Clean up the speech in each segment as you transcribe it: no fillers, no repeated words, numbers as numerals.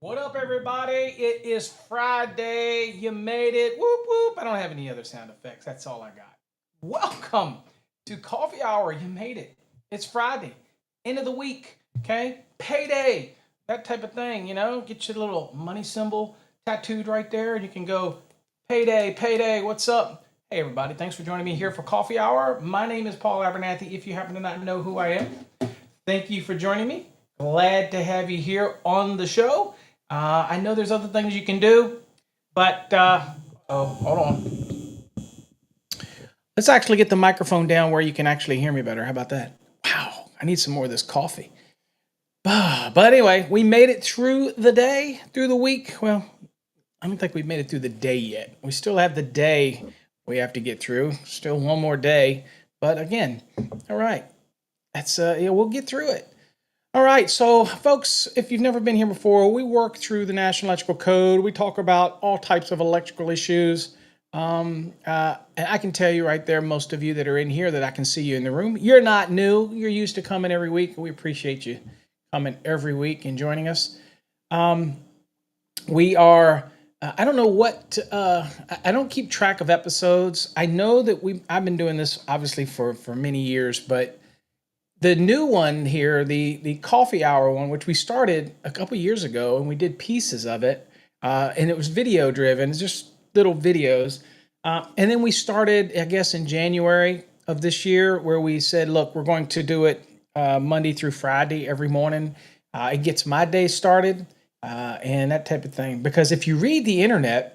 What up, everybody? It is Friday. You made it. Whoop, whoop. I don't have any other sound effects. That's all I got. Welcome to Coffee Hour. You made it. It's Friday. End of the week. Okay? Payday. That type of thing, Get your little money symbol tattooed right there, and you can go, payday, payday. What's up? Hey, everybody. Thanks for joining me here for Coffee Hour. My name is Paul Abernathy. If you happen to not know who I am, thank you for joining me. Glad to have you here on the show. I know there's other things you can do, but hold on. Let's actually get the microphone down where you can actually hear me better. How about that? Wow, I need some more of this coffee. But anyway, we made it through the day, through the week. Well, I don't think we've made it through the day yet. We still have the day we have to get through. Still one more day. But again, all right. That's we'll get through it. All right, so folks, if you've never been here before, we work through the National Electrical Code. We talk about all types of electrical issues. And I can tell you right there, most of you that are in here, that I can see you in the room. You're not new. You're used to coming every week. We appreciate you coming every week and joining us. We are, I don't know what, I don't keep track of episodes. I know that I've been doing this obviously for many years, but the new one here, the coffee hour one, which we started a couple years ago, and we did pieces of it, and it was video driven, just little videos. And then we started, I guess, in January of this year, where we said, look, we're going to do it Monday through Friday every morning. It gets my day started and that type of thing. Because if you read the internet,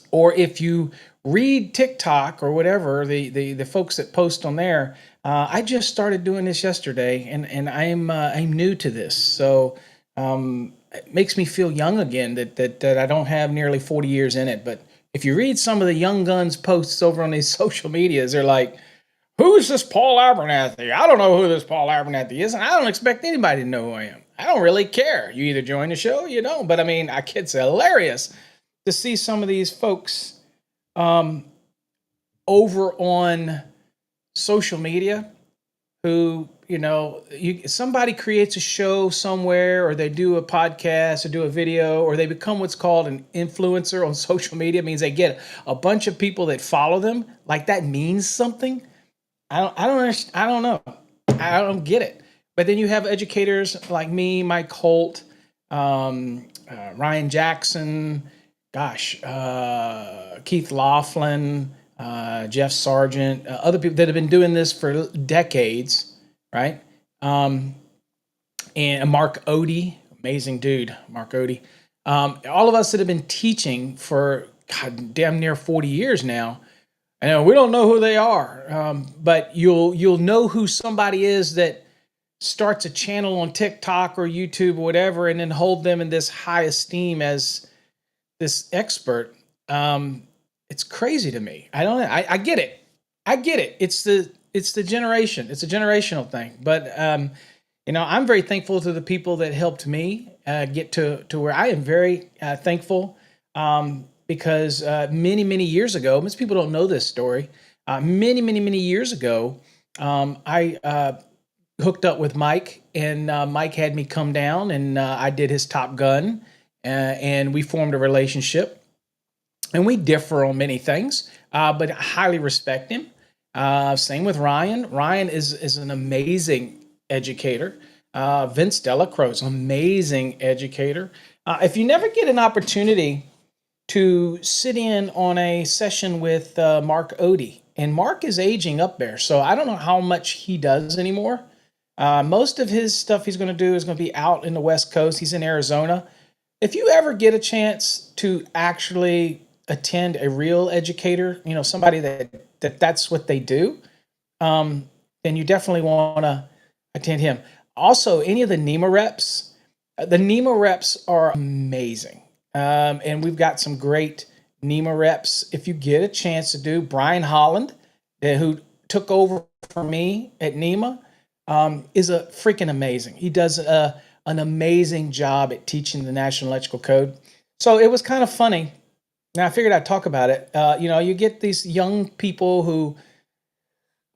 or if you read TikTok or whatever, the folks that post on there, I just started doing this yesterday, and I'm new to this, so it makes me feel young again that I don't have nearly 40 years in it. But if you read some of the young guns posts over on these social medias, they're like, "Who's this Paul Abernathy? I don't know who this Paul Abernathy is, and I don't expect anybody to know who I am. I don't really care. You either join the show, or you don't." But I mean, it's hilarious to see some of these folks over on social media who, somebody creates a show somewhere, or they do a podcast or do a video, or they become what's called an influencer on social media. It means they get a bunch of people that follow them. Like, that means something. I don't know. I don't get it. But then you have educators like me, Mike Holt, Ryan Jackson, Keith Laughlin, Jeff Sargent, other people that have been doing this for decades, right? And Mark Odie, amazing dude, Mark Odie. All of us that have been teaching for damn near 40 years now, and we don't know who they are, but you'll know who somebody is that starts a channel on TikTok or YouTube or whatever, and then hold them in this high esteem as this expert. It's crazy to me. I don't know. I get it. It's the generation. It's a generational thing. But I'm very thankful to the people that helped me get to where I am. Very thankful because many years ago, most people don't know this story. Many years ago, I hooked up with Mike, and Mike had me come down, and I did his Top Gun, and we formed a relationship. And we differ on many things, but I highly respect him. Same with Ryan. Ryan is an amazing educator. Vince Delacroix, amazing educator. If you never get an opportunity to sit in on a session with Mark Odie, and Mark is aging up there, so I don't know how much he does anymore. Most of his stuff he's going to do is going to be out in the West Coast. He's in Arizona. If you ever get a chance to actually attend a real educator, somebody that's what they do, then you definitely want to attend him. Also, any of the NEMA reps, the NEMA reps are amazing. And we've got some great NEMA reps. If you get a chance to do, Brian Holland, who took over for me at NEMA, is a freaking amazing. He does an amazing job at teaching the National Electrical Code. So it was kind of funny. Now I figured I'd talk about it. You get these young people who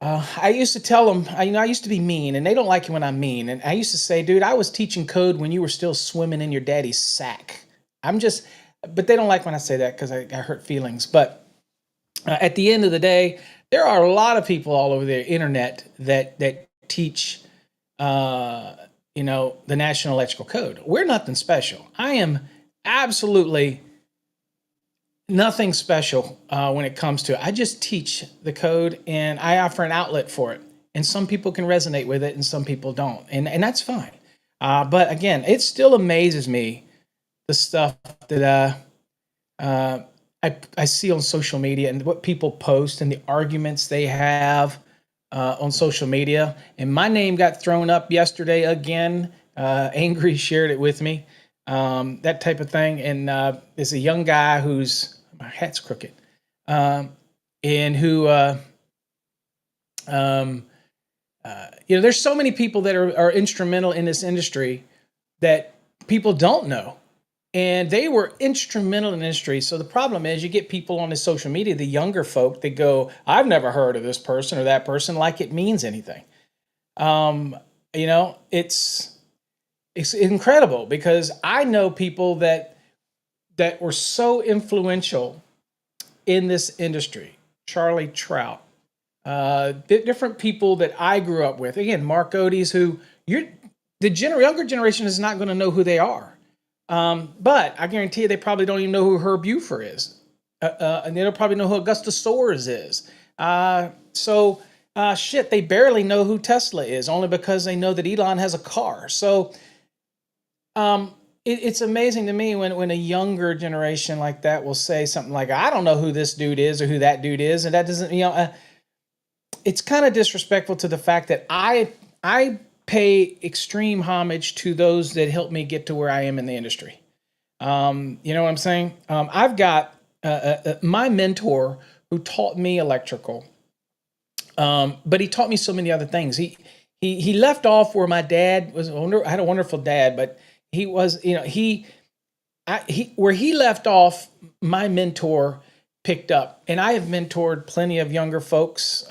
I used to tell them, I used to be mean, and they don't like it when I'm mean. And I used to say, dude, I was teaching code when you were still swimming in your daddy's sack. I'm just, but they don't like when I say that because I hurt feelings. But at the end of the day, there are a lot of people all over the internet that teach, uh, the National Electrical Code. We're nothing special. I am absolutely nothing special when it comes to it. I just teach the code and I offer an outlet for it. And some people can resonate with it and some people don't. And that's fine. But again, it still amazes me the stuff that I see on social media and what people post and the arguments they have on social media. And my name got thrown up yesterday again. Angry shared it with me, that type of thing. And there's a young guy who's, my hat's crooked, and who, there's so many people that are instrumental in this industry that people don't know. And they were instrumental in the industry. So the problem is you get people on the social media, the younger folk, that go, I've never heard of this person or that person, like it means anything. It's incredible because I know people that were so influential in this industry. Charlie Trout, different people that I grew up with. Again, Mark Odes, who younger generation is not going to know who they are. But I guarantee you, they probably don't even know who Herb Buford is. And they don't probably know who Augusta Soares is. They barely know who Tesla is, only because they know that Elon has a car. So it's amazing to me when a younger generation like that will say something like, I don't know who this dude is or who that dude is. And that doesn't, it's kind of disrespectful to the fact that I pay extreme homage to those that helped me get to where I am in the industry. You know what I'm saying? I've got my mentor who taught me electrical, but he taught me so many other things. He left off where my dad was. I had a wonderful dad, but he was, where he left off, my mentor picked up. And I have mentored plenty of younger folks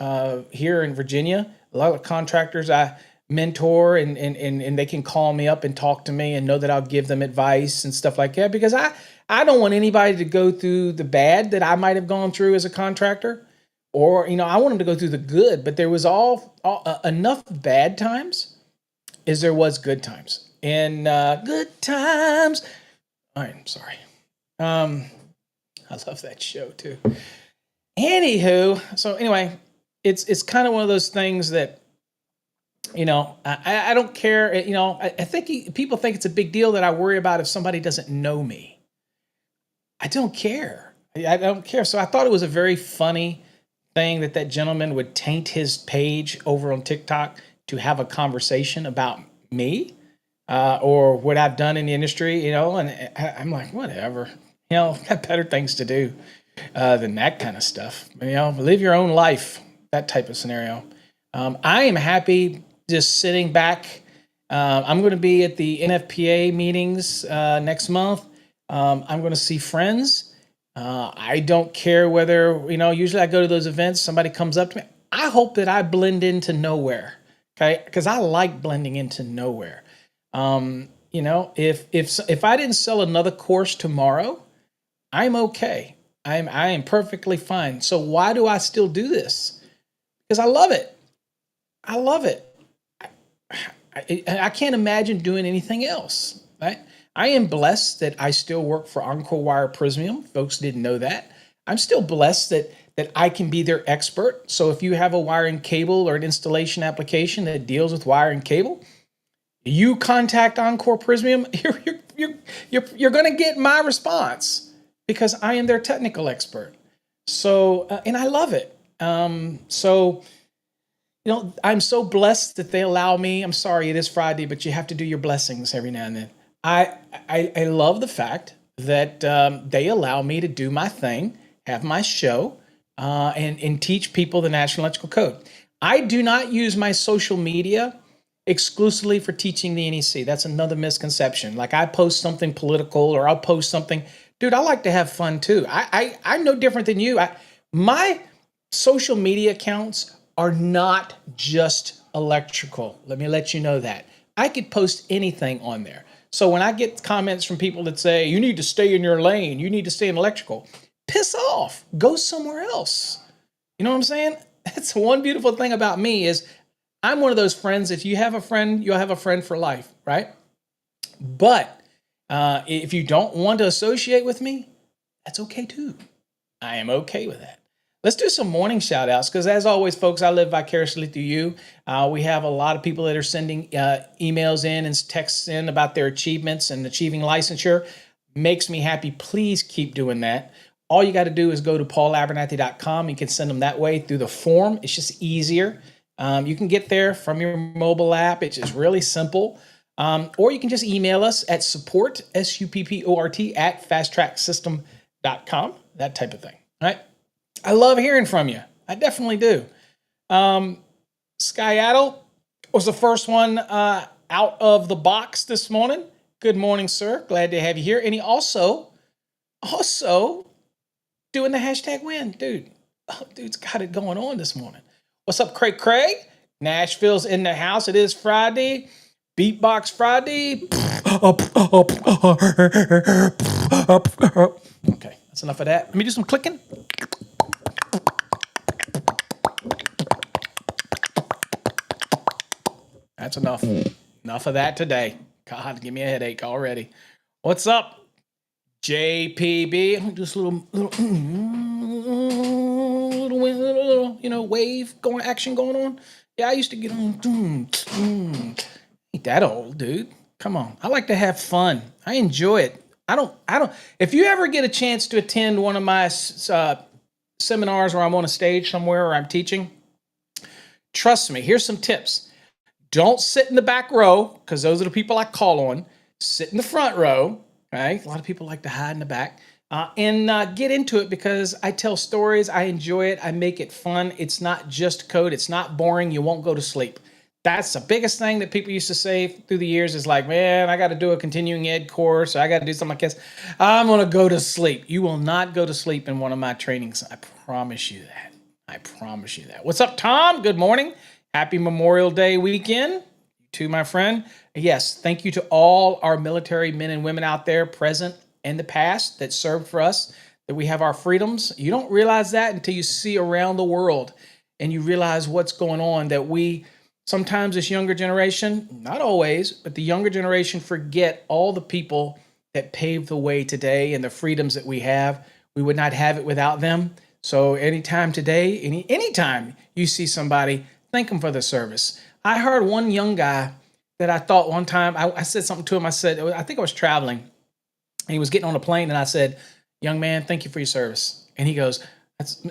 here in Virginia, a lot of contractors I mentor, and they can call me up and talk to me and know that I'll give them advice and stuff like that, because I don't want anybody to go through the bad that I might have gone through as a contractor, or I want them to go through the good. But there was all enough bad times as there was good times, and good times. I'm sorry. I love that show too. Anywho, so anyway, it's kind of one of those things that, I don't care. I think people think it's a big deal that I worry about if somebody doesn't know me. I don't care. I don't care. So I thought it was a very funny thing that gentleman would taint his page over on TikTok to have a conversation about me or what I've done in the industry, and I'm like, whatever. Got better things to do than that kind of stuff. Live your own life, that type of scenario. I am happy just sitting back. I'm going to be at the NFPA meetings next month. I'm going to see friends. I don't care whether, usually I go to those events, somebody comes up to me. I hope that I blend into nowhere, okay? Because I like blending into nowhere. If I didn't sell another course tomorrow, I'm okay. I am perfectly fine. So why do I still do this? Because I love it. I love it. I can't imagine doing anything else. Right? I am blessed that I still work for Encore Wire Prismium. Folks didn't know that. I'm still blessed that I can be their expert. So if you have a wire and cable or an installation application that deals with wire and cable, you contact Encore Prismium, you're going to get my response, because I am their technical expert. So, and I love it. I'm so blessed that they allow me. I'm sorry, it is Friday, but you have to do your blessings every now and then. I love the fact that they allow me to do my thing, have my show, and teach people the National Electrical Code. I do not use my social media exclusively for teaching the NEC. That's another misconception. Like I post something political or I'll post something. Dude, I like to have fun too. I'm no different than you. My social media accounts are not just electrical. Let me let you know that. I could post anything on there. So when I get comments from people that say, you need to stay in your lane, you need to stay in electrical, piss off, go somewhere else. You know what I'm saying? That's one beautiful thing about me is I'm one of those friends. If you have a friend, you'll have a friend for life, right? But if you don't want to associate with me, that's okay too. I am okay with that. Let's do some morning shout outs because, as always, folks, I live vicariously through you. We have a lot of people that are sending emails in and texts in about their achievements and achieving licensure. Makes me happy. Please keep doing that. All you got to do is go to paulabernathy.com. You can send them that way through the form. It's just easier. You can get there from your mobile app. It's just really simple. Or you can just email us at support, SUPPORT, at fasttracksystem.com, that type of thing. All right. I love hearing from you. I definitely do. Skyattle was the first one out of the box this morning. Good morning, sir. Glad to have you here. And he also doing the hashtag win. Dude's got it going on this morning. What's up, Craig? Nashville's in the house. It is Friday. Beatbox Friday. Okay, that's enough of that. Let me do some clicking. That's enough. Enough of that today. God, give me a headache already. What's up, JPB? Just a little wave action going on. Yeah, I used to get on. Ain't that old, dude? Come on. I like to have fun. I enjoy it. I don't. If you ever get a chance to attend one of my seminars where I'm on a stage somewhere or I'm teaching, trust me. Here's some tips. Don't sit in the back row, because those are the people I call on. Sit in the front row. Right? A lot of people like to hide in the back. And get into it because I tell stories. I enjoy it. I make it fun. It's not just code. It's not boring. You won't go to sleep. That's the biggest thing that people used to say through the years is like, man, I got to do a continuing ed course. Or I got to do something like this. I'm going to go to sleep. You will not go to sleep in one of my trainings. I promise you that. I promise you that. What's up, Tom? Good morning. Happy Memorial Day weekend. You too, my friend. Yes, thank you to all our military men and women out there present in the past that served for us, that we have our freedoms. You don't realize that until you see around the world and you realize what's going on, that we sometimes, this younger generation, not always, but the younger generation forget all the people that paved the way today and the freedoms that we have. We would not have it without them. So anytime today, anytime you see somebody, thank them for the service. I heard one young guy that I thought one time, I said something to him. I said, I think I was traveling and he was getting on a plane and I said, young man, thank you for your service. And he goes,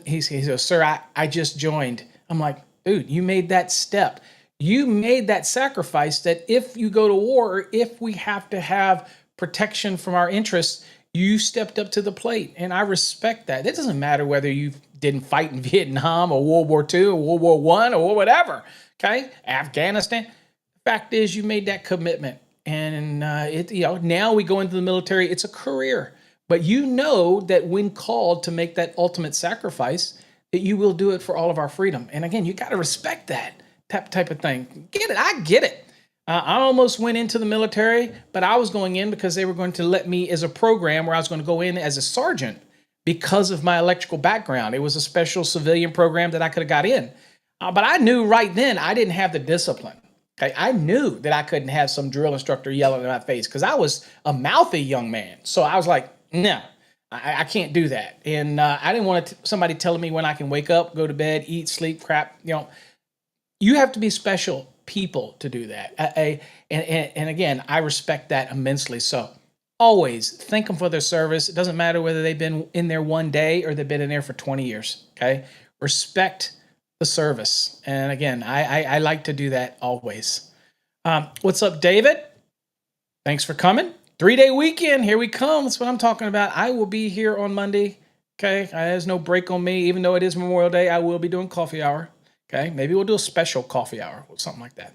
he goes, sir, I just joined. I'm like, dude, you made that step. You made that sacrifice that if you go to war, or if we have to have protection from our interests, you stepped up to the plate. And I respect that. It doesn't matter whether you didn't fight in Vietnam or World War II or World War I or whatever. Okay. Afghanistan. The fact is you made that commitment. And now we go into the military. It's a career. But you know that when called to make that ultimate sacrifice, that you will do it for all of our freedom. And again, you got to respect that type of thing. Get it? I get it. I almost went into the military, but I was going in because they were going to let me as a program where I was going to go in as a sergeant because of my electrical background. It was a special civilian program that I could have got in. But I knew right then I didn't have the discipline. Okay, I knew that I couldn't have some drill instructor yelling in my face because I was a mouthy young man. So I was like, no, I can't do that. And I didn't want somebody telling me when I can wake up, go to bed, eat, sleep, crap. You have to be special people to do that. And again, I respect that immensely. So always thank them for their service. It doesn't matter whether they've been in there one day or they've been in there for 20 years. Okay, respect the service. And again, I like to do that always. What's up, David? Thanks for coming. 3-day weekend. Here we come. That's what I'm talking about. I will be here on Monday. Okay. There's no break on me. Even though it is Memorial Day, I will be doing coffee hour. Okay. Maybe we'll do a special coffee hour or something like that.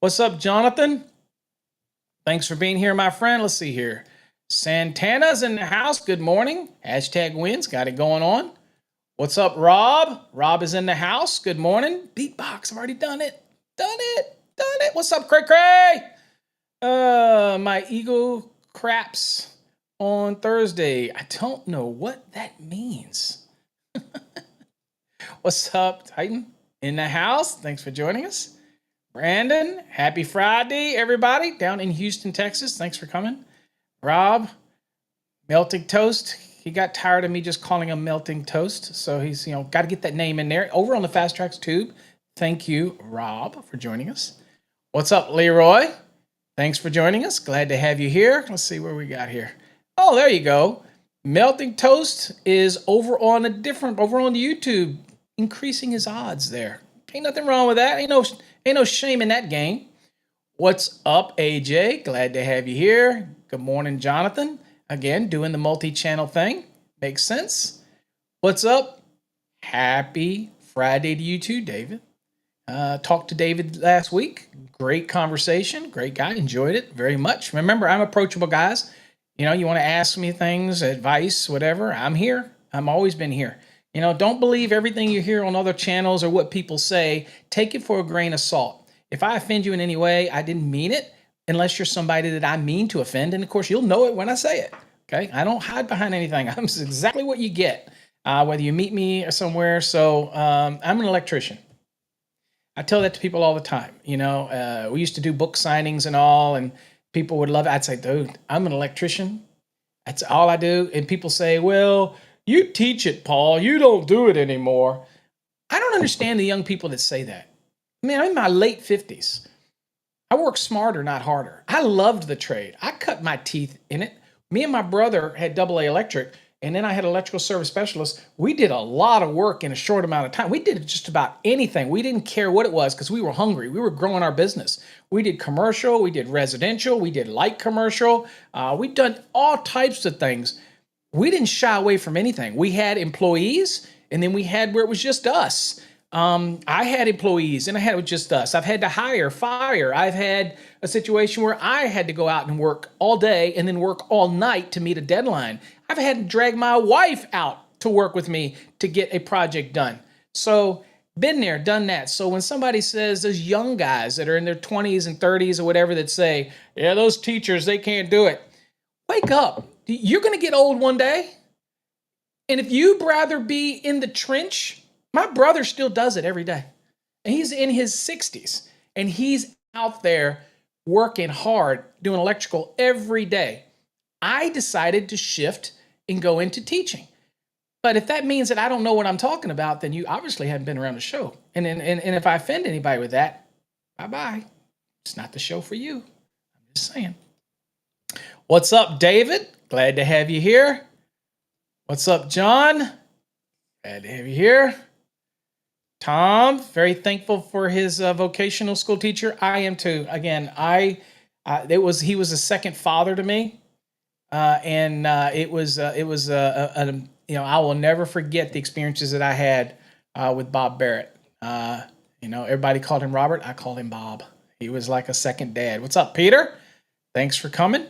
What's up, Jonathan? Thanks for being here, my friend. Let's see here. Santana's in the house. Good morning. Hashtag wins. Got it going on. What's up, Rob? Rob is in the house. Good morning. Beatbox. I've already done it. Done it. Done it. What's up, Cray Cray? My ego craps on Thursday. I don't know what that means. What's up, Titan? In the house. Thanks for joining us. Brandon, happy Friday, everybody down in Houston, Texas. Thanks for coming. Rob, melting toast. He got tired of me just calling him melting toast, so he's got to get that name in there. Over on the Fast Tracks tube. Thank you, Rob, for joining us. What's up, Leroy? Thanks for joining us. Glad to have you here. Let's see where we got here. Oh, there you go. Melting toast is over on the YouTube, increasing his odds there. Ain't nothing wrong with that. Ain't no shame in that game. What's up, AJ? Glad to have you here. Good morning, Jonathan. Again, doing the multi-channel thing. Makes sense. What's up? Happy Friday to you too, David. Talked to David last week. Great conversation. Great guy. Enjoyed it very much. Remember, I'm approachable, guys. You want to ask me things, advice, whatever. I'm here. I'm always been here. Don't believe everything you hear on other channels or what people say. Take it for a grain of salt. If I offend you in any way, I didn't mean it, unless you're somebody that I mean to offend. And of course, you'll know it when I say it. Okay? I don't hide behind anything. I'm exactly what you get, whether you meet me or somewhere. So I'm an electrician. I tell that to people all the time. We used to do book signings and all, and people would love it. I'd say, dude, I'm an electrician. That's all I do. And people say, well, you teach it, Paul. You don't do it anymore. I don't understand the young people that say that. I mean, I'm in my late 50s. I work smarter, not harder. I loved the trade. I cut my teeth in it. Me and my brother had AA electric, and then I had electrical service specialist. We did a lot of work in a short amount of time. We did just about anything. We didn't care what it was because we were hungry. We were growing our business. We did commercial. We did residential. We did light commercial. We've done all types of things. We didn't shy away from anything. We had employees, and then we had where it was just us. I had employees, and I had it with just us. I've had to hire, fire. I've had a situation where I had to go out and work all day and then work all night to meet a deadline. I've had to drag my wife out to work with me to get a project done. So been there, done that. So when somebody says, those young guys that are in their 20s and 30s or whatever that say, yeah, those teachers, they can't do it. Wake up. You're going to get old one day. And if you'd rather be in the trench, my brother still does it every day. And he's in his 60s. And he's out there working hard, doing electrical every day. I decided to shift and go into teaching. But if that means that I don't know what I'm talking about, then you obviously haven't been around the show. And if I offend anybody with that, bye-bye. It's not the show for you. I'm just saying. What's up, David? Glad to have you here. What's up, John? Glad to have you here. Tom, very thankful for his vocational school teacher. I am too. Again, he was a second father to me, and I will never forget the experiences that I had with Bob Barrett. Everybody called him Robert. I called him Bob. He was like a second dad. What's up, Peter? Thanks for coming.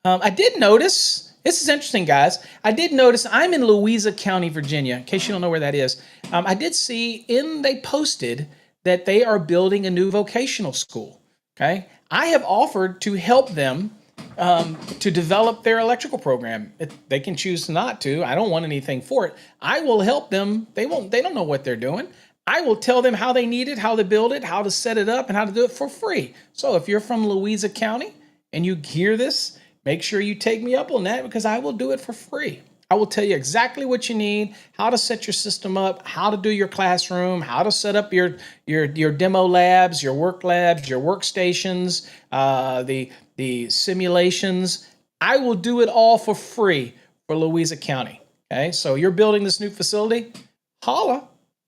I did notice. This is interesting, guys. I did notice I'm in Louisa County, Virginia, in case you don't know where that is. I did see they posted that they are building a new vocational school. Okay. I have offered to help them to develop their electrical program. They can choose not to. I don't want anything for it. I will help them. They don't know what they're doing. I will tell them how they need it, how to build it, how to set it up, and how to do it for free. So if you're from Louisa County and you hear this, make sure you take me up on that because I will do it for free. I will tell you exactly what you need, how to set your system up, how to do your classroom, how to set up your demo labs, your work labs, your workstations, the simulations. I will do it all for free for Louisa County. Okay, so you're building this new facility, holla,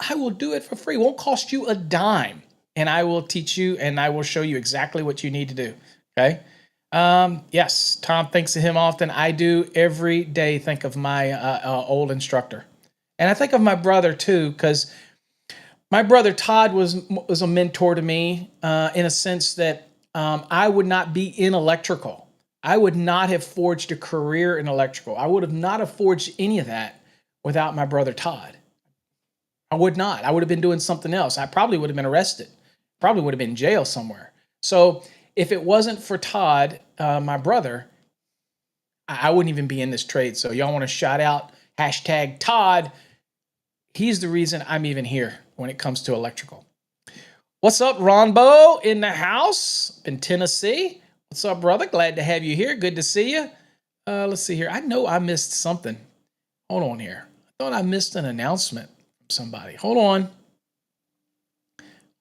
I will do it for free. It won't cost you a dime, and I will teach you and I will show you exactly what you need to do. Okay. Yes, Tom thinks of him often. I do every day think of my old instructor. And I think of my brother too, because my brother Todd was a mentor to me in a sense that I would not be in electrical. I would not have forged a career in electrical. I would have not have forged any of that without my brother Todd. I would not. I would have been doing something else. I probably would have been arrested. Probably would have been in jail somewhere. So if it wasn't for Todd, my brother, I wouldn't even be in this trade. So y'all want to shout out hashtag Todd. He's the reason I'm even here when it comes to electrical. What's up, Ronbo in the house in Tennessee? What's up, brother? Glad to have you here. Good to see you. Let's see here. I know I missed something. Hold on here. I thought I missed an announcement from somebody. Hold on.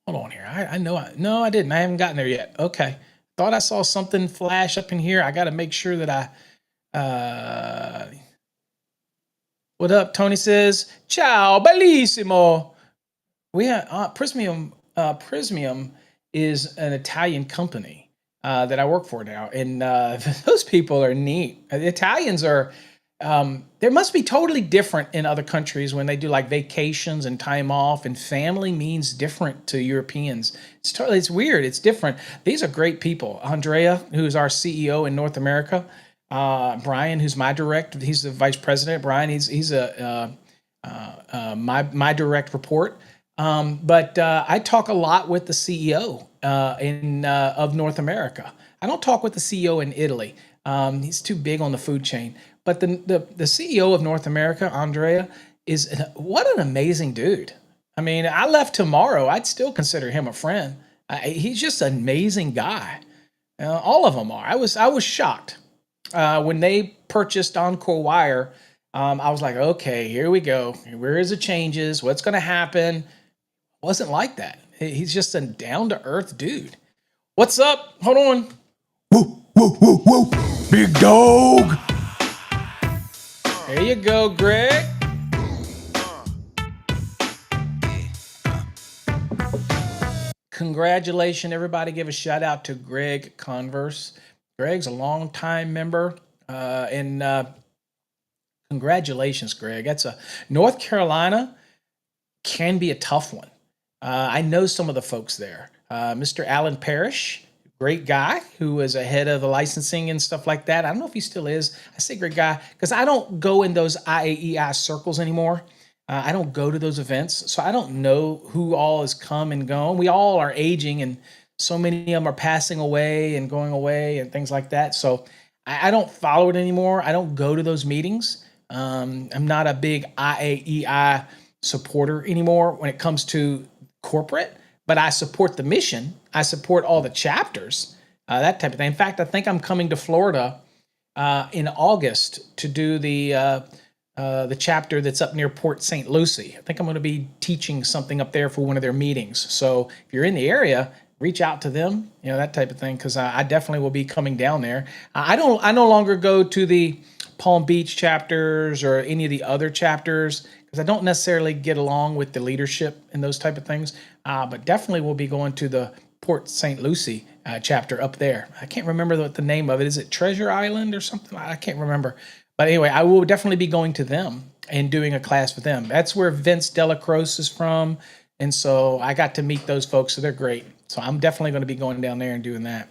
Hold on here. I know. No, I didn't. I haven't gotten there yet. Okay. Thought I saw something flash up in here. I got to make sure that what up? Tony says, ciao, bellissimo. We have Prismium. Prismium is an Italian company that I work for now, and those people are neat. The Italians are. There must be totally different in other countries when they do like vacations and time off, and family means different to Europeans. It's weird. It's different. These are great people. Andrea, who's our CEO in North America. Brian, who's he's the vice president. Brian, he's my direct report. But I talk a lot with the CEO of North America. I don't talk with the CEO in Italy. He's too big on the food chain. But the CEO of North America, Andrea, what an amazing dude. I mean, I left tomorrow. I'd still consider him a friend. He's just an amazing guy. All of them are. I was shocked when they purchased Encore Wire. I was like, okay, here we go. Where is the changes? What's going to happen? Wasn't like that. He's just a down to earth dude. What's up? Hold on. Woo, woo, woo, woo. Big dog. There you go, Greg. Congratulations, everybody. Give a shout out to Greg Converse. Greg's a longtime member. And congratulations, Greg. That's North Carolina can be a tough one. I know some of the folks there. Mr. Alan Parrish, great guy who was ahead of the licensing and stuff like that. I don't know if he still is. I say great guy because I don't go in those IAEI circles anymore. I don't go to those events, so I don't know who all has come and gone. We all are aging, and so many of them are passing away and going away and things like that. So I don't follow it anymore. I don't go to those meetings. I'm not a big IAEI supporter anymore when it comes to corporate, but I support the mission. I support all the chapters, that type of thing. In fact, I think I'm coming to Florida in August to do the chapter that's up near Port St. Lucie. I think I'm going to be teaching something up there for one of their meetings. So if you're in the area, reach out to them, that type of thing, because I definitely will be coming down there. I no longer go to the Palm Beach chapters or any of the other chapters because I don't necessarily get along with the leadership and those type of things. But definitely will be going to the Port St. Lucie chapter up there. I can't remember what the name of it is. It Treasure Island or something? I can't remember. But anyway, I will definitely be going to them and doing a class with them. That's where Vince Delacroce is from. And so I got to meet those folks, so they're great. So I'm definitely going to be going down there and doing that.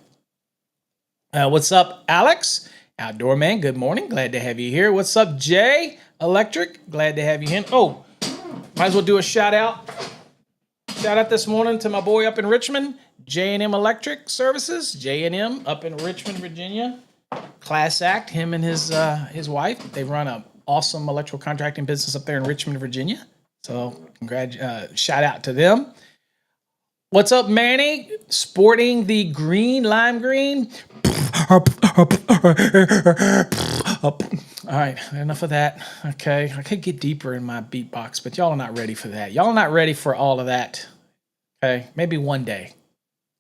What's up, Alex? Outdoor Man, good morning. Glad to have you here. What's up, Jay Electric? Glad to have you in. Oh, might as well do a shout out. Shout out this morning to my boy up in Richmond, J&M Electric Services, J&M up in Richmond, Virginia. Class act, him and his wife. They run an awesome electrical contracting business up there in Richmond, Virginia. So shout out to them. What's up, Manny? Sporting the green, lime green. All right, enough of that. Okay, I could get deeper in my beatbox, but y'all are not ready for that. Y'all are not ready for all of that. Okay, maybe one day.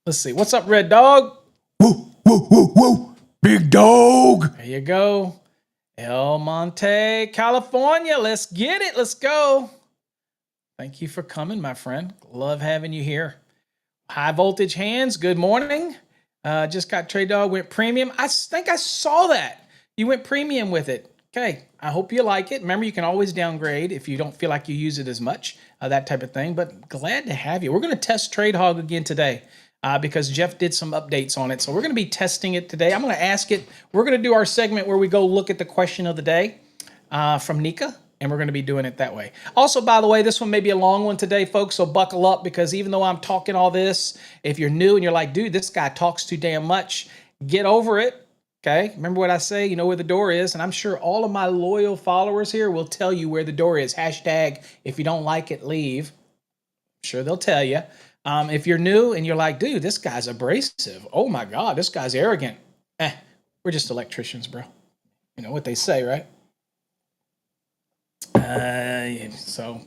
Let's see. What's up, Red Dog? Woo, woo, woo, woo. Big dog. There you go. El Monte, California. Let's get it. Let's go. Thank you for coming, my friend. Love having you here. High Voltage Hands, good morning. Just got Trade Dog, went premium. I think I saw that. You went premium with it. Okay, I hope you like it. Remember, you can always downgrade if you don't feel like you use it as much, that type of thing. But glad to have you. We're going to test Trade Hog again today because Jeff did some updates on it. So we're going to be testing it today. I'm going to ask it. We're going to do our segment where we go look at the question of the day from Nika. and we're going to be doing it that way. Also, by the way, this one may be a long one today, folks, so buckle up, because even though I'm talking all this, if you're new and you're like, dude, this guy talks too damn much, get over it. Okay, remember what I say, you know where the door is, and I'm sure all of my loyal followers here will tell you where the door is. Hashtag, if you don't like it, leave. I'm sure they'll tell you. If you're new and you're like, dude, this guy's abrasive. Oh my God, this guy's arrogant. We're just electricians, bro. You know what they say, right? So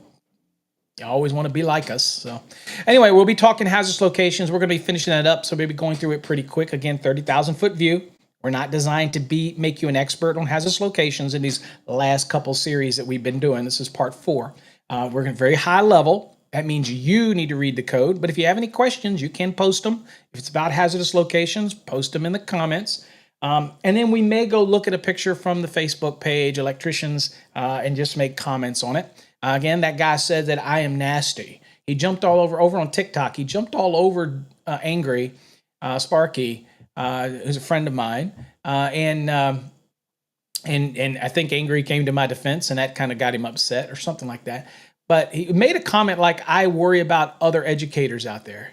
you always want to be like us. So anyway, we'll be talking hazardous locations. We're going to be finishing that up, so we'll be going through it pretty quick. Again, 30,000 foot view. We're not designed to make you an expert on hazardous locations in these last couple series that we've been doing. This is part 4. We're going very high level. That means you need to read the code. But if you have any questions, you can post them. If it's about hazardous locations, post them in the comments. And then we may go look at a picture from the Facebook page, Electricians, and just make comments on it. Again, that guy said that I am nasty. He jumped all over on TikTok. He jumped all over Angry Sparky, who's a friend of mine, and I think Angry came to my defense, and that kind of got him upset or something like that. But he made a comment like, I worry about other educators out there.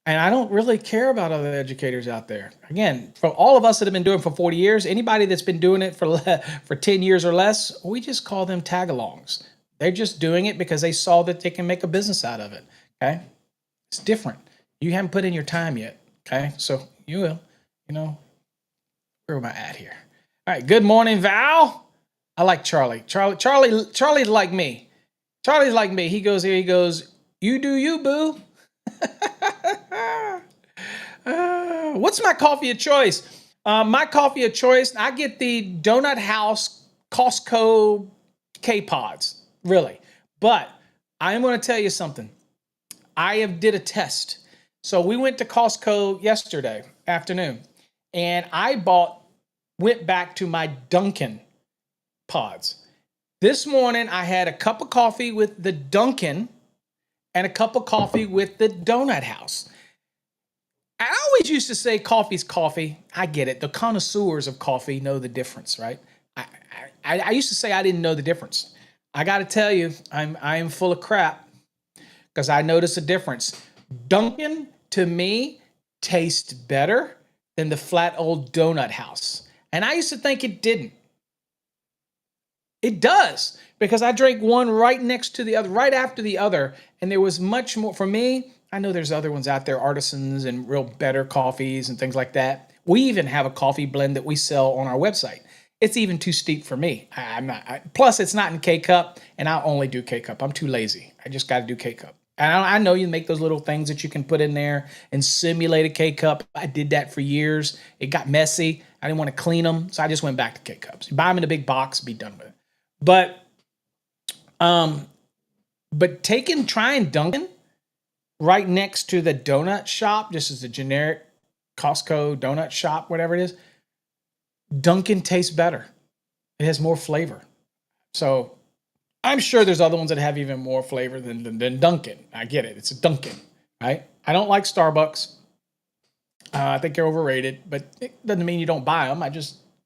And I don't really care about other educators out there. Again, for all of us that have been doing it for 40 years, anybody that's been doing it for 10 years or less, we just call them tag-alongs. They're just doing it because they saw that they can make a business out of it, okay? It's different. You haven't put in your time yet, okay? So you will, where am I at here? All right, good morning, Val. I like Charlie. Charlie's like me. Charlie's like me. He goes, you do you, boo. What's my coffee of choice? My coffee of choice, I get the Donut House Costco K-Pods, really. But I am going to tell you something. I did a test. So we went to Costco yesterday afternoon, and I went back to my Dunkin' pods. This morning, I had a cup of coffee with the Dunkin' and a cup of coffee with the Donut House. I always used to say coffee's coffee. I get it. The connoisseurs of coffee know the difference, right? I used to say I didn't know the difference. I got to tell you, I am full of crap, because I noticed a difference. Dunkin', to me, tastes better than the flat old Donut House. And I used to think it didn't. It does, because I drank one right next to the other, right after the other, and there was much more. For me, I know there's other ones out there, artisans and real better coffees and things like that. We even have a coffee blend that we sell on our website. It's even too steep for me. Plus, it's not in K-Cup, and I only do K-Cup. I'm too lazy. I just got to do K-Cup. And I know you make those little things that you can put in there and simulate a K-Cup. I did that for years. It got messy. I didn't want to clean them, so I just went back to K-Cups. You buy them in a big box, be done with it. But trying Dunkin' right next to the donut shop, just as a generic Costco donut shop, whatever it is, Dunkin' tastes better. It has more flavor. So I'm sure there's other ones that have even more flavor than Dunkin'. I get it. It's a Dunkin', right? I don't like Starbucks. I think they're overrated, but it doesn't mean you don't buy them.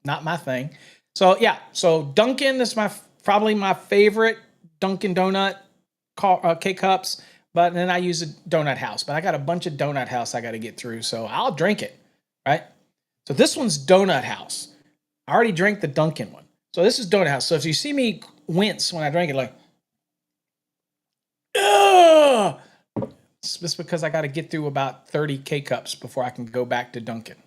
Not my thing. So yeah, so Dunkin' is probably my favorite Dunkin' Donut K-Cups, but then I use a Donut House. But I got a bunch of Donut House I got to get through, so I'll drink it, right? So this one's Donut House. I already drank the Dunkin' one. So this is Donut House. So if you see me wince when I drink it, like, ugh! It's just because I got to get through about 30 K-Cups before I can go back to Dunkin'.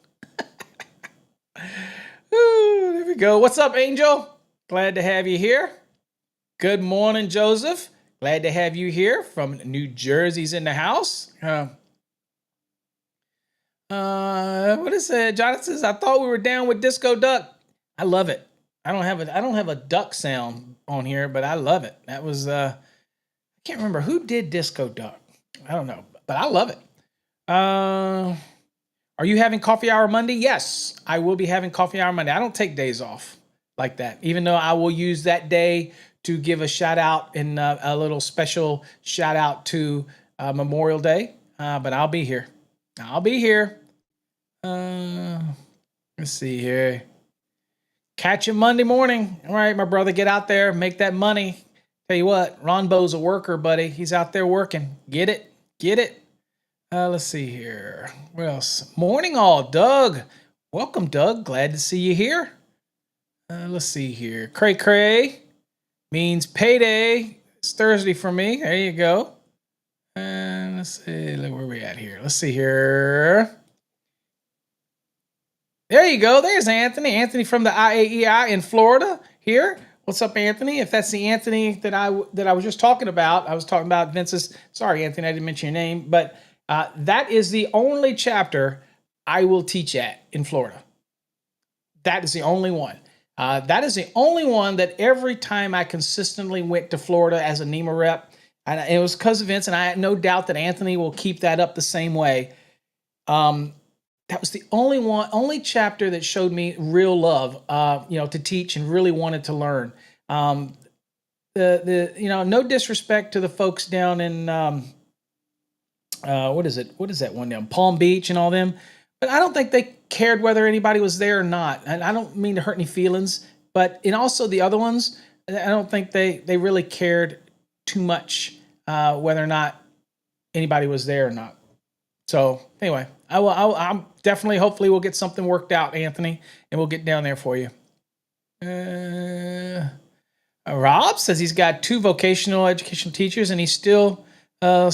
Ooh, there we go. What's up, Angel? Glad to have you here. Good morning, Joseph. Glad to have you here from New Jersey's in the house. What is it? Jonathan says, I thought we were down with Disco Duck. I love it. I don't have a duck sound on here, but I love it. That was I can't remember who did Disco Duck. I don't know, but I love it. Are you having coffee hour Monday? Yes, I will be having coffee hour Monday. I don't take days off like that, even though I will use that day to give a shout out and a little special shout out to Memorial Day. But I'll be here. Let's see here. Catch you Monday morning. All right, my brother, get out there, make that money. Tell you what, Ronbo's a worker, buddy. He's out there working. Get it, get it. Let's see here. What else? Morning, all. Doug. Welcome, Doug. Glad to see you here. Let's see here. Cray cray means payday. It's Thursday for me. There you go. And let's see. Where are we at here? Let's see here. There you go. There's Anthony. Anthony from the IAEI in Florida here. What's up, Anthony? If that's the Anthony that I was just talking about, I was talking about Vince's. Sorry, Anthony, I didn't mention your name, but that is the only chapter I will teach at in Florida. That is the only one. That is the only one that every time I consistently went to Florida as a NEMA rep, and it was because of Vince, and I had no doubt that Anthony will keep that up the same way. That was the only chapter that showed me real love, to teach and really wanted to learn. No disrespect to the folks down in what is it? What is that one down Palm Beach and all them? But I don't think they cared whether anybody was there or not. And I don't mean to hurt any feelings, but and also the other ones, I don't think they really cared too much whether or not anybody was there or not. So anyway, I'm definitely, hopefully we'll get something worked out, Anthony, and we'll get down there for you. Rob says he's got 2 vocational education teachers, and he's still what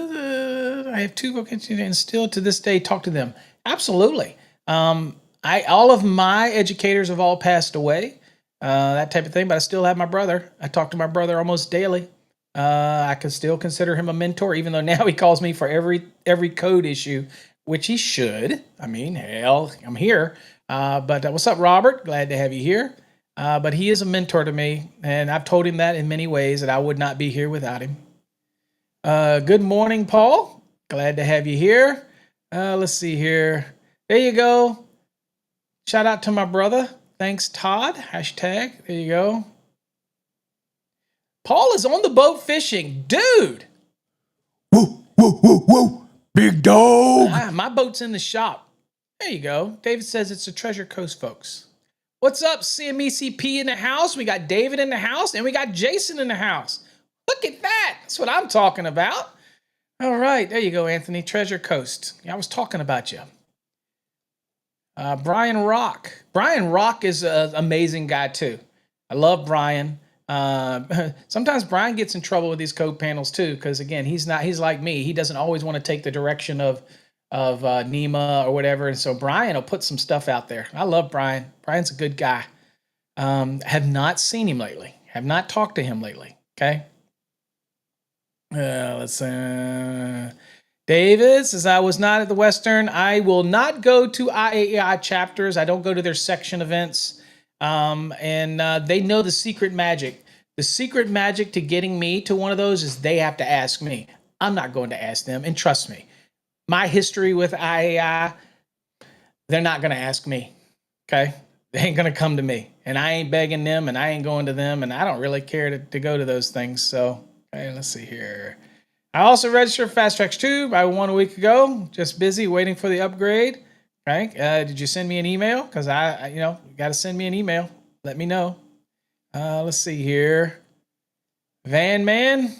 is it? I have 2 vocational and still to this day talk to them. Absolutely. All of my educators have all passed away, that type of thing, but I still have my brother. I talk to my brother almost daily. I can still consider him a mentor, even though now he calls me for every code issue, which he should. I mean, hell, I'm here. But what's up, Robert? Glad to have you here. But he is a mentor to me, and I've told him that in many ways that I would not be here without him. Good morning, Paul. Glad to have you here. Let's see here. There you go. Shout out to my brother. Thanks, Todd. Hashtag. There you go. Paul is on the boat fishing. Dude. Woo, woo, woo, woo. Big dog. My boat's in the shop. There you go. David says it's the Treasure Coast, folks. What's up, CMECP in the house? We got David in the house, and we got Jason in the house. Look at that. That's what I'm talking about. All right. There you go, Anthony. Treasure Coast. I was talking about you. Brian Rock. Brian Rock is an amazing guy, too. I love Brian. Sometimes Brian gets in trouble with these code panels too, because again, he's like me. He doesn't always want to take the direction of NEMA or whatever. And so Brian will put some stuff out there. I love Brian. Brian's a good guy. Have not seen him lately. Have not talked to him lately. Okay. David says, I was not at the Western. I will not go to IAEI chapters. I don't go to their section events. And they know the secret magic. The secret magic to getting me to one of those is they have to ask me. I'm not going to ask them. And trust me, my history with IAI, they're not going to ask me. Okay. They ain't going to come to me, and I ain't begging them, and I ain't going to them. And I don't really care to go to those things. So, okay, let's see here. I also registered for Fast Tracks 2. I won a week ago. Just busy waiting for the upgrade. Okay. Did you send me an email? Because you got to send me an email. Let me know. Let's see here. Van Man.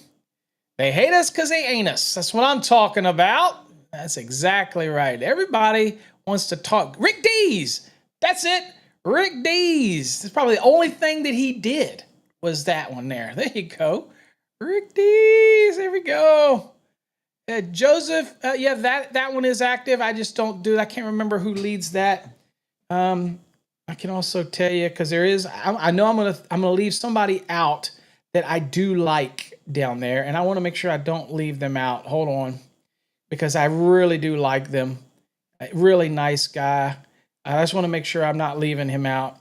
They hate us because they ain't us. That's what I'm talking about. That's exactly right. Everybody wants to talk. Rick Dees. That's it. Rick Dees. That's probably the only thing that he did was that one there. There you go. Rick Dees. There we go. Joseph, that one is active. I just don't do it. I can't remember who leads that. I can also tell you, because there is, I know I'm gonna leave somebody out that I do like down there, and I want to make sure I don't leave them out. Hold on, because I really do like them. A really nice guy. I just want to make sure I'm not leaving him out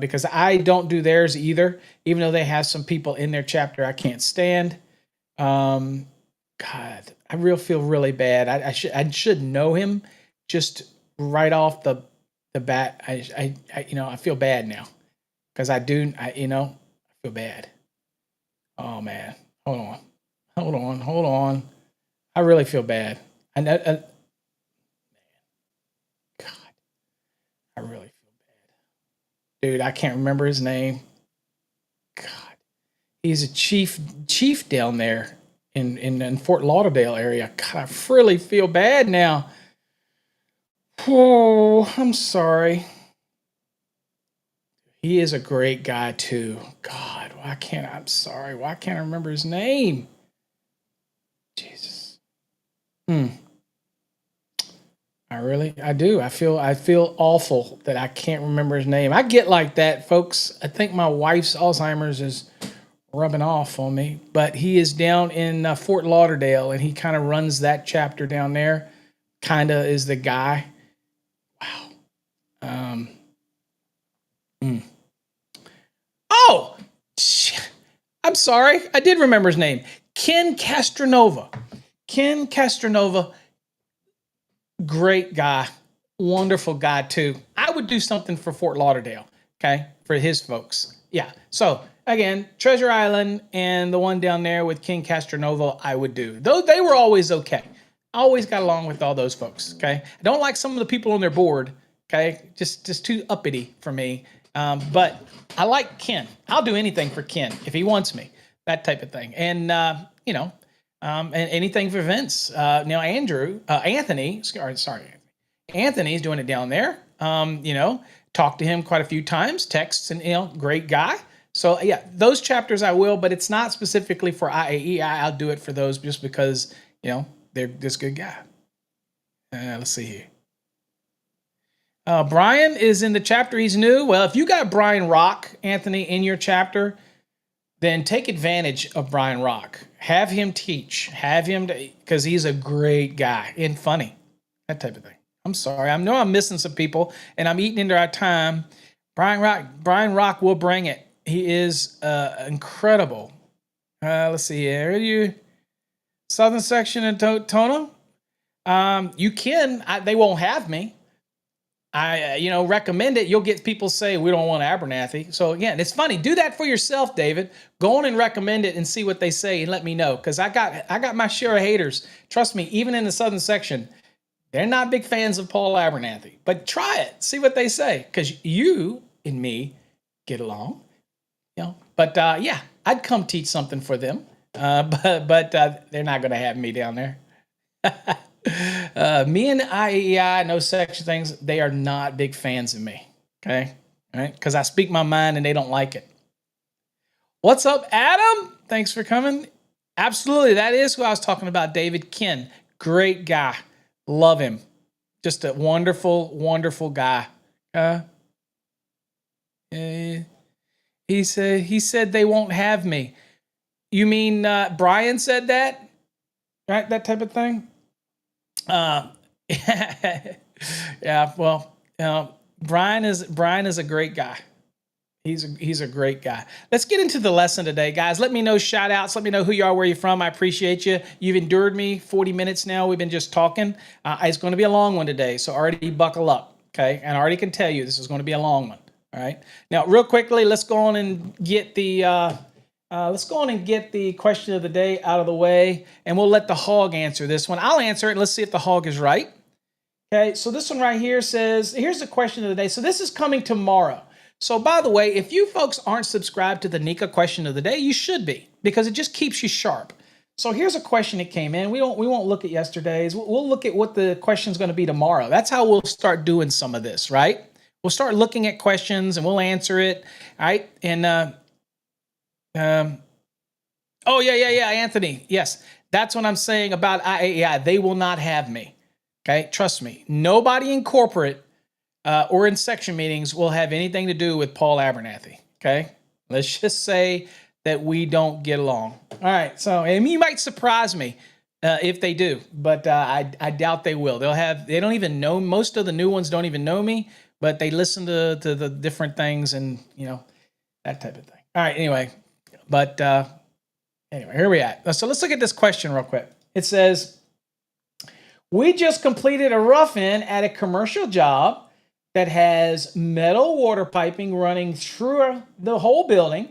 because I don't do theirs either, even though they have some people in their chapter I can't stand. God, I feel really bad. I should know him just right off the bat. I feel bad now because I feel bad. Oh man, hold on. I really feel bad. God, I really feel dude, I can't remember his name. God, he's a chief down there in Fort Lauderdale area. God, I really feel bad now. Oh, I'm sorry. He is a great guy too. God, I'm sorry. Why can't I remember his name? Jesus. I do. I feel awful that I can't remember his name. I get like that, folks. I think my wife's Alzheimer's is rubbing off on me, but he is down in Fort Lauderdale, and he kind of runs that chapter down there. Kind of is the guy. Wow. Um, Oh, I'm sorry. I did remember his name. Ken Castronova. Ken Castronova, great guy, wonderful guy too. I would do something for Fort Lauderdale, okay, for his folks. Yeah. So again, Treasure Island and the one down there with King Castronova, I would do. Though they were always okay. I always got along with all those folks. Okay. I don't like some of the people on their board. Okay. Just too uppity for me. But I like Ken. I'll do anything for Ken if he wants me. That type of thing. And and anything for Vince. Now Anthony's doing it down there. Talked to him quite a few times, texts, and great guy. So yeah, those chapters I will, but it's not specifically for IAEI. I'll do it for those just because they're this good guy. Let's see here. Brian is in the chapter. He's new. Well, if you got Brian Rock, Anthony, in your chapter, then take advantage of Brian Rock. Have him teach. Have him, because he's a great guy and funny. That type of thing. I'm sorry. I know I'm missing some people, and I'm eating into our time. Brian Rock will bring it. He is incredible. Let's see here. Are you Southern Section in Tono? You can. They won't have me. I recommend it. You'll get people say we don't want Abernathy. So again, it's funny. Do that for yourself, David. Go on and recommend it and see what they say and let me know, because I got my share of haters. Trust me, even in the Southern Section, they're not big fans of Paul Abernathy. But try it, see what they say, because you and me get along. But yeah, I'd come teach something for them. But they're not going to have me down there. Me and IEI, no section things, they are not big fans of me. Okay. All right. Because I speak my mind and they don't like it. What's up, Adam? Thanks for coming. Absolutely. That is who I was talking about, David. Ken. Great guy. Love him. Just a wonderful, wonderful guy. He said they won't have me. You mean Brian said that? Right? That type of thing? Yeah, well, Brian is a great guy. He's a great guy. Let's get into the lesson today, guys. Let me know, shout outs. Let me know who you are, where you're from. I appreciate you. You've endured me 40 minutes now. We've been just talking. It's going to be a long one today, so already buckle up, okay? And I already can tell you this is going to be a long one. All right. Now, real quickly, let's go on and get the question of the day out of the way, and we'll let the hog answer this one. I'll answer it. Let's see if the hog is right. Okay, so this one right here says, here's the question of the day. So this is coming tomorrow. So by the way, if you folks aren't subscribed to the Nika question of the day, you should be, because it just keeps you sharp. So here's a question that came in. We won't look at yesterday's. We'll look at what the question is going to be tomorrow. That's how we'll start doing some of this, right? We'll start looking at questions and we'll answer it, all right? And oh yeah, Anthony. Yes, that's what I'm saying about IAEI. They will not have me. Okay, trust me. Nobody in corporate or in section meetings will have anything to do with Paul Abernathy. Okay, let's just say that we don't get along. All right. So, and you might surprise me if they do, but I doubt they will. They don't even know. Most of the new ones don't even know me, but they listen to the different things and that type of thing. All right. Anyway, but anyway, here we at. So let's look at this question real quick. It says, we just completed a rough-in at a commercial job that has metal water piping running through the whole building.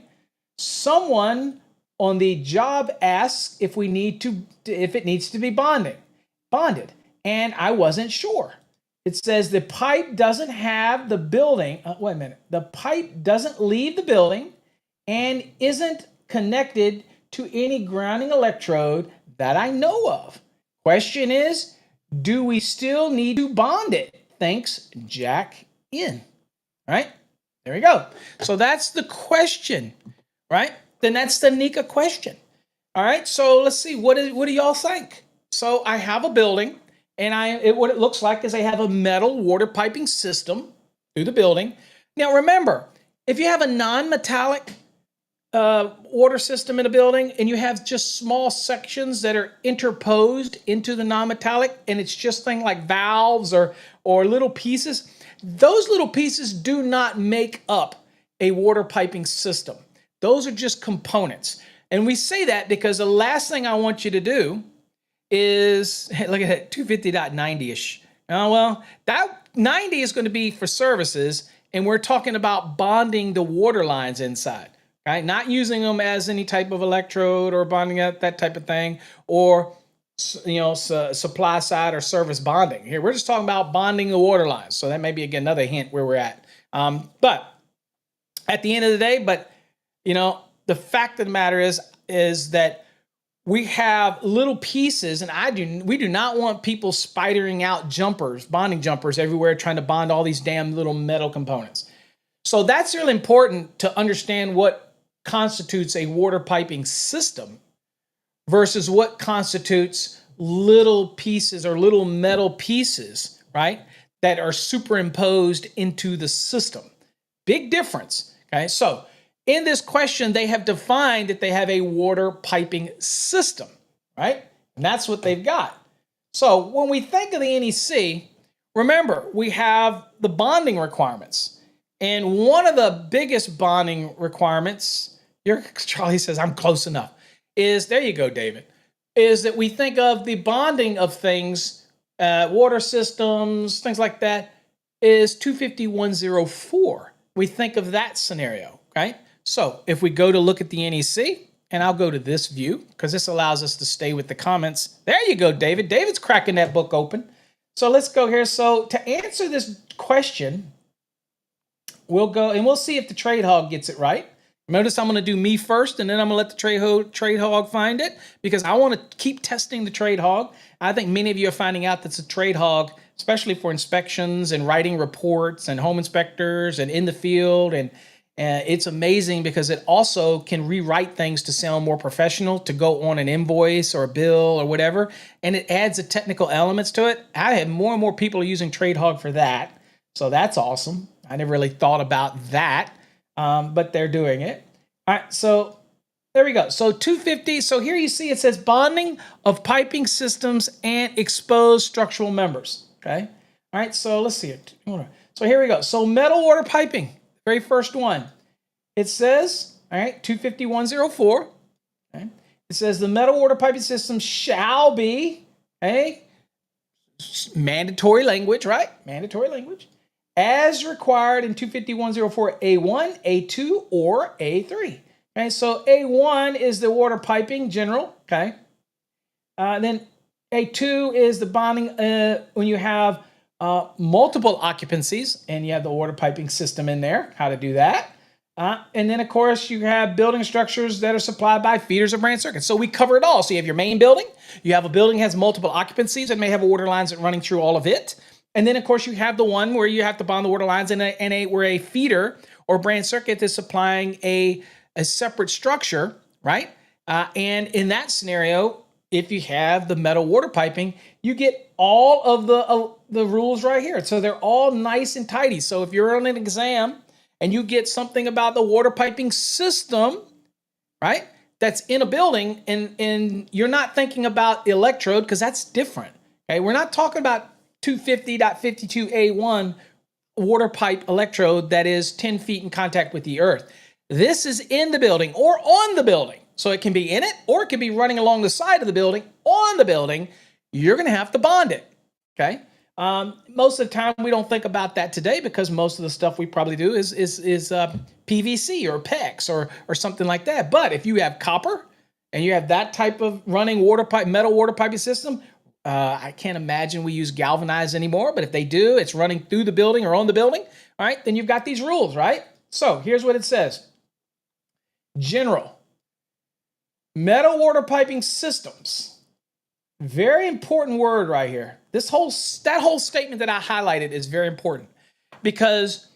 Someone on the job asks if it needs to be bonded, and I wasn't sure. It says the pipe doesn't have the building. Wait a minute. The pipe doesn't leave the building and isn't connected to any grounding electrode that I know of. Question is, do we still need to bond it? Thanks, Jack in. Right? There we go. So that's the question, right? Then that's the Nika question. All right. So let's see. What do y'all think? So I have a building, and what it looks like is I have a metal water piping system through the building. Now remember, if you have a non-metallic water system in a building and you have just small sections that are interposed into the non-metallic, and it's just things like valves or little pieces, those little pieces do not make up a water piping system. Those are just components. And we say that because the last thing I want you to do is, look at that, 250.90-ish. Well, that 90 is going to be for services, and we're talking about bonding the water lines inside, right? Not using them as any type of electrode or bonding that type of thing, or supply side or service bonding. Here, we're just talking about bonding the water lines. So that may be, again, another hint where we're at. But at the end of the day, the fact of the matter is that we have little pieces, and we do not want people spidering out bonding jumpers everywhere, trying to bond all these damn little metal components. So that's really important to understand what constitutes a water piping system versus what constitutes little pieces or little metal pieces, right, that are superimposed into the system. Big difference, okay? So in this question, they have defined that they have a water piping system, right? And that's what they've got. So when we think of the NEC, remember, we have the bonding requirements. And one of the biggest bonding requirements, Charlie says, I'm close enough, is, there you go, David, is that we think of the bonding of things, water systems, things like that, is 250.104. We think of that scenario, right? So if we go to look at the NEC, and I'll go to this view, because this allows us to stay with the comments. There you go, David. David's cracking that book open. So let's go here. So to answer this question, we'll go, and we'll see if the trade hog gets it right. Notice I'm going to do me first, and then I'm going to let the trade hog find it, because I want to keep testing the trade hog. I think many of you are finding out that's a trade hog, especially for inspections and writing reports and home inspectors and in the field. And it's amazing because it also can rewrite things to sound more professional, to go on an invoice or a bill or whatever. And it adds the technical elements to it. I have more and more people using trade hog for that. So that's awesome. I never really thought about that. But they're doing it. All right, so there we go. So 250. So here you see it says bonding of piping systems and exposed structural members. Okay. All right, so let's see it. So here we go. So metal water piping, very first one. It says, all right, 250.104. Okay. It says the metal water piping system shall be, mandatory language, right? Mandatory language. As required in 250.104 A1, A2, or A3. Okay, so A1 is the water piping general. Okay, then A2 is the bonding when you have multiple occupancies and you have the water piping system in there. How to do that? And then of course you have building structures that are supplied by feeders or branch circuits. So we cover it all. So you have your main building. You have a building that has multiple occupancies and may have water lines running through all of it. And then, of course, you have the one where you have to bond the water lines where a feeder or branch circuit is supplying a separate structure, right? And in that scenario, if you have the metal water piping, you get all of the rules right here. So they're all nice and tidy. So if you're on an exam and you get something about the water piping system, right, that's in a building, and you're not thinking about the electrode, because that's different. Okay, we're not talking about 250.52A1 water pipe electrode that is 10 feet in contact with the earth. This is in the building or on the building. So it can be in it, or it can be running along the side of the building, on the building. You're going to have to bond it, okay? Most of the time, we don't think about that today because most of the stuff we probably do is PVC or PEX or something like that. But if you have copper and you have that type of running water pipe, metal water piping system, I can't imagine we use galvanized anymore, but if they do, it's running through the building or on the building. All right, then you've got these rules, right? So here's what it says. General. Metal water piping systems. Very important word right here. That whole statement that I highlighted is very important because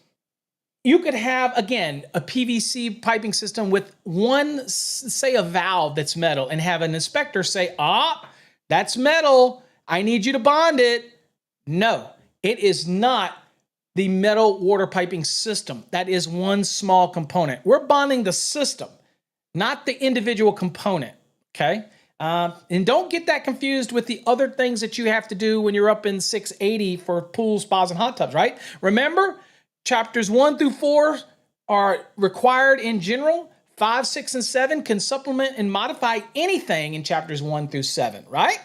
you could have, again, a PVC piping system with one, say a valve that's metal, and have an inspector say, that's metal. I need you to bond it. No, it is not the metal water piping system. That is one small component. We're bonding the system, not the individual component, okay? And don't get that confused with the other things that you have to do when you're up in 680 for pools, spas, and hot tubs, right? Remember, chapters 1 through 4 are required in general. 5, 6, and 7 can supplement and modify anything in chapters 1 through 7, right?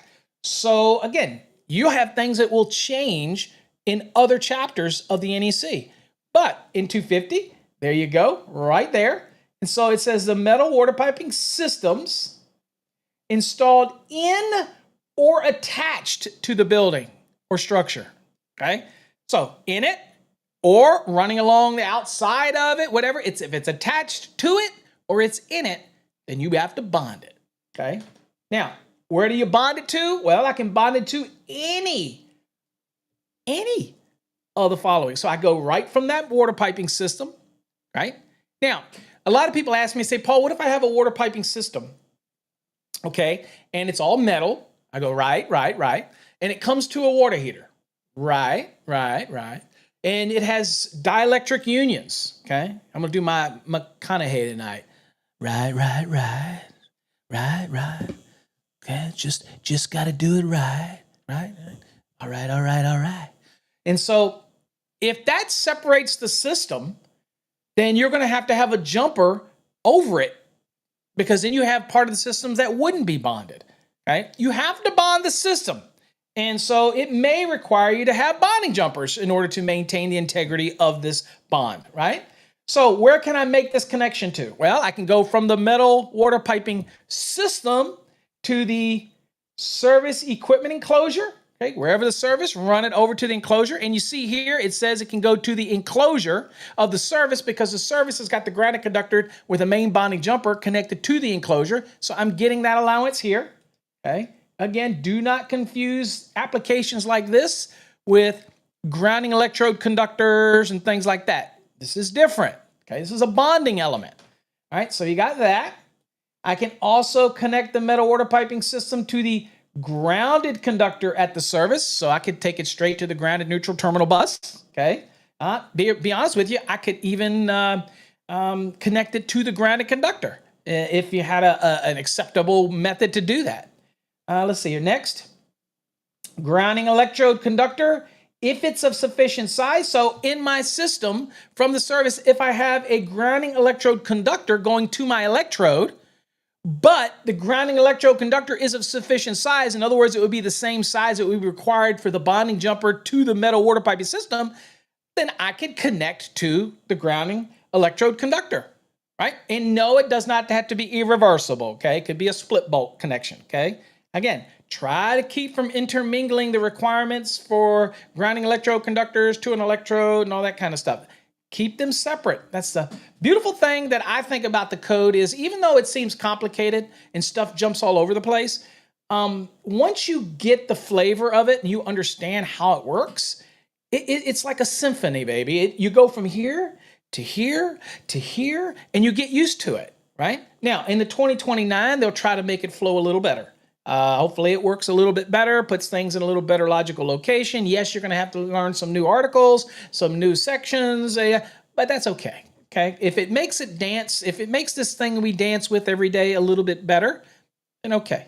So again, you have things that will change in other chapters of the NEC. But in 250, there you go, right there. And so it says the metal water piping systems installed in or attached to the building or structure, okay? So in it or running along the outside of it, whatever, if it's attached to it or it's in it, then you have to bond it, okay? Now, where do you bond it to? Well, I can bond it to any of the following. So I go right from that water piping system, right? Now, a lot of people ask me, say, Paul, what if I have a water piping system? Okay, and it's all metal. I go, right. And it comes to a water heater. Right. And it has dielectric unions. Okay, I'm gonna do my McConaughey tonight. Right. Okay, just gotta do it right. All right. And so if that separates the system, then you're gonna have to have a jumper over it, because then you have part of the systems that wouldn't be bonded, right? You have to bond the system. And so it may require you to have bonding jumpers in order to maintain the integrity of this bond, right? So where can I make this connection to? Well, I can go from the metal water piping system to the service equipment enclosure. Okay, wherever the service, run it over to the enclosure. And you see here, it says it can go to the enclosure of the service because the service has got the grounded conductor with a main bonding jumper connected to the enclosure. So I'm getting that allowance here. Okay. Again, do not confuse applications like this with grounding electrode conductors and things like that. This is different. Okay. This is a bonding element. All right. So you got that. I can also connect the metal water piping system to the grounded conductor at the service, so I could take it straight to the grounded neutral terminal bus. Okay, be honest with you, I could even connect it to the grounded conductor if you had an acceptable method to do that. Let's see here. Next, grounding electrode conductor, if it's of sufficient size. So in my system from the service, if I have a grounding electrode conductor going to my electrode, but the grounding electrode conductor is of sufficient size, in other words, it would be the same size that would be required for the bonding jumper to the metal water piping system, then I could connect to the grounding electrode conductor, right? And no, it does not have to be irreversible, okay? It could be a split bolt connection, okay? Again, try to keep from intermingling the requirements for grounding electrode conductors to an electrode and all that kind of stuff. Keep them separate. That's the beautiful thing that I think about the code is, even though it seems complicated and stuff jumps all over the place, once you get the flavor of it and you understand how it works, it's like a symphony, baby. You go from here to here to here, and you get used to it, right? Now, in the 2029, they'll try to make it flow a little better. Hopefully it works a little bit better, puts things in a little better logical location. Yes, you're going to have to learn some new articles, some new sections, but that's okay. Okay. If it makes it dance, if it makes this thing we dance with every day a little bit better, then okay.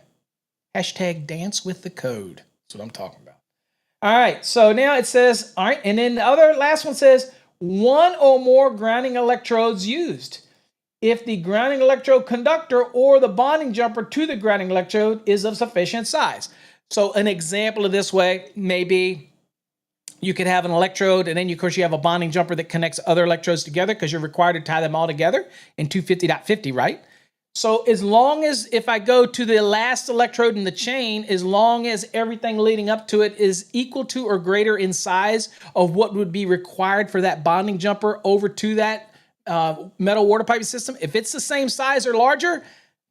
Hashtag dance with the code. That's what I'm talking about. All right. So now it says, all right. And then the other last one says one or more grounding electrodes used. If the grounding electrode conductor or the bonding jumper to the grounding electrode is of sufficient size. So an example of this way may be you could have an electrode and then of course you have a bonding jumper that connects other electrodes together because you're required to tie them all together in 250.50, right? So as long as, if I go to the last electrode in the chain, as long as everything leading up to it is equal to or greater in size of what would be required for that bonding jumper over to that metal water piping system, if it's the same size or larger,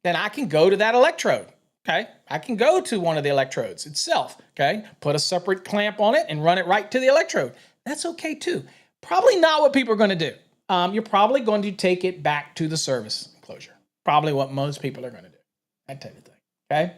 then I can go to that electrode. Okay, I can go to one of the electrodes itself. Okay, put a separate clamp on it and run it right to the electrode. That's okay too. Probably not what people are going to do. You're probably going to take it back to the service enclosure. Probably what most people are going to do. That type of thing. Okay.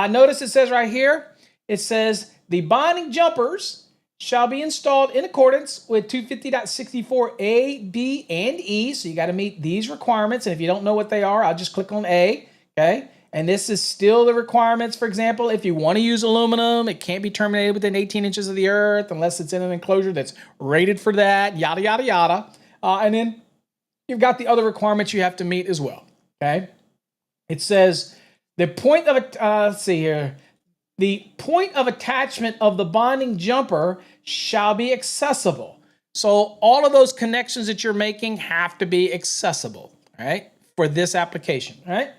Notice it says right here, it says the bonding jumpers shall be installed in accordance with 250.64A, B, and E. So you got to meet these requirements. And if you don't know what they are, I'll just click on A. Okay. And this is still the requirements. For example, if you want to use aluminum, it can't be terminated within 18 inches of the earth unless it's in an enclosure that's rated for that, yada, yada, yada. And then you've got the other requirements you have to meet as well. Okay. It says the point of let's see here. The point of attachment of the bonding jumper shall be accessible. So all of those connections that you're making have to be accessible, all right, for this application, all right?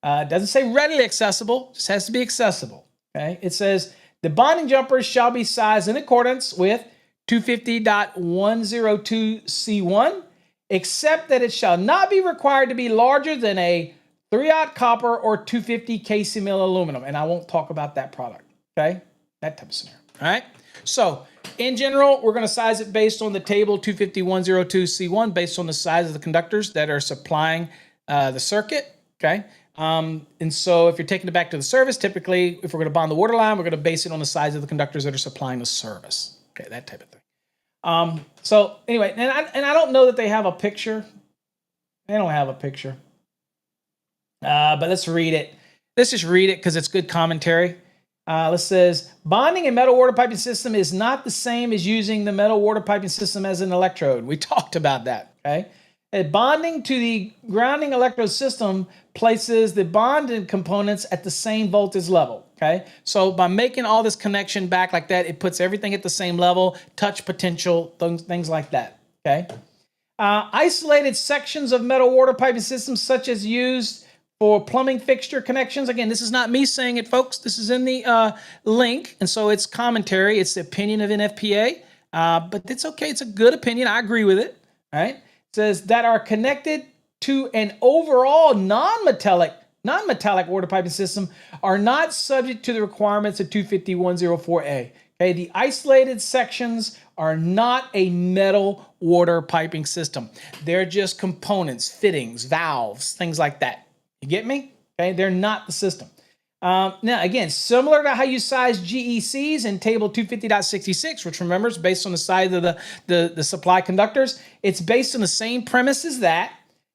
It doesn't say readily accessible, it just has to be accessible, okay? It says the bonding jumper shall be sized in accordance with 250.102C1, except that it shall not be required to be larger than a 3/0 copper or 250 kc mil aluminum. And I won't talk about that product, okay? That type of scenario, all right? So in general, we're going to size it based on the table 250.102C1, based on the size of the conductors that are supplying the circuit, okay? And so if you're taking it back to the service, typically, if we're going to bond the water line, we're going to base it on the size of the conductors that are supplying the service, okay? That type of thing. So anyway, and I don't know that they have a picture. They don't have a picture. But let's read it. Let's just read it because it's good commentary. It says, bonding a metal water piping system is not the same as using the metal water piping system as an electrode. We talked about that, okay? Bonding to the grounding electrode system places the bonded components at the same voltage level, okay? So by making all this connection back like that, it puts everything at the same level, touch potential, things like that, okay? Isolated sections of metal water piping systems such as used for plumbing fixture connections. Again, this is not me saying it, folks. This is in the link, and so it's commentary. It's the opinion of NFPA, but it's okay. It's a good opinion. I agree with it, all right? It says that are connected to an overall non-metallic water piping system are not subject to the requirements of 250.104A. Okay, the isolated sections are not a metal water piping system. They're just components, fittings, valves, things like that. You get me? Okay, they're not the system. Now, again, similar to how you size GECs in table 250.66, which remember is based on the size of the supply conductors, it's based on the same premise as that.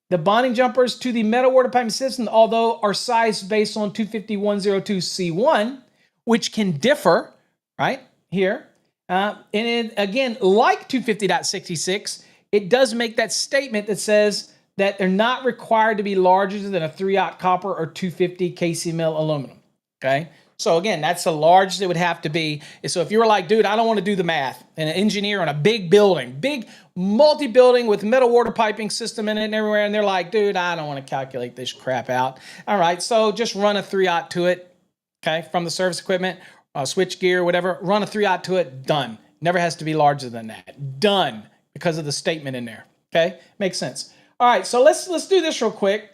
The bonding jumpers to the metal water piping system, although are sized based on 250.102C1, which can differ, right, here. And it, again, like 250.66, it does make that statement that says that they're not required to be larger than a 3/0 copper or 250 kc mil aluminum, okay? So again, that's the largest it would have to be. So if you were like, dude, I don't want to do the math, and an engineer on a big building, big multi-building with metal water piping system in it and everywhere, and they're like, dude, I don't want to calculate this crap out. All right, so just run a 3/0 to it, okay, from the service equipment, switch gear, whatever, run a 3/0 to it, done. Never has to be larger than that. Done, because of the statement in there, okay? Makes sense. All right, so let's do this real quick.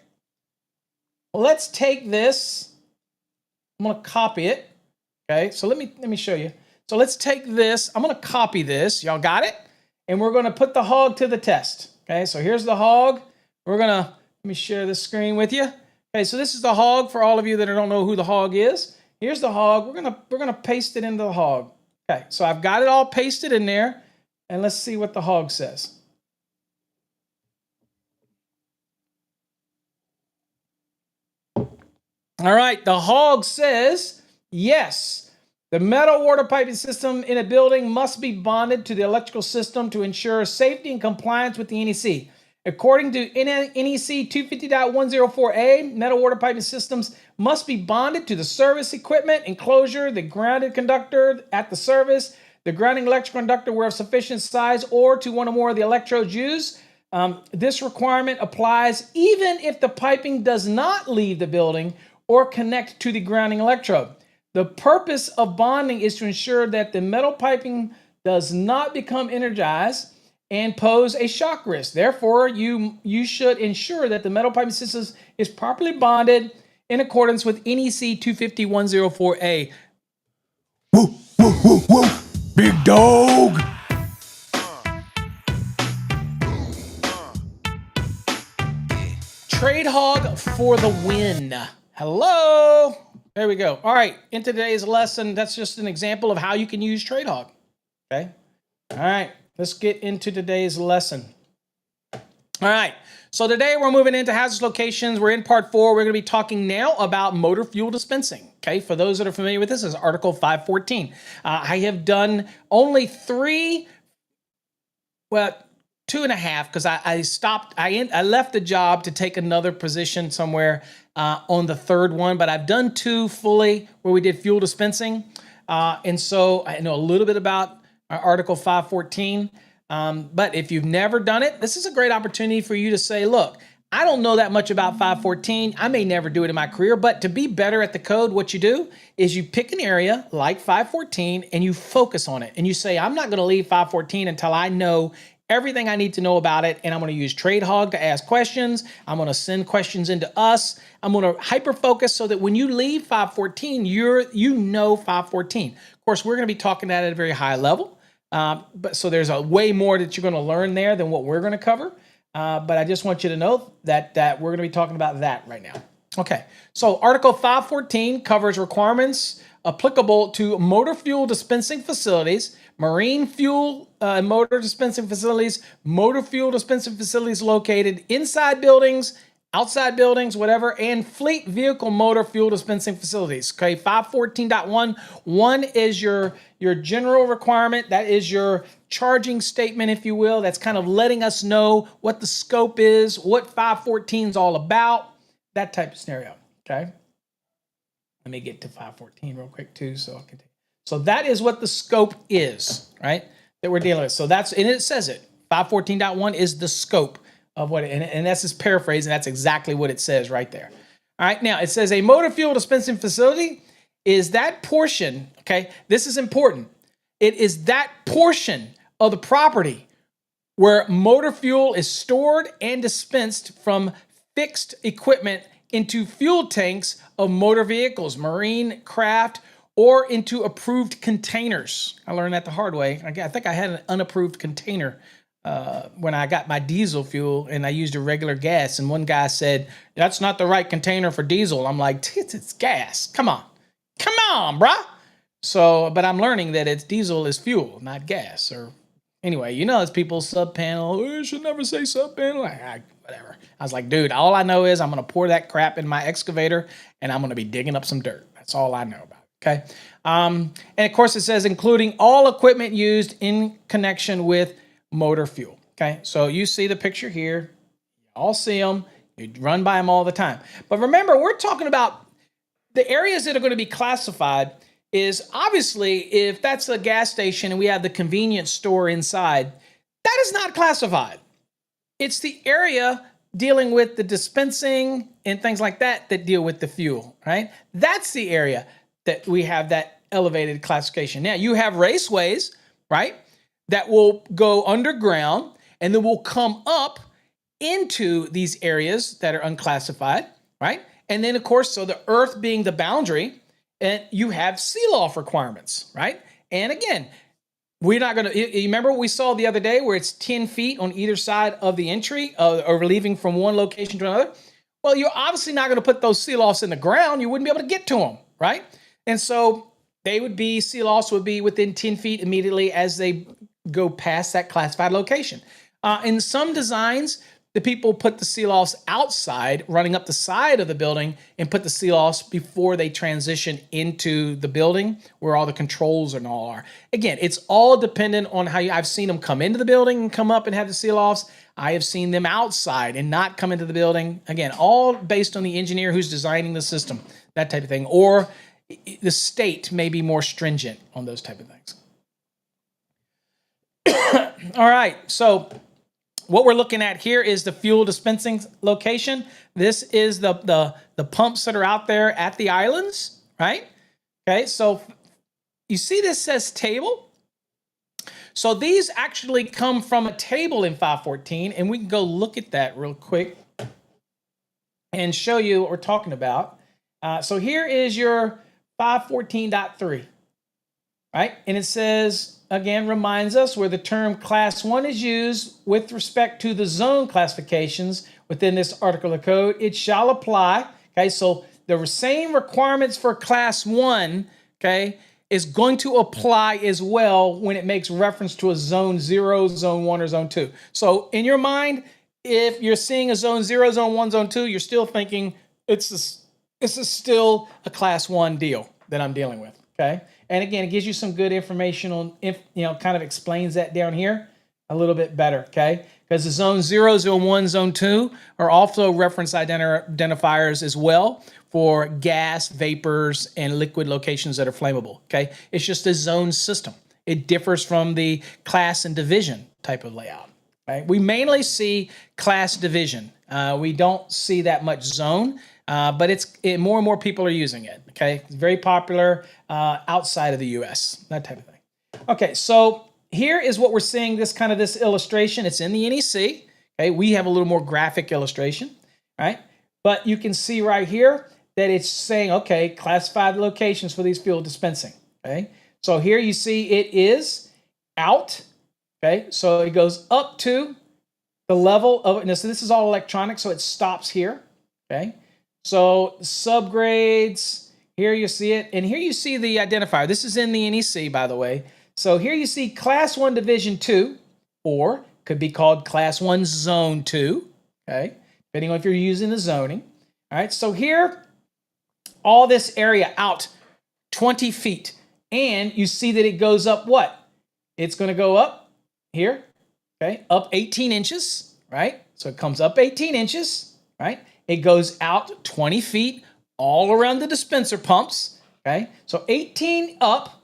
Let's take this. I'm going to copy it. Okay, so let me show you. So let's take this. I'm going to copy this. Y'all got it? And we're going to put the hog to the test. Okay, so here's the hog. We're going to, let me share this screen with you. Okay, so this is the hog for all of you that don't know who the hog is. Here's the hog. We're going to paste it into the hog. Okay, so I've got it all pasted in there. And let's see what the hog says. All right, the hog says, yes, the metal water piping system in a building must be bonded to the electrical system to ensure safety and compliance with the NEC. According to NEC 250.104A, metal water piping systems must be bonded to the service equipment enclosure, the grounded conductor at the service, the grounding electrical conductor where of sufficient size, or to one or more of the electrodes used. This requirement applies even if the piping does not leave the building or connect to the grounding electrode. The purpose of bonding is to ensure that the metal piping does not become energized and pose a shock risk. Therefore, you should ensure that the metal piping system is properly bonded in accordance with NEC 250-104A. Woo, woo, woo, woo. Big dog. Trade hog for the win. Hello. There we go. All right. In today's lesson, that's just an example of how you can use trade hog. Okay. All right. Let's get into today's lesson. All right. So today we're moving into hazardous locations. We're in part 4. We're going to be talking now about motor fuel dispensing. Okay. For those that are familiar with this, is Article 514. I have done only 3. Well, 2.5, because I stopped. I left the job to take another position somewhere on the 3rd one, but I've done 2 fully where we did fuel dispensing, and so I know a little bit about Article 514. But if you've never done it, this is a great opportunity for you to say, look, I don't know that much about 514. I may never do it in my career, but to be better at the code, what you do is you pick an area like 514 and you focus on it. And you say, I'm not going to leave 514 until I know everything I need to know about it, and I'm going to use Trade Hog to ask questions. I'm going to send questions into us. I'm going to hyper-focus so that when you leave 514, you know 514. Of course, we're going to be talking that at a very high level, but so there's a way more that you're going to learn there than what we're going to cover. But I just want you to know that we're going to be talking about that right now. Okay, so Article 514 covers requirements applicable to motor fuel dispensing facilities, marine fuel and motor dispensing facilities, motor fuel dispensing facilities located inside buildings, outside buildings, whatever, and fleet vehicle motor fuel dispensing facilities. Okay, 514.1. 1 is your general requirement. That is your charging statement, if you will. That's kind of letting us know what the scope is, what 514 is all about, that type of scenario. Okay. Let me get to 514 real quick too, so I can. So that is what the scope is, right? That we're dealing with. So that's, and it says it. 514.1 is the scope of what, and that's just paraphrasing. That's exactly what it says right there. All right. Now it says a motor fuel dispensing facility is that portion. Okay. This is important. It is that portion of the property where motor fuel is stored and dispensed from fixed equipment into fuel tanks of motor vehicles, marine craft, or into approved containers. I learned that the hard way. I think I had an unapproved container when I got my diesel fuel and I used a regular gas. And one guy said, that's not the right container for diesel. I'm like, it's gas. Come on, bruh. So, but I'm learning that diesel is fuel, not gas. Or anyway, it's people sub panel. Oh, you should never say sub panel. Whatever. I was like, dude, all I know is I'm going to pour that crap in my excavator and I'm going to be digging up some dirt. That's all I know about it. Okay. And of course it says including all equipment used in connection with motor fuel. Okay. So you see the picture here. You all see them. You run by them all the time. But remember, we're talking about the areas that are going to be classified is obviously if that's a gas station and we have the convenience store inside, that is not classified. It's the area dealing with the dispensing and things like that deal with the fuel, right? That's the area that we have that elevated classification. Now, you have raceways, right, that will go underground and then will come up into these areas that are unclassified, right? And then, of course, so the earth being the boundary, and you have seal-off requirements, right? And again, we're not going to, you remember what we saw the other day where it's 10 feet on either side of the entry or leaving from one location to another? Well, you're obviously not going to put those seal-offs in the ground. You wouldn't be able to get to them, right? And so seal-offs would be within 10 feet immediately as they go past that classified location. In some designs, the people put the seal-offs outside, running up the side of the building, and put the seal-offs before they transition into the building where all the controls and all are. Again, it's all dependent on how I've seen them come into the building and come up and have the seal-offs. I have seen them outside and not come into the building. Again, all based on the engineer who's designing the system, that type of thing. Or the state may be more stringent on those type of things. All right, so what we're looking at here is the fuel dispensing location. This is the pumps that are out there at the islands, right? Okay, so you see this says table. So these actually come from a table in 514, and we can go look at that real quick and show you what we're talking about. So here is your 514.3, right? And it says, again, reminds us where the term class 1 is used with respect to the zone classifications within this article of code, it shall apply. Okay, so the same requirements for class 1, okay, is going to apply as well when it makes reference to a zone 0, zone 1, or zone 2. So in your mind, if you're seeing a zone 0, zone 1, zone 2, you're still thinking this is still a class 1 deal that I'm dealing with, okay? And again, it gives you some good information on, if kind of explains that down here a little bit better, okay? Because the zone 0, zone 1, zone 2 are also reference identifiers as well for gas, vapors, and liquid locations that are flammable, okay? It's just a zone system. It differs from the class and division type of layout, right? We mainly see class division. We don't see that much zone, but more and more people are using it, okay? It's very popular outside of the US, that type of thing. Okay, so here is what we're seeing, this illustration. It's in the NEC, okay? We have a little more graphic illustration, right? But you can see right here that it's saying, okay, classify the locations for these fuel dispensing, okay? So here you see it is out, okay? So it goes up to the level of, so this is all electronic, so it stops here, okay? So subgrades, here you see it, and here you see the identifier. This is in the NEC, by the way. So here you see Class 1 Division 2, or could be called Class 1 Zone 2, okay? Depending on if you're using the zoning. All right, so here, all this area out 20 feet, and you see that it goes up what? It's going to go up here, okay, up 18 inches, right? So it comes up 18 inches, right? It goes out 20 feet all around the dispenser pumps, okay? So 18 up,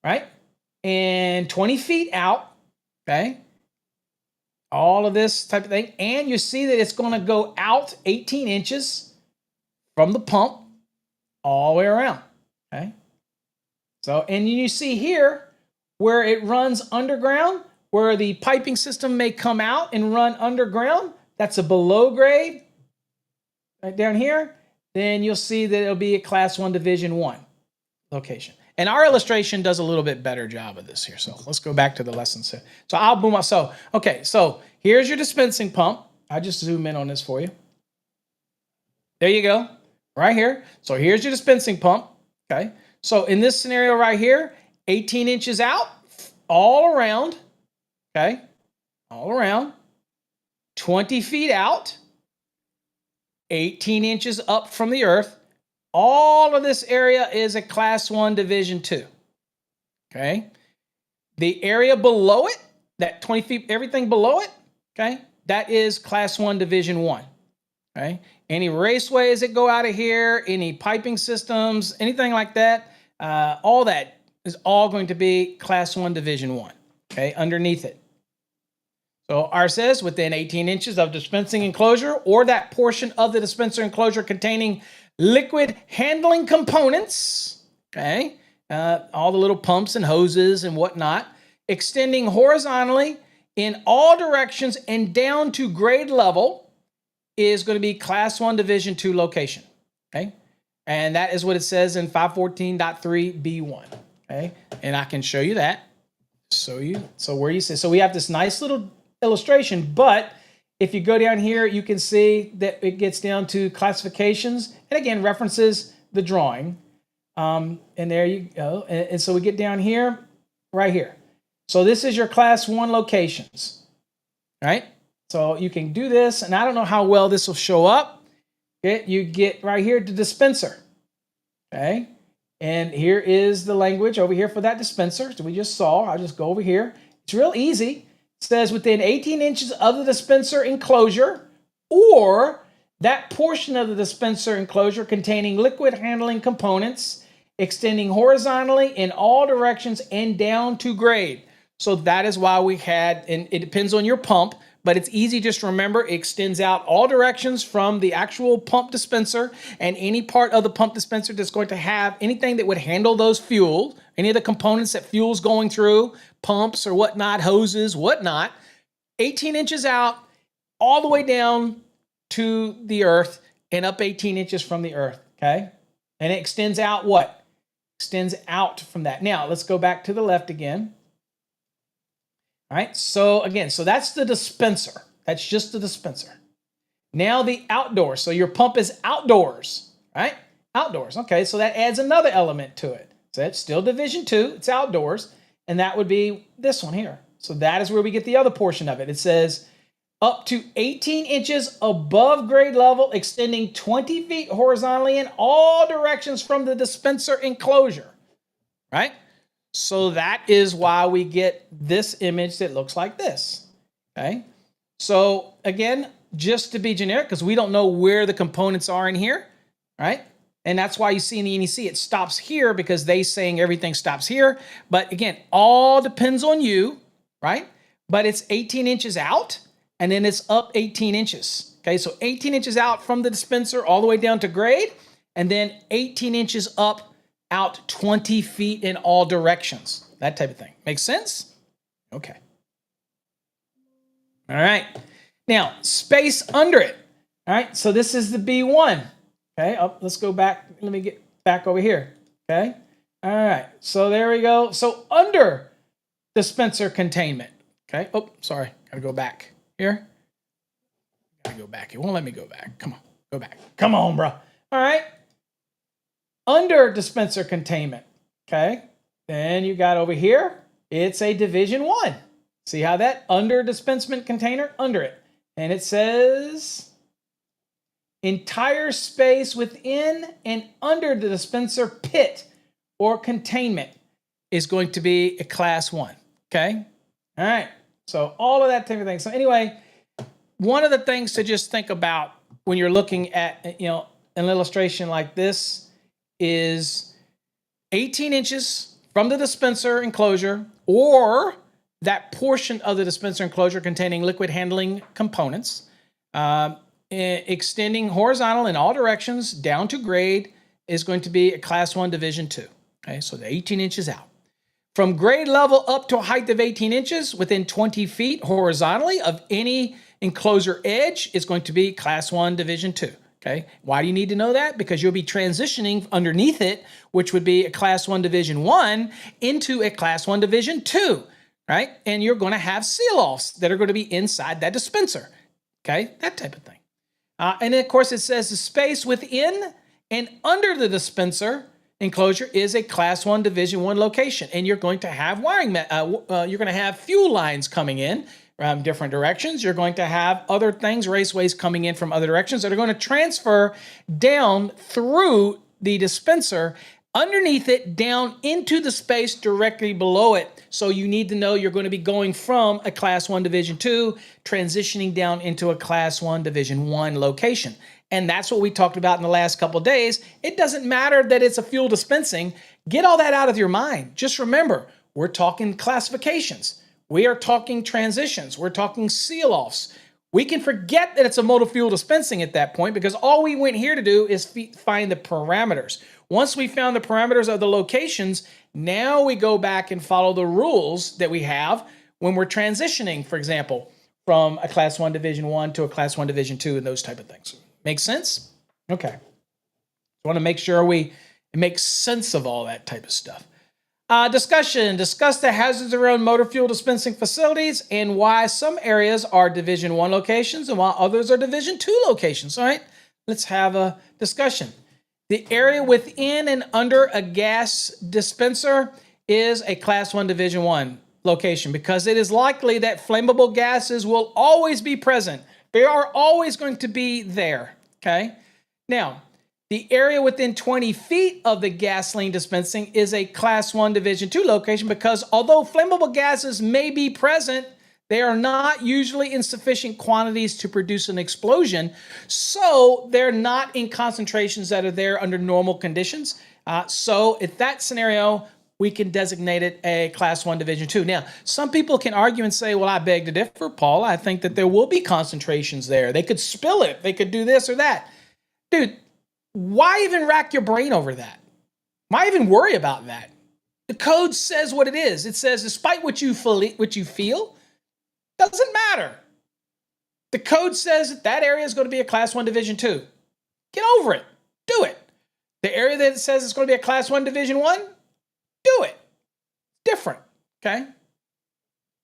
right? And 20 feet out, okay? All of this type of thing. And you see that it's going to go out 18 inches from the pump all the way around, okay? So, and you see here where it runs underground, where the piping system may come out and run underground. That's a below grade right down here. Then you'll see that it'll be a Class 1 Division 1 location. And our illustration does a little bit better job of this here. So let's go back to the lesson. So I'll boom up. So, okay, so here's your dispensing pump. I'll just zoom in on this for you. There you go, right here. So here's your dispensing pump, okay? So in this scenario right here, 18 inches out, all around, okay? All around, 20 feet out, 18 inches up from the earth. All of this area is a Class 1 Division 2, okay? The area below it, that 20 feet, everything below it, okay? That is Class 1 Division 1, okay? Any raceways that go out of here, any piping systems, anything like that, all that is all going to be Class 1 Division 1, okay, underneath it. So ours says within 18 inches of dispensing enclosure or that portion of the dispenser enclosure containing liquid handling components, okay, all the little pumps and hoses and whatnot, extending horizontally in all directions and down to grade level is going to be Class 1 Division 2 location, okay? And that is what it says in 514.3B1, okay? And I can show you that. So where you see, so we have this nice little illustration, but if you go down here, you can see that it gets down to classifications, and again, references the drawing. And there you go. And so we get down here, right here. So this is your Class 1 locations, right? So you can do this, and I don't know how well this will show up. Okay, you get right here to dispenser, okay? And here is the language over here for that dispenser. So we just saw, I'll just go over here. It's real easy. It says within 18 inches of the dispenser enclosure or that portion of the dispenser enclosure containing liquid handling components extending horizontally in all directions and down to grade. So that is why we had, and it depends on your pump, but it's easy just to remember it extends out all directions from the actual pump dispenser, and any part of the pump dispenser that's going to have anything that would handle those fuels, any of the components that fuel's going through, pumps or whatnot, hoses, whatnot, 18 inches out, all the way down to the earth and up 18 inches from the earth, okay? And it extends out what? Extends out from that. Now, let's go back to the left again. All right, so again, so that's the dispenser. That's just the dispenser. Now the outdoors. So your pump is outdoors, right? Outdoors. Okay, so that adds another element to it. So that's still division 2. It's outdoors. And that would be this one here. So that is where we get the other portion of it. It says up to 18 inches above grade level, extending 20 feet horizontally in all directions from the dispenser enclosure, right? So that is why we get this image that looks like this, okay? So again, just to be generic, because we don't know where the components are in here, right? And that's why you see in the NEC, it stops here because they saying everything stops here. But again, all depends on you, right? But it's 18 inches out, and then it's up 18 inches. Okay, so 18 inches out from the dispenser all the way down to grade, and then 18 inches up out 20 feet in all directions. That type of thing. Make sense? Okay. All right. Now, space under it. All right, so this is the B1. Okay, let's go back. Let me get back over here. Okay. All right, so there we go. So under dispenser containment. Okay. Oh, sorry. Gotta go back here. Gotta go back. It won't let me go back. Come on. Go back. Come on, bro. All right. Under dispenser containment. Okay. Then you got over here. It's a division 1. See how that under dispensement container? Under it. And it says entire space within and under the dispenser pit or containment is going to be a class 1. Okay. All right. So all of that type of thing. So anyway, one of the things to just think about when you're looking at, an illustration like this is 18 inches from the dispenser enclosure or that portion of the dispenser enclosure containing liquid handling components, extending horizontal in all directions down to grade is going to be a class 1 division 2. Okay, so the 18 inches out. From grade level up to a height of 18 inches within 20 feet horizontally of any enclosure edge is going to be class 1 division 2. Okay, why do you need to know that? Because you'll be transitioning underneath it, which would be a class 1 division 1 into a class 1 division 2, right? And you're going to have seal-offs that are going to be inside that dispenser. Okay, that type of thing. And then, of course, it says the space within and under the dispenser enclosure is a class 1 division 1 location. And you're going to have wiring, you're going to have fuel lines coming in from different directions. You're going to have other things, raceways coming in from other directions that are going to transfer down through the dispenser, underneath it, down into the space directly below it. So you need to know you're going to be going from a class 1 division 2, transitioning down into a class 1 division 1 location. And that's what we talked about in the last couple of days. It doesn't matter that it's a fuel dispensing. Get all that out of your mind. Just remember, we're talking classifications. We are talking transitions. We're talking seal-offs. We can forget that it's a motor fuel dispensing at that point because all we went here to do is find the parameters. Once we found the parameters of the locations, now we go back and follow the rules that we have when we're transitioning, for example, from a class 1 division 1 to a class 1 division 2 and those type of things. Make sense? Okay. I want to make sure we make sense of all that type of stuff. Discussion. Discuss the hazards around motor fuel dispensing facilities and why some areas are division 1 locations and while others are division 2 locations. All right, let's have a discussion. The area within and under a gas dispenser is a class 1 division 1 location because it is likely that flammable gases will always be present. They are always going to be there, okay? Now, the area within 20 feet of the gasoline dispensing is a class 1 division 2 location because although flammable gases may be present, they are not usually in sufficient quantities to produce an explosion, so they're not in concentrations that are there under normal conditions. So if that scenario, we can designate it a Class 1 Division 2. Now, some people can argue and say, well, I beg to differ, Paul. I think that there will be concentrations there. They could spill it. They could do this or that. Dude, why even rack your brain over that? Why even worry about that? The code says what it is. It says, despite what you feel, doesn't matter. The code says that area is going to be a Class 1 Division 2. Get over it. Do it. The area that says it's going to be a Class 1 Division 1, do it. Different, okay?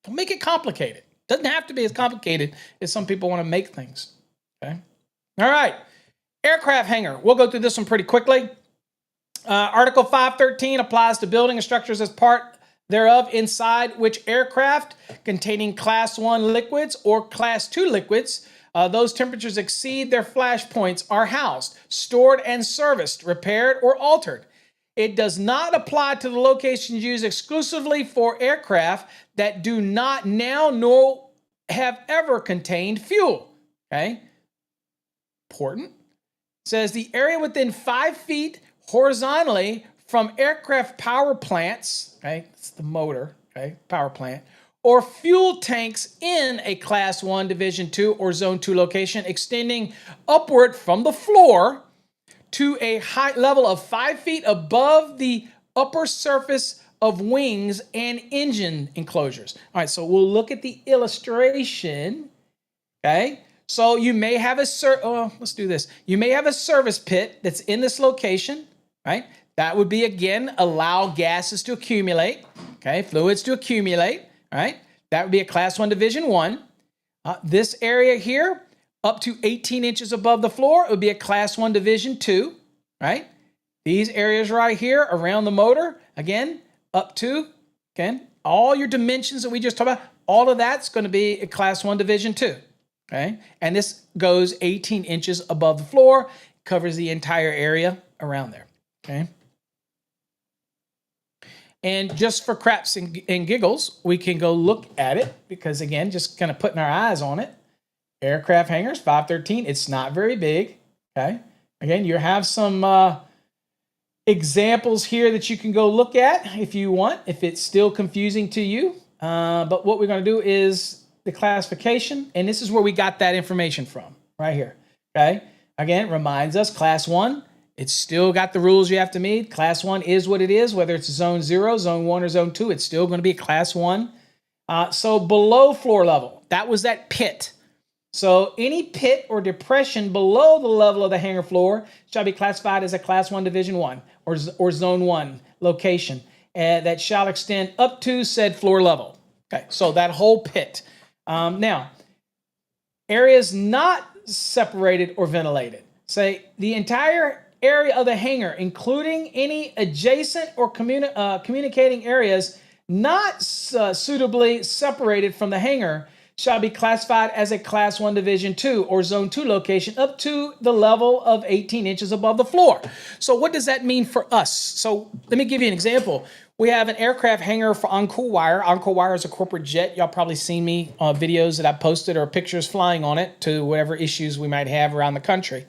Don't make it complicated. Doesn't have to be as complicated as some people want to make things, okay? All right, aircraft hangar. We'll go through this one pretty quickly. Article 513 applies to building and structures as part thereof inside which aircraft containing Class 1 liquids or Class 2 liquids, those temperatures exceed their flash points, are housed, stored, and serviced, repaired, or altered. It does not apply to the locations used exclusively for aircraft that do not now nor have ever contained fuel. Okay? Important. It says the area within 5 feet horizontally from aircraft power plants, okay, it's the motor, okay, power plant, or fuel tanks in a Class 1 Division 2 or Zone 2 location extending upward from the floor to a height level of 5 feet above the upper surface of wings and engine enclosures. All right, so we'll look at the illustration, okay? So you may have let's do this. You may have a service pit that's in this location, right? That would be, again, allow gases to accumulate, okay? Fluids to accumulate, right? That would be a Class 1 Division 1. This area here, up to 18 inches above the floor, it would be a Class 1 Division 2, right? These areas right here around the motor, again, up to, okay, all your dimensions that we just talked about, all of that's going to be a Class 1 Division 2, okay? And this goes 18 inches above the floor, covers the entire area around there, okay? And just for craps and giggles, we can go look at it because, again, just kind of putting our eyes on it. Aircraft hangars, 513. It's not very big, okay? Again, you have some examples here that you can go look at if you want, if it's still confusing to you. But what we're going to do is the classification, and this is where we got that information from, right here, okay? Again, it reminds us, Class 1, it's still got the rules you have to meet. Class 1 is what it is, whether it's Zone 0, Zone 1, or Zone 2, it's still going to be a Class 1. So below floor level, that was that pit. So any pit or depression below the level of the hangar floor shall be classified as a Class 1 Division 1 or Zone 1 location that shall extend up to said floor level. Okay, so that whole pit. Now, areas not separated or ventilated. Say the entire area of the hangar, including any adjacent or communicating areas not suitably separated from the hangar, shall be classified as a Class 1 Division 2 or Zone 2 location up to the level of 18 inches above the floor. So what does that mean for us? So let me give you an example. We have an aircraft hangar for Encore Wire. Encore Wire is a corporate jet. Y'all probably seen me on videos that I posted or pictures flying on it to whatever issues we might have around the country.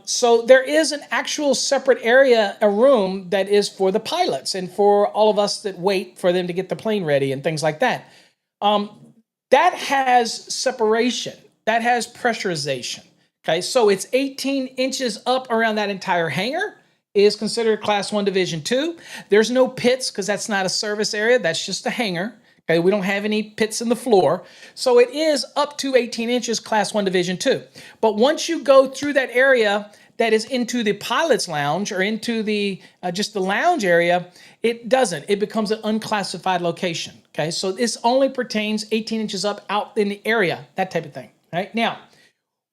So there is an actual separate area, a room that is for the pilots and for all of us that wait for them to get the plane ready and things like that. That has separation. That has pressurization. Okay, so it's 18 inches up around that entire hangar is considered Class 1 Division 2. There's no pits because that's not a service area. That's just a hangar. Okay, we don't have any pits in the floor. So it is up to 18 inches Class 1 Division 2. But once you go through that area that is into the pilot's lounge or into the just the lounge area, it doesn't. It becomes an unclassified location. Okay, so this only pertains 18 inches up out in the area, that type of thing. Right now,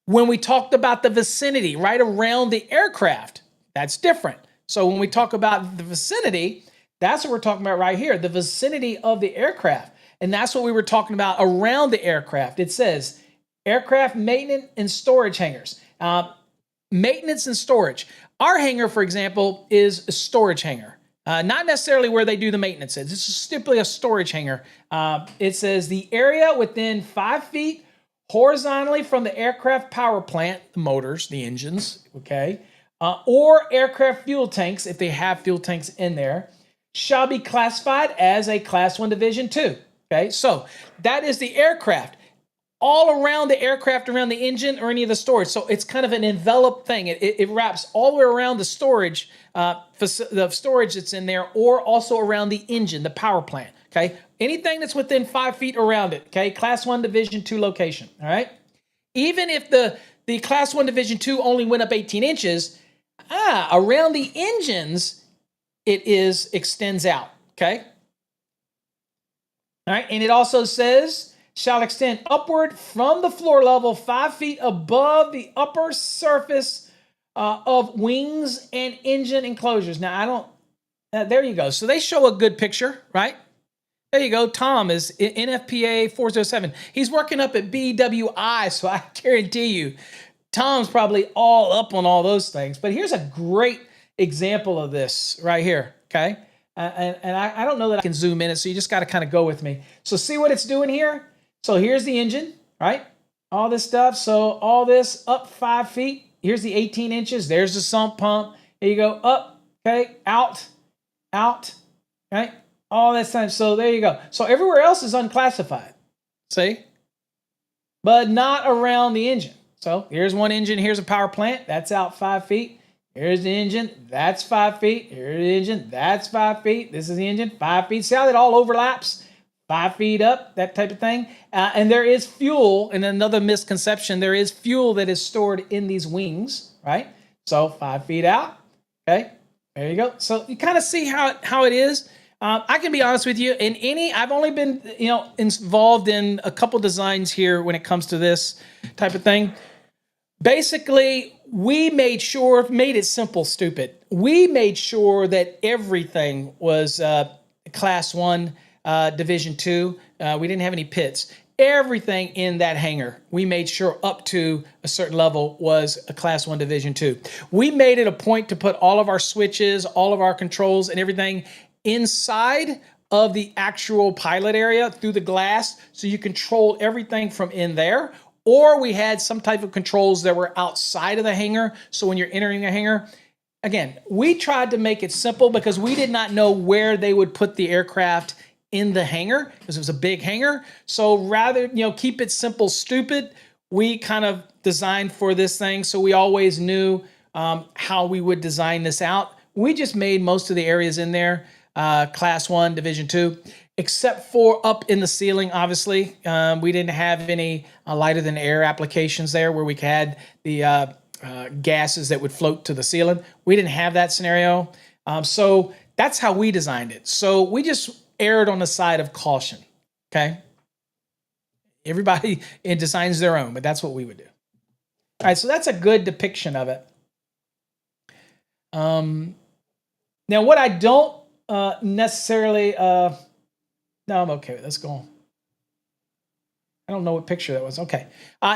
when we talked about the vicinity right around the aircraft, that's different. So when we talk about the vicinity, that's what we're talking about right here, the vicinity of the aircraft. And that's what we were talking about around the aircraft. It says aircraft maintenance and storage hangars. Maintenance and storage. Our hangar, for example, is a storage hangar. Not necessarily where they do the maintenance. This is simply a storage hangar. It says the area within 5 feet horizontally from the aircraft power plant, the motors, the engines, okay, or aircraft fuel tanks, if they have fuel tanks in there, shall be classified as a Class 1 Division 2. Okay, so that is the aircraft. All around the aircraft, around the engine, or any of the storage. So it's kind of an enveloped thing. It wraps all the way around the storage, the storage that's in there, or also around the engine, the power plant. Okay, anything that's within 5 feet around it. Okay, Class 1 Division 2 location. All right. Even if the Class 1 Division 2 only went up 18 inches, around the engines, it extends out. Okay. All right, and it also says, shall extend upward from the floor level 5 feet above the upper surface of wings and engine enclosures. Now, there you go. So they show a good picture, right? There you go. Tom is NFPA 407. He's working up at BWI, so I guarantee you, Tom's probably all up on all those things. But here's a great example of this right here, okay? And I don't know that I can zoom in it, so you just got to kind of go with me. So see what it's doing here? So here's the engine, right? All this stuff. So all this up 5 feet. Here's the 18 inches. There's the sump pump. There you go. Up, okay, out, right? All this time. So there you go. So everywhere else is unclassified. See? But not around the engine. So here's one engine. Here's a power plant. That's out 5 feet. Here's the engine. That's 5 feet. Here's the engine. That's 5 feet. This is the engine. 5 feet. See how it all overlaps? 5 feet up, that type of thing. And there is fuel, and another misconception, there is fuel that is stored in these wings, right? So 5 feet out, okay? There you go. So you kind of see how it is. I can be honest with you, I've only been, involved in a couple designs here when it comes to this type of thing. Basically, we made it simple, stupid. We made sure that everything was Class 1, Division 2. We didn't have any pits. Everything in that hangar, we made sure up to a certain level was a Class 1 Division 2. We made it a point to put all of our switches, all of our controls, and everything inside of the actual pilot area through the glass, so you control everything from in there. Or we had some type of controls that were outside of the hangar, so when you're entering a hangar, again, we tried to make it simple because we did not know where they would put the aircraft in the hangar, because it was a big hangar. So rather, keep it simple, stupid, we kind of designed for this thing. So we always knew how we would design this out. We just made most of the areas in there Class 1, Division 2, except for up in the ceiling, obviously. We didn't have any lighter than air applications there where we had the gases that would float to the ceiling. We didn't have that scenario. So that's how we designed it. So we just erred on the side of caution, okay? Everybody designs their own, but that's what we would do. All right, so that's a good depiction of it. Now, what I don't necessarily... no, I'm okay with this. Go on. I don't know what picture that was. Okay.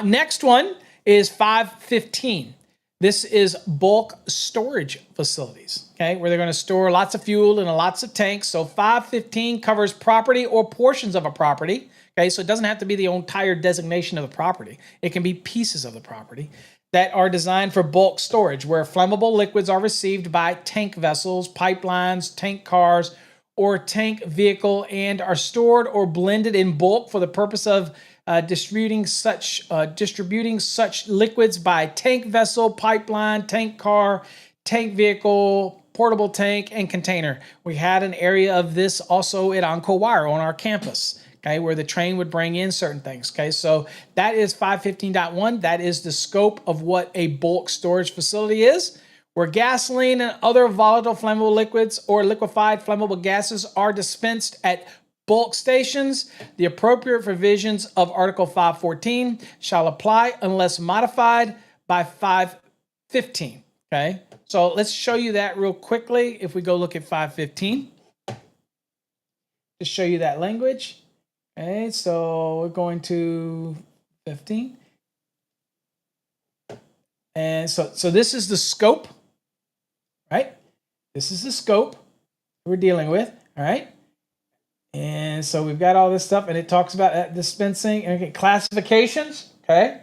Next one is 515. This is bulk storage facilities, okay, where they're going to store lots of fuel and lots of tanks. So 515 covers property or portions of a property, okay, so it doesn't have to be the entire designation of the property. It can be pieces of the property that are designed for bulk storage, where flammable liquids are received by tank vessels, pipelines, tank cars, or tank vehicle, and are stored or blended in bulk for the purpose of distributing such liquids by tank vessel, pipeline, tank car, tank vehicle, portable tank, and container. We had an area of this also at Encore Wire on our campus, okay, where the train would bring in certain things, okay? So that is 515.1. That is the scope of what a bulk storage facility is, where gasoline and other volatile flammable liquids or liquefied flammable gases are dispensed at bulk stations. The appropriate provisions of Article 514 shall apply unless modified by 515, okay? So let's show you that real quickly. If we go look at 515, to show you that language. Okay, so we're going to 15. And so this is the scope, right? This is the scope we're dealing with, all right? And so we've got all this stuff, and it talks about dispensing and classifications, okay?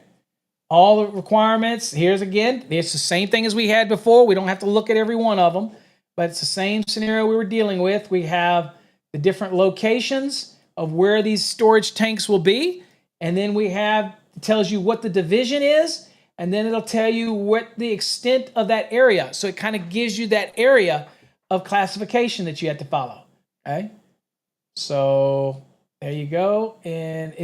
All the requirements. Here's again, it's the same thing as we had before. We don't have to look at every one of them. but it's the same scenario we were dealing with. We have the different locations of where these storage tanks will be, and then we have, it tells you what the division is, and then it'll tell you what the extent of that area. So it kind of gives you that area of classification that you have to follow. Okay, so there you go, and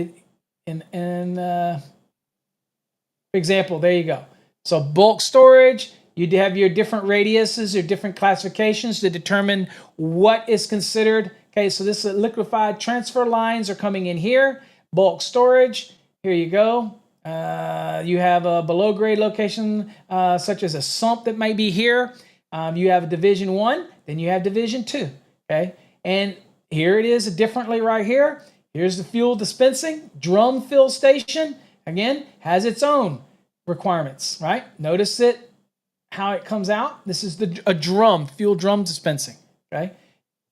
for example, there you go. So bulk storage, you have your different radiuses, your different classifications to determine what is considered. Okay, so this is liquefied transfer lines are coming in here. Bulk storage, here you go. You have a below grade location, such as a sump that might be here. You have a division 1, then you have division 2. Okay, and here it is differently right here. Here's the fuel dispensing. Drum fill station, again, has its own requirements, right? Notice it, how it comes out. This is a drum, fuel drum dispensing, okay?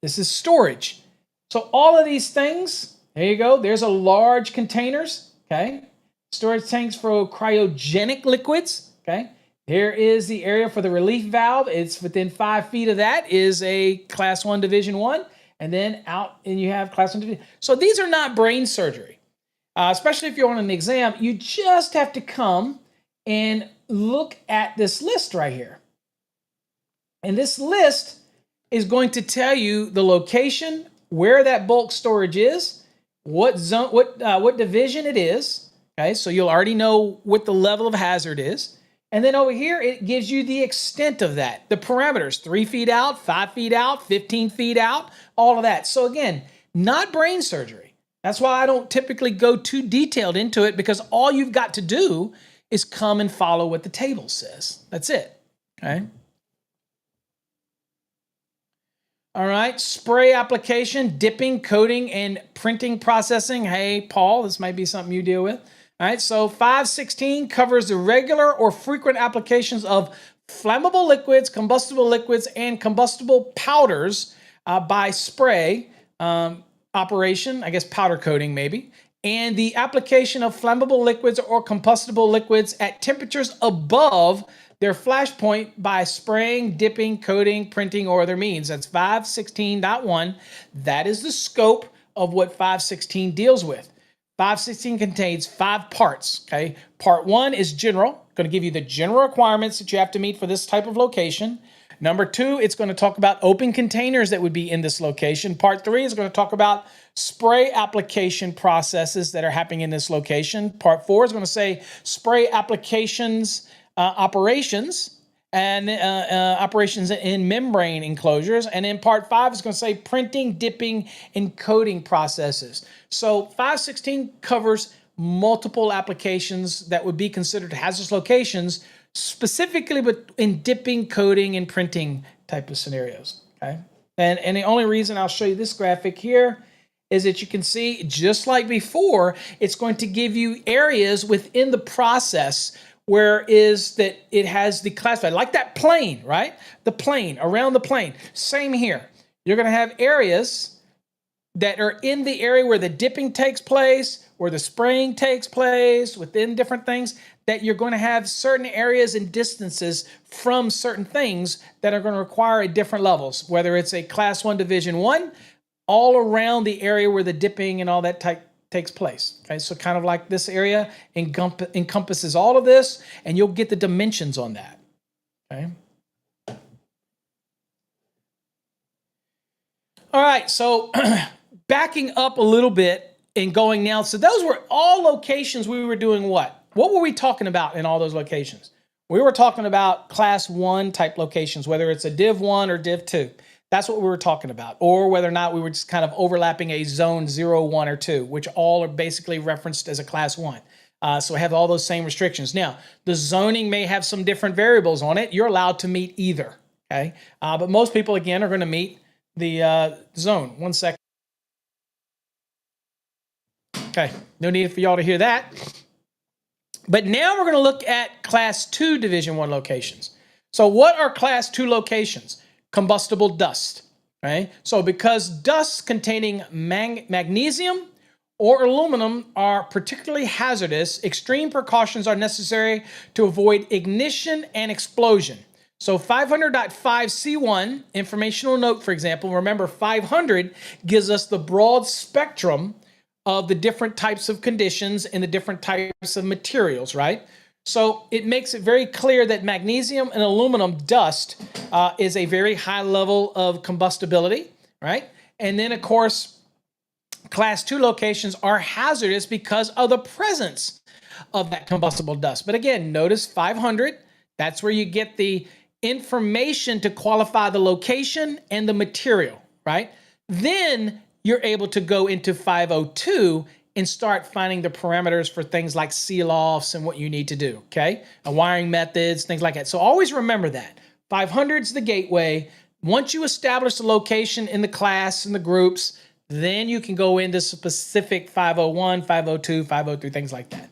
This is storage. So all of these things, there you go. There's a large containers, okay? Storage tanks for cryogenic liquids, okay? Here is the area for the relief valve. It's within 5 feet of that is a class 1 division 1. And then out, and you have class 1 division. So these are not brain surgery. Especially if you're on an exam, you just have to come and look at this list right here. And this list is going to tell you the location, where that bulk storage is, what zone, what division it is. Okay, so you'll already know what the level of hazard is. And then over here, it gives you the extent of that, the parameters, 3 feet out, 5 feet out, 15 feet out, all of that. So again, not brain surgery. That's why I don't typically go too detailed into it, because all you've got to do is come and follow what the table says. That's it, okay? All right, spray application, dipping, coating, and printing processing. Hey, Paul, this might be something you deal with. All right, so 516 covers the regular or frequent applications of flammable liquids, and combustible powders by spray operation, I guess powder coating maybe, and the application of flammable liquids or combustible liquids at temperatures above their flash point by spraying, dipping, coating, printing, or other means. That's 516.1. That is the scope of what 516 deals with. 516 contains 5 parts, okay? Part 1 is general, going to give you the general requirements that you have to meet for this type of location. Number 2, it's going to talk about open containers that would be in this location. Part 3 is going to talk about spray application processes that are happening in this location. Part 4 is going to say spray applications, operations, and operations in membrane enclosures. And then part 5 is going to say printing, dipping, and coating processes. So 516 covers multiple applications that would be considered hazardous locations, specifically but in dipping, coating, and printing type of scenarios. Okay, and the only reason I'll show you this graphic here is that you can see, just like before, it's going to give you areas within the process where is that it has the classified, like that plane, right? The plane, around the plane. Same here. You're going to have areas that are in the area where the dipping takes place, where the spraying takes place, within different things, that you're going to have certain areas and distances from certain things that are going to require at different levels, whether it's a class 1 division 1, all around the area where the dipping and all that takes place. Okay, so kind of like this area encompasses all of this, and you'll get the dimensions on that. Okay. All right, so backing up a little bit and going now. So those were all locations we were doing what? What were we talking about in all those locations? We were talking about class 1 type locations, whether it's a div 1 or div 2. That's what we were talking about. Or whether or not we were just kind of overlapping a zone 0, 1, or 2, which all are basically referenced as a class 1. So I have all those same restrictions. Now, the zoning may have some different variables on it. You're allowed to meet either, okay? But most people, again, are going to meet the zone. 1 second. Okay, no need for y'all to hear that. But now we're going to look at class 2 division 1 locations. So what are class 2 locations? Combustible dust, right? So because dusts containing magnesium or aluminum are particularly hazardous, extreme precautions are necessary to avoid ignition and explosion. So 500.5C1, informational note, for example, remember 500 gives us the broad spectrum of the different types of conditions and the different types of materials, right? So it makes it very clear that magnesium and aluminum dust is a very high level of combustibility, right? And then, of course, class 2 locations are hazardous because of the presence of that combustible dust. But again, notice 500, that's where you get the information to qualify the location and the material, right? Then you're able to go into 502 and start finding the parameters for things like seal-offs and what you need to do, okay? Wiring methods, things like that. So always remember that. 500 is the gateway. Once you establish the location in the class and the groups, then you can go into specific 501, 502, 503, things like that.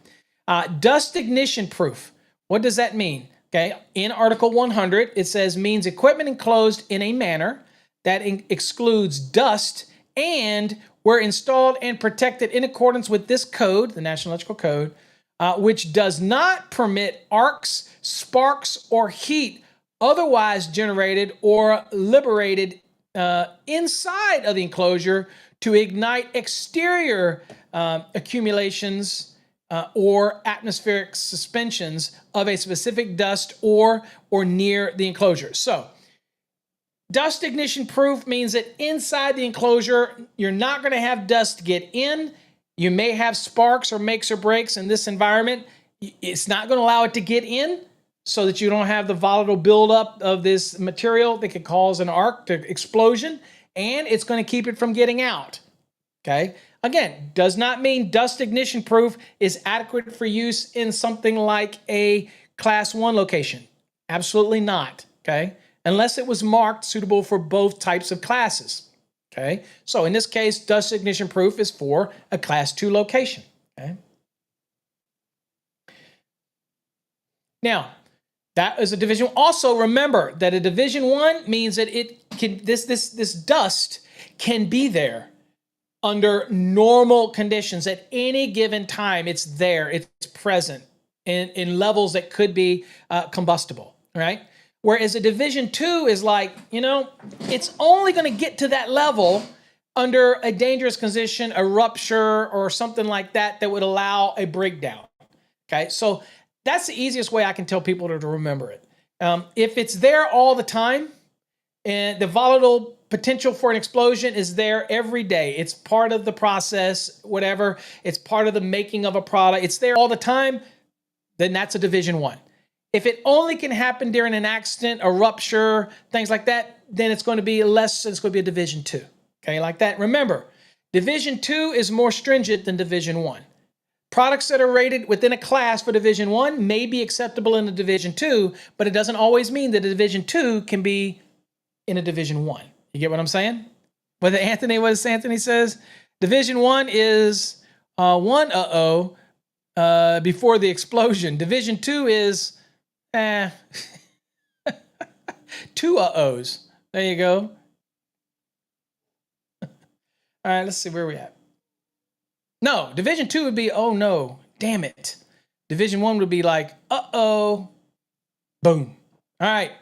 Dust ignition proof. What does that mean? Okay, in Article 100, it says means equipment enclosed in a manner that excludes dust and were installed and protected in accordance with this code, the National Electrical Code, which does not permit arcs, sparks, or heat otherwise generated or liberated inside of the enclosure to ignite exterior accumulations or atmospheric suspensions of a specific dust or near the enclosure. So, dust ignition proof means that inside the enclosure, you're not going to have dust get in. You may have sparks or makes or breaks in this environment. It's not going to allow it to get in so that you don't have the volatile buildup of this material that could cause an arc to explosion, and it's going to keep it from getting out. Okay? Again, does not mean dust ignition proof is adequate for use in something like a class 1 location. Absolutely not, okay? Unless it was marked suitable for both types of classes, okay? So in this case, dust ignition proof is for a class 2 location, okay? Now, that is a division. Also, remember that a division 1 means that it can this dust can be there under normal conditions at any given time. It's there, it's present in levels that could be combustible, right? Whereas a division 2 is like, it's only going to get to that level under a dangerous condition, a rupture or something like that would allow a breakdown, okay? So that's the easiest way I can tell people to remember it. If it's there all the time, and the volatile potential for an explosion is there every day. It's part of the process, whatever. It's part of the making of a product. It's there all the time. Then that's a division 1. If it only can happen during an accident, a rupture, things like that, then it's going to be less. It's going to be a division 2. Okay, like that. Remember, division 2 is more stringent than division 1. Products that are rated within a class for division 1 may be acceptable in a division 2, but it doesn't always mean that a division 2 can be in a division 1. You get what I'm saying? What does Anthony says? Division 1 is one before the explosion. Division 2 is two uh-ohs. There you go. All right, let's see where we at. No, division 2 would be, oh no, damn it. Division 1 would be like, uh-oh, boom. All right.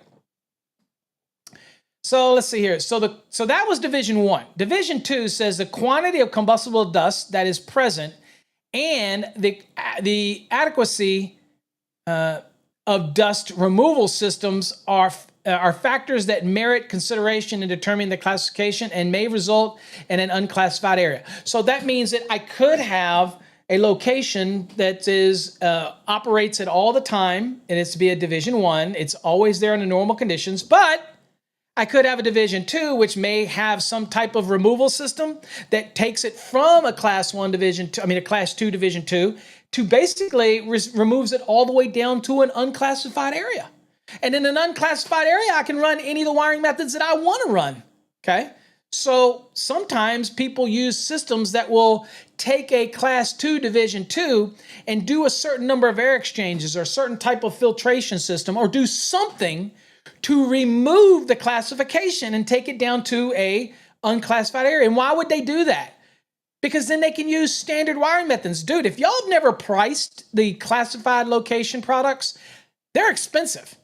So let's see here. So that was division 1. Division 2 says the quantity of combustible dust that is present and the adequacy of dust removal systems are factors that merit consideration in determining the classification and may result in an unclassified area. So that means that I could have a location that operates at all the time, and it's to be a division 1. It's always there in the normal conditions, but I could have a division 2, which may have some type of removal system that takes it from a class 1 division 2, a class 2 division 2, to basically removes it all the way down to an unclassified area. And in an unclassified area, I can run any of the wiring methods that I want to run, okay? So sometimes people use systems that will take a class 2 division 2 and do a certain number of air exchanges or a certain type of filtration system or do something to remove the classification and take it down to a unclassified area. And why would they do that? Because then they can use standard wiring methods. Dude, if y'all have never priced the classified location products, they're expensive.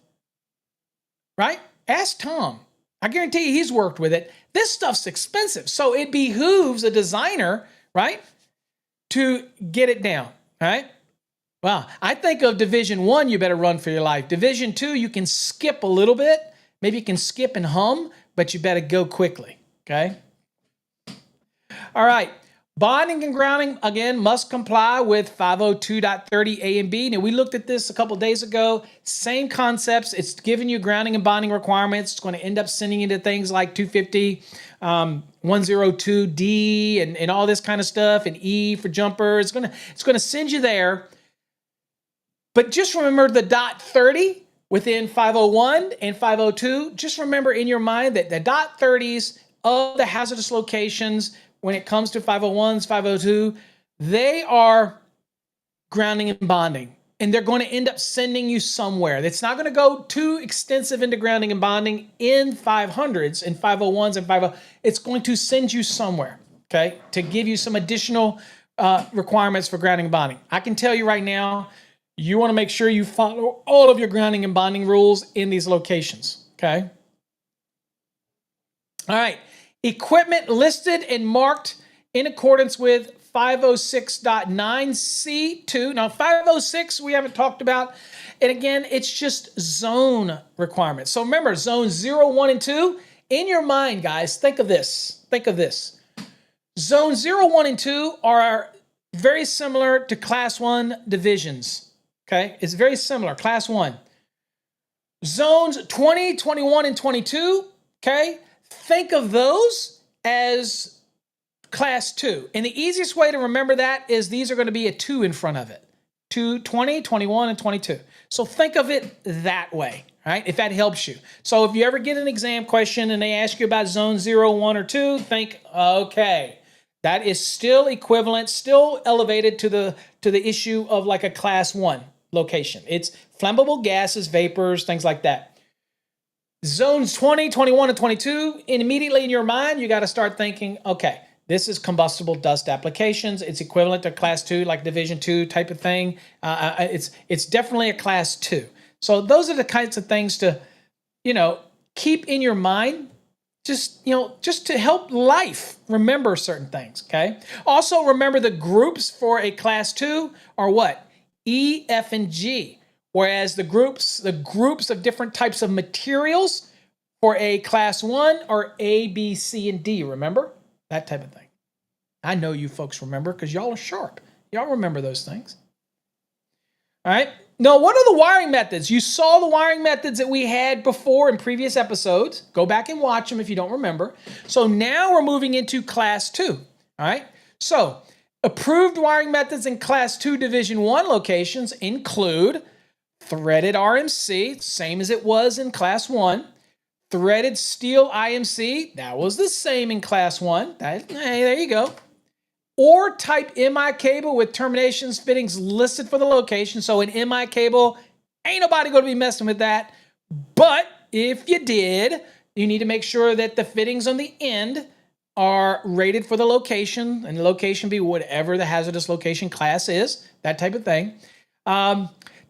right? Ask Tom. I guarantee you he's worked with it. This stuff's expensive. So it behooves a designer, right, to get it down, right? Well, I think of Division 1, you better run for your life. Division 2, you can skip a little bit. Maybe you can skip and hum, but you better go quickly, okay? All right. Bonding and grounding, again, must comply with 502.30 A and B. Now, we looked at this a couple days ago. Same concepts. It's giving you grounding and bonding requirements. It's going to end up sending you to things like 250, 102D, and all this kind of stuff, and E for jumper. It's going to send you there. But just remember the .30 within 501 and 502. Just remember in your mind that the .30s of the hazardous locations, when it comes to 501s, 502, they are grounding and bonding. And they're going to end up sending you somewhere. It's not going to go too extensive into grounding and bonding in 500s and 501s and 50. It's going to send you somewhere, okay, to give you some additional requirements for grounding and bonding. I can tell you right now, you want to make sure you follow all of your grounding and bonding rules in these locations, okay? All right. Equipment listed and marked in accordance with 506.9C2. Now, 506 we haven't talked about. And again, it's just zone requirements. So remember, zones 0, 1, and 2. In your mind, guys, think of this. Think of this. Zones 0, 1, and 2 are very similar to Class 1 divisions. Okay? It's very similar. Class 1. Zones 20, 21, and 22, okay? Think of those as Class 2. And the easiest way to remember that is these are going to be a 2 in front of it. 2, 20, 21, and 22. So think of it that way, right? If that helps you. So if you ever get an exam question and they ask you about zone 0, 1, or 2, think, okay, that is still equivalent, still elevated to the issue of like a Class 1 location. It's flammable gases, vapors, things like that. Zones 20, 21, and 22, and immediately in your mind, you got to start thinking, okay, this is combustible dust applications. It's equivalent to Class 2, like Division 2 type of thing. It's definitely a Class 2. So those are the kinds of things to, keep in your mind, just to help life remember certain things, okay? Also, remember the groups for a Class 2 are what? E, F, and G. Whereas the groups of different types of materials for a Class 1 are A, B, C, and D, remember? That type of thing. I know you folks remember because y'all are sharp. Y'all remember those things. All right. Now, what are the wiring methods? You saw the wiring methods that we had before in previous episodes. Go back and watch them if you don't remember. So now we're moving into Class 2. All right. So approved wiring methods in Class 2 Division 1 locations include threaded RMC, same as it was in Class 1. Threaded steel IMC, that was the same in Class 1. Hey, there you go. Or type MI cable with terminations fittings listed for the location. So an MI cable, ain't nobody going to be messing with that. But if you did, you need to make sure that the fittings on the end are rated for the location, and the location be whatever the hazardous location class is, that type of thing.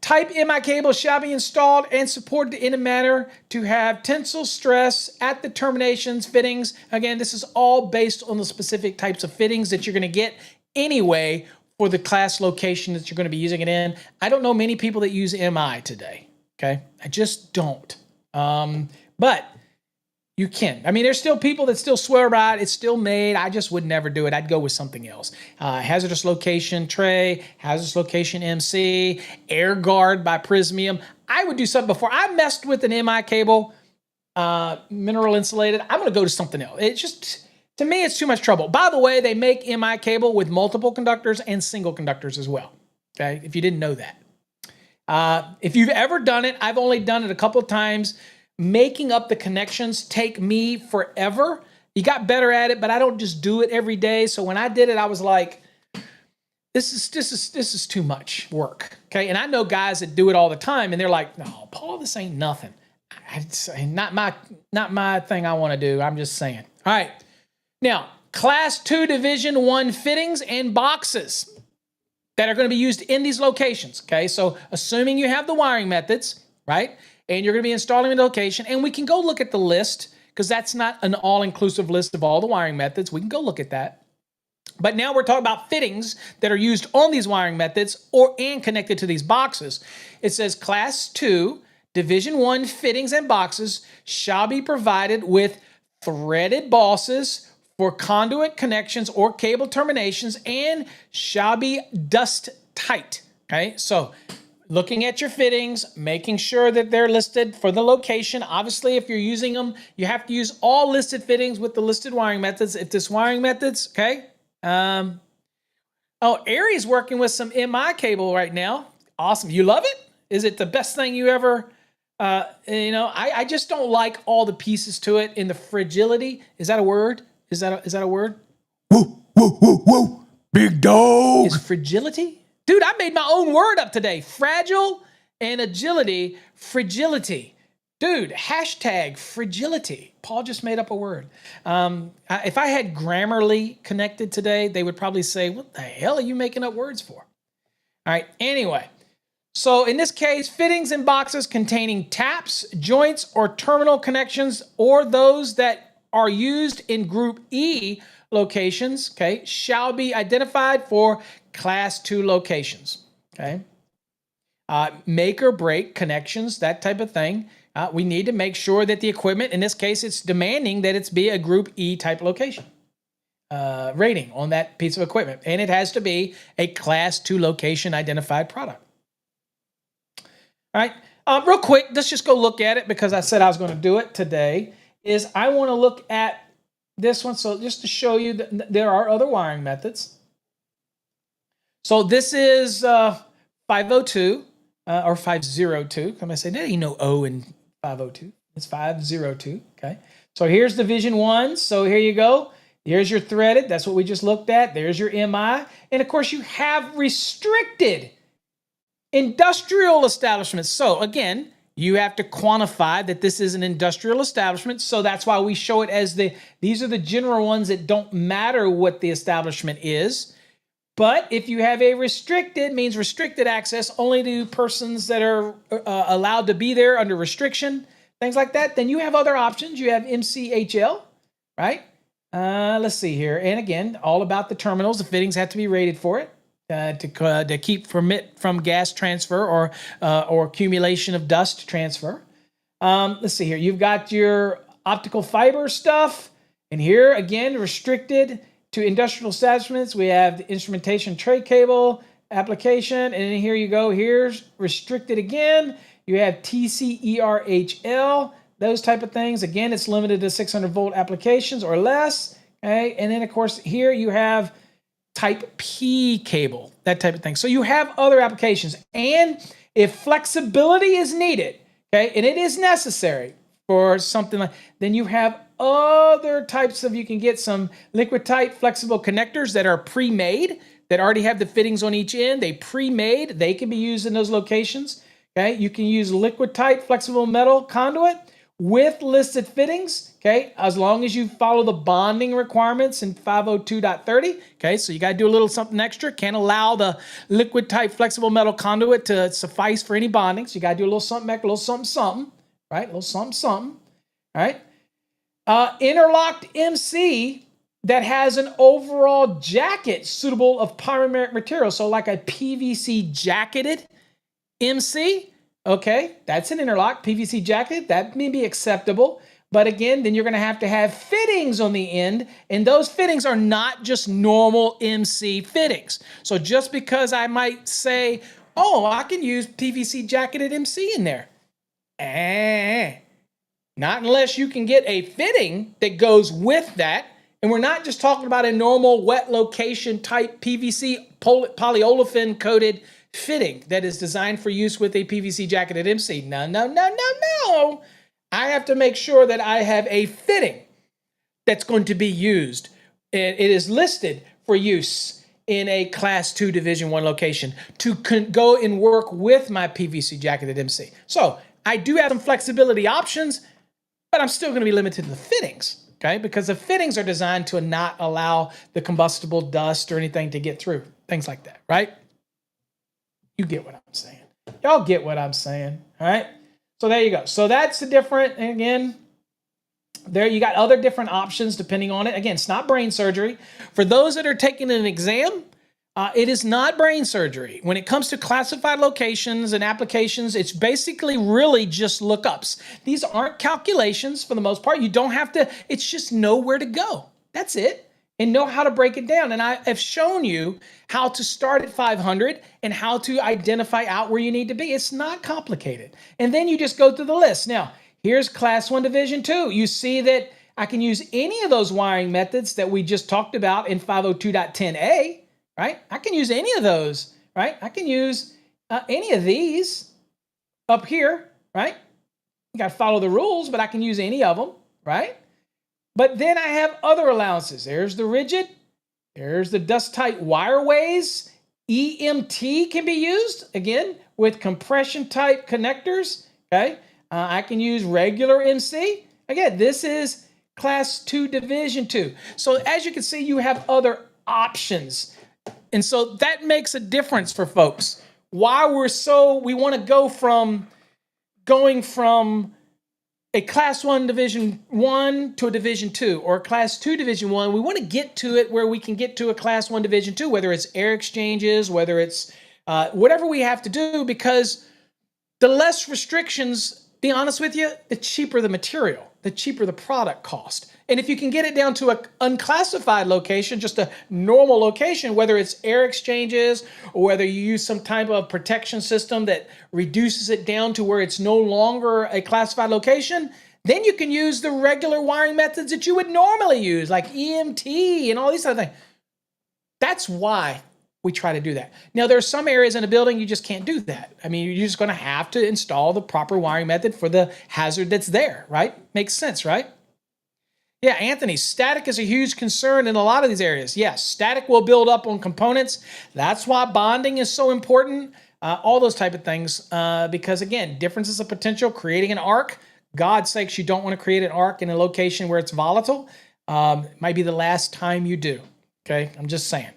Type MI cable shall be installed and supported in a manner to have tensile stress at the terminations fittings. Again, this is all based on the specific types of fittings that you're going to get anyway for the class location that you're going to be using it in. I don't know many people that use MI today, okay? I just don't. But you can. I mean, there's still people that still swear by it. It's still made. I just would never do it. I'd go with something else. Hazardous location tray, hazardous location MC, air guard by Prismium. I would do something before. I messed with an MI cable, mineral insulated. I'm going to go to something else. It's just, to me, it's too much trouble. By the way, they make MI cable with multiple conductors and single conductors as well. Okay, if you didn't know that. If you've ever done it, I've only done it a couple of times. Making up the connections take me forever. You got better at it, but I don't just do it every day. So when I did it, I was like, this is too much work. Okay. And I know guys that do it all the time and they're like, no, Paul, this ain't nothing. Not my thing I want to do. I'm just saying. All right. Now, Class 2 Division 1 fittings and boxes that are going to be used in these locations. Okay. So assuming you have the wiring methods, right? and you're going to be installing in the location. And we can go look at the list because that's not an all-inclusive list of all the wiring methods. We can go look at that. But now we're talking about fittings that are used on these wiring methods and connected to these boxes. It says Class 2, Division 1 fittings and boxes shall be provided with threaded bosses for conduit connections or cable terminations and shall be dust tight. Okay, so looking at your fittings, making sure that they're listed for the location. Obviously, if you're using them, you have to use all listed fittings with the listed wiring methods. If this wiring methods, okay. Ari's working with some MI cable right now. Awesome. You love it? Is it the best thing you ever, I just don't like all the pieces to it in the fragility. Is that a word? Is that a word? Woo, woo, woo, woo. Big dog. Is fragility? Dude, I made my own word up today. Fragile and agility, fragility. Dude, hashtag fragility. Paul just made up a word. If I had Grammarly connected today, they would probably say, what the hell are you making up words for? All right, anyway. So in this case, fittings and boxes containing taps, joints, or terminal connections, or those that are used in Group E locations, okay, shall be identified for Class 2 locations, okay? Make or break connections, that type of thing. We need to make sure that the equipment, in this case, it's demanding that it's be a Group E type location rating on that piece of equipment. And it has to be a Class 2 location identified product. All right, real quick, let's just go look at it because I said I was going to do it today. I want to look at this one. So just to show you that there are other wiring methods. So this is 502 or 502. Come on, say there ain't no O in 502. It's 502. Okay. So here's Division 1. So here you go. Here's your threaded. That's what we just looked at. There's your MI. And of course, you have restricted industrial establishments. So again, you have to quantify that this is an industrial establishment. So that's why we show it as these are the general ones that don't matter what the establishment is. But if you have a restricted, means restricted access only to persons that are allowed to be there under restriction, things like that, then you have other options. You have MCHL, right? Let's see here. And again, all about the terminals. The fittings have to be rated for it to keep from gas transfer or accumulation of dust transfer. Let's see here. You've got your optical fiber stuff. And here, again, restricted to industrial establishments. We have the instrumentation tray cable application. And then here you go. Here's restricted again. You have TCERHL, those type of things. Again, it's limited to 600 volt applications or less. Okay. And then, of course, here you have type P cable, that type of thing. So you have other applications. And if flexibility is needed, okay, and it is necessary for something like, then you have other types of, you can get some liquid tight flexible connectors that are pre-made, that already have the fittings on each end. They pre-made, they can be used in those locations. Okay, you can use liquid tight flexible metal conduit with listed fittings, okay, as long as you follow the bonding requirements in 502.30, okay, so you got to do a little something extra. Can't allow the liquid tight flexible metal conduit to suffice for any bonding, so you got to do a little something extra, a little something, something, right, a little something, something, all right. Interlocked MC that has an overall jacket suitable of polymeric material, so like a PVC jacketed MC, okay, that's an interlock, PVC jacket, that may be acceptable. But again, then you're going to have fittings on the end, and those fittings are not just normal MC fittings. So just because I might say, oh, I can use PVC jacketed MC in there. Not unless you can get a fitting that goes with that. And we're not just talking about a normal wet location type PVC polyolefin coated fitting that is designed for use with a PVC jacketed MC. No. I have to make sure that I have a fitting that's going to be used. It is listed for use in a Class 2 Division 1 location to go and work with my PVC jacketed MC. So I do have some flexibility options, but I'm still going to be limited to the fittings, okay? Because the fittings are designed to not allow the combustible dust or anything to get through, things like that, right? You get what I'm saying. Y'all get what I'm saying, all right? So there you go. So that's the different, and again, there you got other different options depending on it. Again, it's not brain surgery. For those that are taking an exam, it is not brain surgery. When it comes to classified locations and applications, it's basically really just lookups. These aren't calculations for the most part. You don't have to, it's just know where to go. That's it. And know how to break it down. And I have shown you how to start at 500 and how to identify out where you need to be. It's not complicated. And then you just go through the list. Now, here's Class 1 Division 2. You see that I can use any of those wiring methods that we just talked about in 502.10a, right? I can use any of those, right? I can use any of these up here, right? You got to follow the rules, but I can use any of them, right? But then I have other allowances. There's the rigid. There's the dust tight wireways. EMT can be used, again, with compression type connectors, okay? I can use regular MC. Again, this is Class 2 Division 2. So as you can see, you have other options. And so that makes a difference for folks. Why we want to go from going from a Class 1 Division 1 to a Division 2 or a Class 2 Division 1. We want to get to it where we can get to a Class 1 Division 2, whether it's air exchanges, whether it's whatever we have to do, because the less restrictions, be honest with you, the cheaper the material, the cheaper the product cost. And if you can get it down to an unclassified location, just a normal location, whether it's air exchanges or whether you use some type of protection system that reduces it down to where it's no longer a classified location, then you can use the regular wiring methods that you would normally use, like EMT and all these other things. That's why we try to do that. Now, there are some areas in a building you just can't do that. I mean, you're just going to have to install the proper wiring method for the hazard that's there, right? Makes sense, right? Yeah, Anthony, static is a huge concern in a lot of these areas. Yes, static will build up on components. That's why bonding is so important. All those type of things, because again, differences of potential, creating an arc. God's sakes, you don't want to create an arc in a location where it's volatile. It might be the last time you do. Okay, I'm just saying.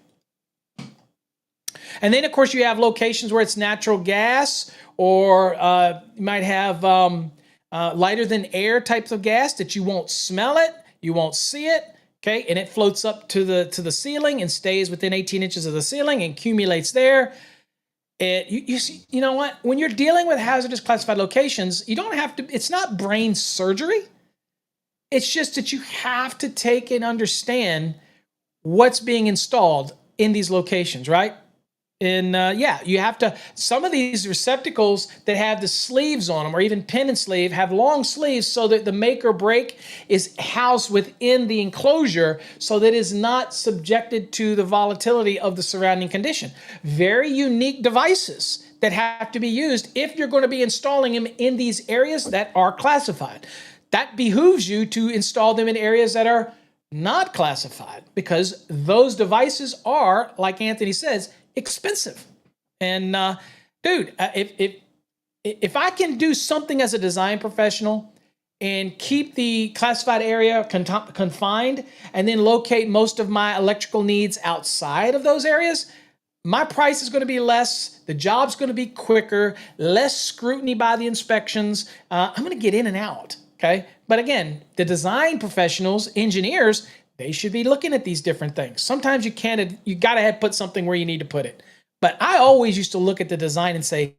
And then, of course, you have locations where it's natural gas, or you might have lighter than air types of gas that you won't smell it, you won't see it, okay? And it floats up to the ceiling and stays within 18 inches of the ceiling and accumulates there. You know what? When you're dealing with hazardous classified locations, you don't have to, it's not brain surgery. It's just that you have to take and understand what's being installed in these locations, right? And yeah, you have to, some of these receptacles that have the sleeves on them, or even pin and sleeve, have long sleeves so that the make or break is housed within the enclosure so that it is not subjected to the volatility of the surrounding condition. Very unique devices that have to be used if you're going to be installing them in these areas that are classified. That behooves you to install them in areas that are not classified, because those devices are, like Anthony says, expensive. And dude, if I can do something as a design professional and keep the classified area confined and then locate most of my electrical needs outside of those areas, my price is going to be less, the job's going to be quicker, less scrutiny by the inspections. I'm going to get in and out, okay? But again, the design professionals, engineers, they should be looking at these different things. Sometimes you got to put something where you need to put it. But I always used to look at the design and say,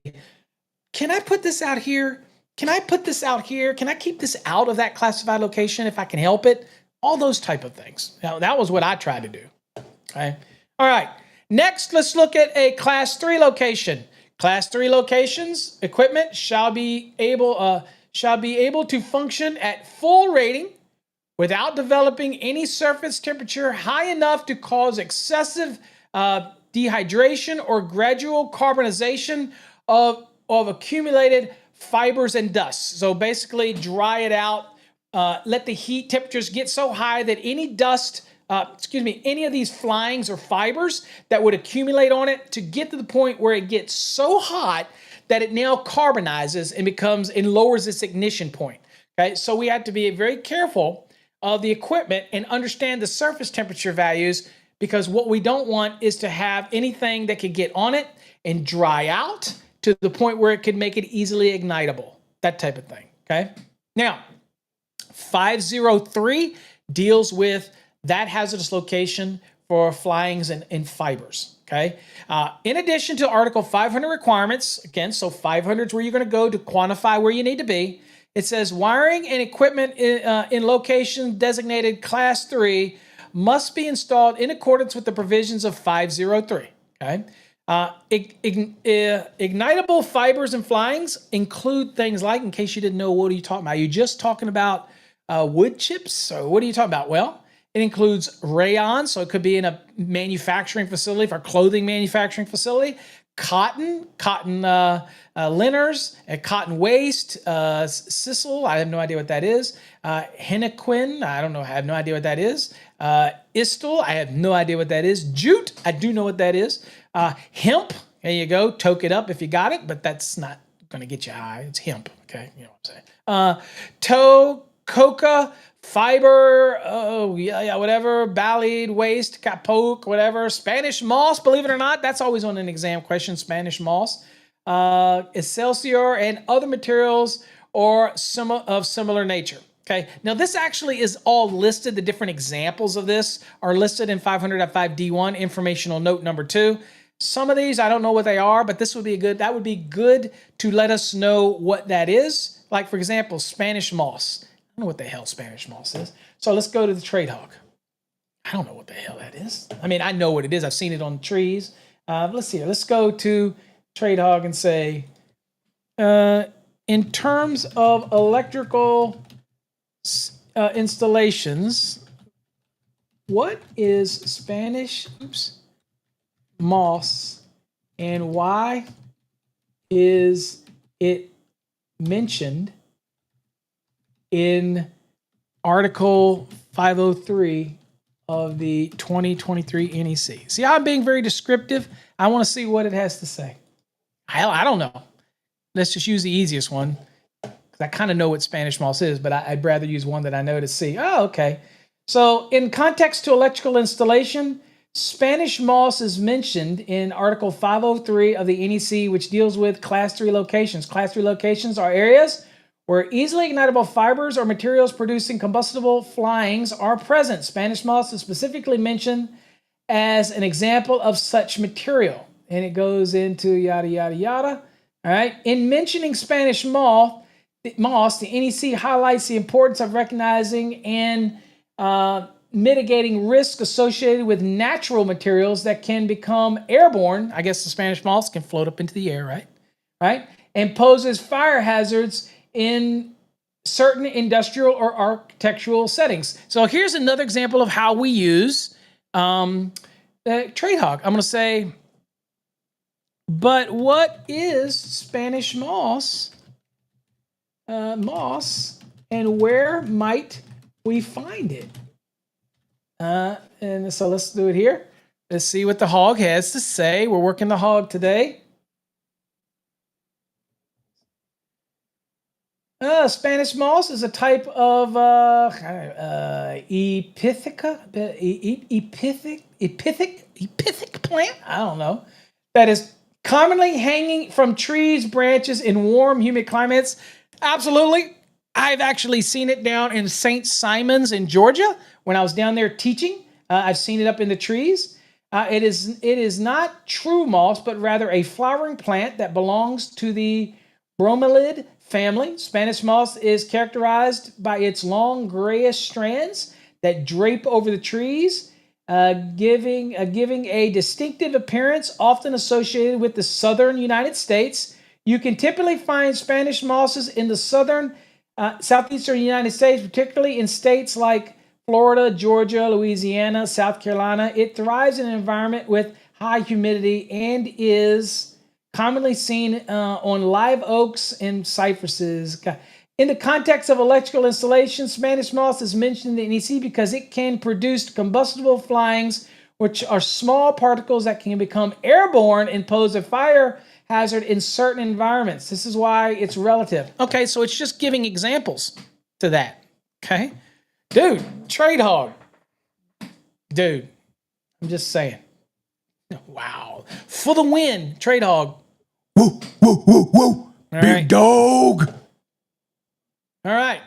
can I put this out here? Can I put this out here? Can I keep this out of that classified location if I can help it? All those type of things. Now, that was what I tried to do. Okay. All right. Next, let's look at a Class 3 location. Class 3 locations, equipment shall be able to function at full rating without developing any surface temperature high enough to cause excessive dehydration or gradual carbonization of accumulated fibers and dust. So basically dry it out, let the heat temperatures get so high that any dust, any of these flyings or fibers that would accumulate on it, to get to the point where it gets so hot that it now carbonizes and lowers its ignition point. Okay, so we have to be very careful of the equipment and understand the surface temperature values, because what we don't want is to have anything that could get on it and dry out to the point where it could make it easily ignitable. that type of thing. Okay. Now, 503 deals with that hazardous location for flyings and fibers. Okay. In addition to Article 500 requirements, again, so 500 is where you're going to go to quantify where you need to be. It says wiring and equipment in location designated Class 3 must be installed in accordance with the provisions of 503. Okay. Ignitable fibers and flyings include things like, in case you didn't know, what are you talking about? Are you just talking about wood chips? Or what are you talking about? Well, it includes rayon, so it could be in a manufacturing facility, for a clothing manufacturing facility, cotton liners, cotton waste, sisal, I have no idea what that is, henequen, I have no idea what that is, istil, I have no idea what that is, jute, I do know what that is, hemp, there you go, toke it up if you got it, but that's not going to get you high, it's hemp, okay, you know what I'm saying. Tow, coca, fiber, whatever, ballade, waste, capote, whatever, Spanish moss, believe it or not, that's always on an exam question, Spanish moss, excelsior, and other materials or of similar nature. Okay, now this actually is all listed, the different examples of this are listed in 500.5 D1, informational note number 2. Some of these, I don't know what they are, but that would be good to let us know what that is. Like, for example, Spanish moss. I don't know what the hell Spanish moss is. So let's go to the trade hog. I don't know what the hell that is. I mean, I know what it is. I've seen it on trees. Let's see here. Let's go to trade hog and say, in terms of electrical installations, what is Spanish moss and why is it mentioned in Article 503 of the 2023 NEC? See, I'm being very descriptive. I want to see what it has to say. I don't know. Let's just use the easiest one, because I kind of know what Spanish moss is, but I'd rather use one that I know to see. Oh, okay. So in context to electrical installation, Spanish moss is mentioned in Article 503 of the NEC, which deals with Class 3 locations. Class 3 locations are areas where easily ignitable fibers or materials producing combustible flyings are present. Spanish moss is specifically mentioned as an example of such material. And it goes into yada, yada, yada. All right. In mentioning Spanish moss, the NEC highlights the importance of recognizing and mitigating risk associated with natural materials that can become airborne. I guess the Spanish moss can float up into the air, right? Right? And poses fire hazards in certain industrial or architectural settings. So here's another example of how we use trade hog. I'm going to say, but what is Spanish moss? And where might we find it? And so let's do it here. Let's see what the hog has to say. We're working the hog today. Spanish moss is a type of epiphytic plant. I don't know. That is commonly hanging from trees, branches in warm, humid climates. Absolutely. I've actually seen it down in St. Simons in Georgia when I was down there teaching. I've seen it up in the trees. It is not true moss, but rather a flowering plant that belongs to the bromelid family. Spanish moss is characterized by its long grayish strands that drape over the trees, giving a distinctive appearance often associated with the southern United States. You can typically find Spanish mosses in the southeastern United States, particularly in states like Florida, Georgia, Louisiana, South Carolina. It thrives in an environment with high humidity and is commonly seen on live oaks and cypresses. In the context of electrical installation, Spanish moss is mentioned in the NEC because it can produce combustible flyings, which are small particles that can become airborne and pose a fire hazard in certain environments. This is why it's relative. Okay, so it's just giving examples to that. Okay? Dude, trade hog. Dude, I'm just saying. Wow. For the win, trade hog. Woo, woo, woo, woo. Big right. dog. All right.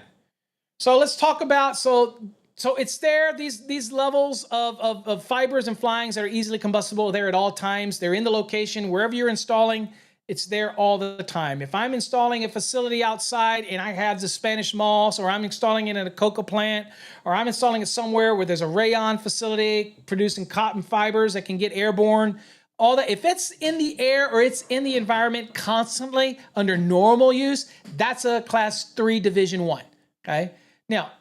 So let's talk about, so it's there, these levels of fibers and flyings that are easily combustible, there at all times. They're in the location, wherever you're installing, it's there all the time. If I'm installing a facility outside and I have the Spanish moss, or I'm installing it in a cocoa plant, or I'm installing it somewhere where there's a rayon facility producing cotton fibers that can get airborne, all that, if it's in the air or it's in the environment constantly under normal use, that's a class 3 division 1. Okay. Now,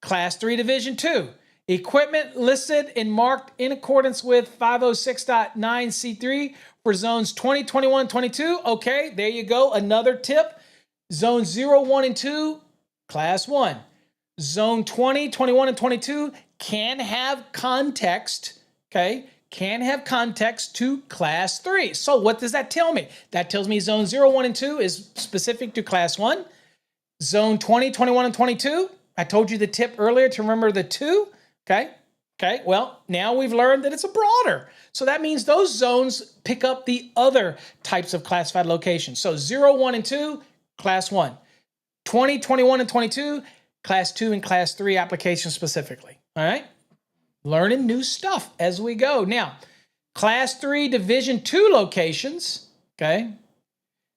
class 3 division 2, equipment listed and marked in accordance with 506.9C3 for zones 20, 21, 22. Okay, there you go. Another tip. Zone 0, 1, and 2, class 1. Zone 20, 21, and 22 can have context, okay? Can have context to class 3. So what does that tell me? That tells me zone 0, 1, and 2 is specific to class 1. Zone 20, 21, and 22, I told you the tip earlier to remember the 2, okay? Okay, well, now we've learned that it's a broader. So that means those zones pick up the other types of classified locations. So 0, 1, and 2, class 1. 20, 21, and 22, class 2 and class 3 applications specifically. All right? Learning new stuff as we go. Now, class 3 division 2 locations, okay,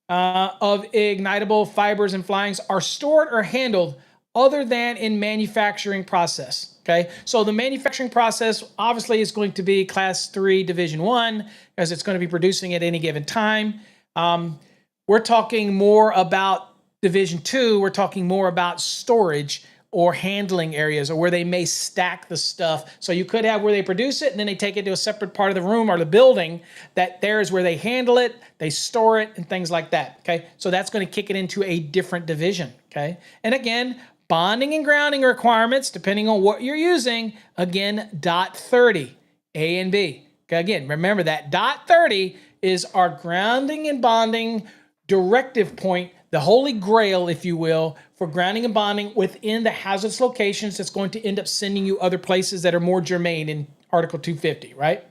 of ignitable fibers and flyings are stored or handled other than in manufacturing process. Okay, so the manufacturing process obviously is going to be class 3 division 1 because it's going to be producing at any given time. We're talking more about division 2. We're talking more about storage or handling areas, or where they may stack the stuff. So you could have where they produce it and then they take it to a separate part of the room or the building, that there is where they handle it, they store it, and things like that. Okay, so that's going to kick it into a different division. Okay, and again, bonding and grounding requirements, depending on what you're using, again, dot 30, A and B. Okay, again, remember that dot 30 is our grounding and bonding directive point, the holy grail, if you will, for grounding and bonding within the hazardous locations that's going to end up sending you other places that are more germane in Article 250, right?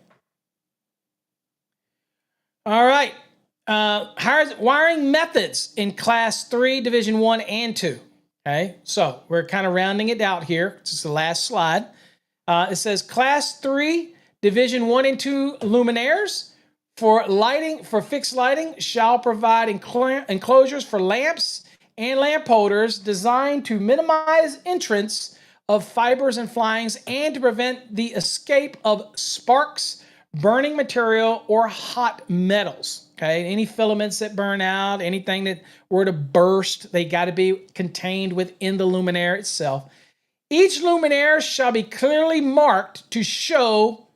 All right. Wiring methods in Class 3, Division 1 and 2. Okay, so we're kind of rounding it out here. This is the last slide. It says Class 3, Division 1 and 2 luminaires for lighting, for fixed lighting, shall provide enclosures for lamps and lamp holders designed to minimize entrance of fibers and flyings and to prevent the escape of sparks, burning material, or hot metals. Okay, any filaments that burn out, anything that were to burst, they got to be contained within the luminaire itself. Each luminaire shall be clearly marked to show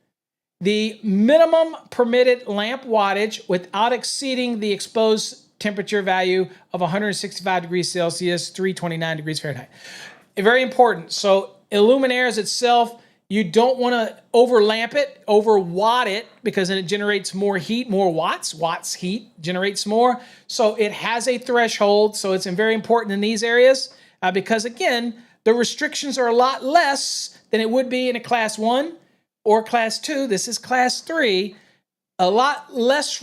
the minimum permitted lamp wattage without exceeding the exposed temperature value of 165 degrees Celsius, 329 degrees Fahrenheit. Very important. So luminaires itself, you don't want to overlamp it, overwatt it, because then it generates more heat, more watts. Watts heat generates more. So it has a threshold. So it's very important in these areas because, again, the restrictions are a lot less than it would be in a class 1 or class 2. This is class 3, a lot less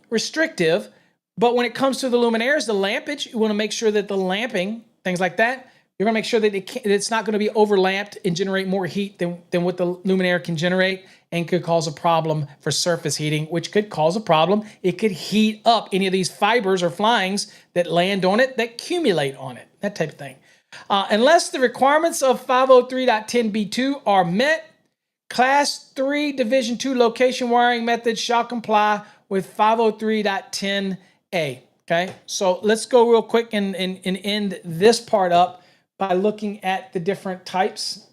restrictive. But when it comes to the luminaires, the lampage, you want to make sure that the lamping, things like that, you're going to make sure that it's not going to be overlapped and generate more heat than what the luminaire can generate, and could cause a problem for surface heating, which could cause a problem. It could heat up any of these fibers or flyings that land on it, that accumulate on it, that type of thing. Unless the requirements of 503.10b2 are met, Class 3 Division 2 location wiring methods shall comply with 503.10a. Okay, so let's go real quick and end this part up by looking at the different types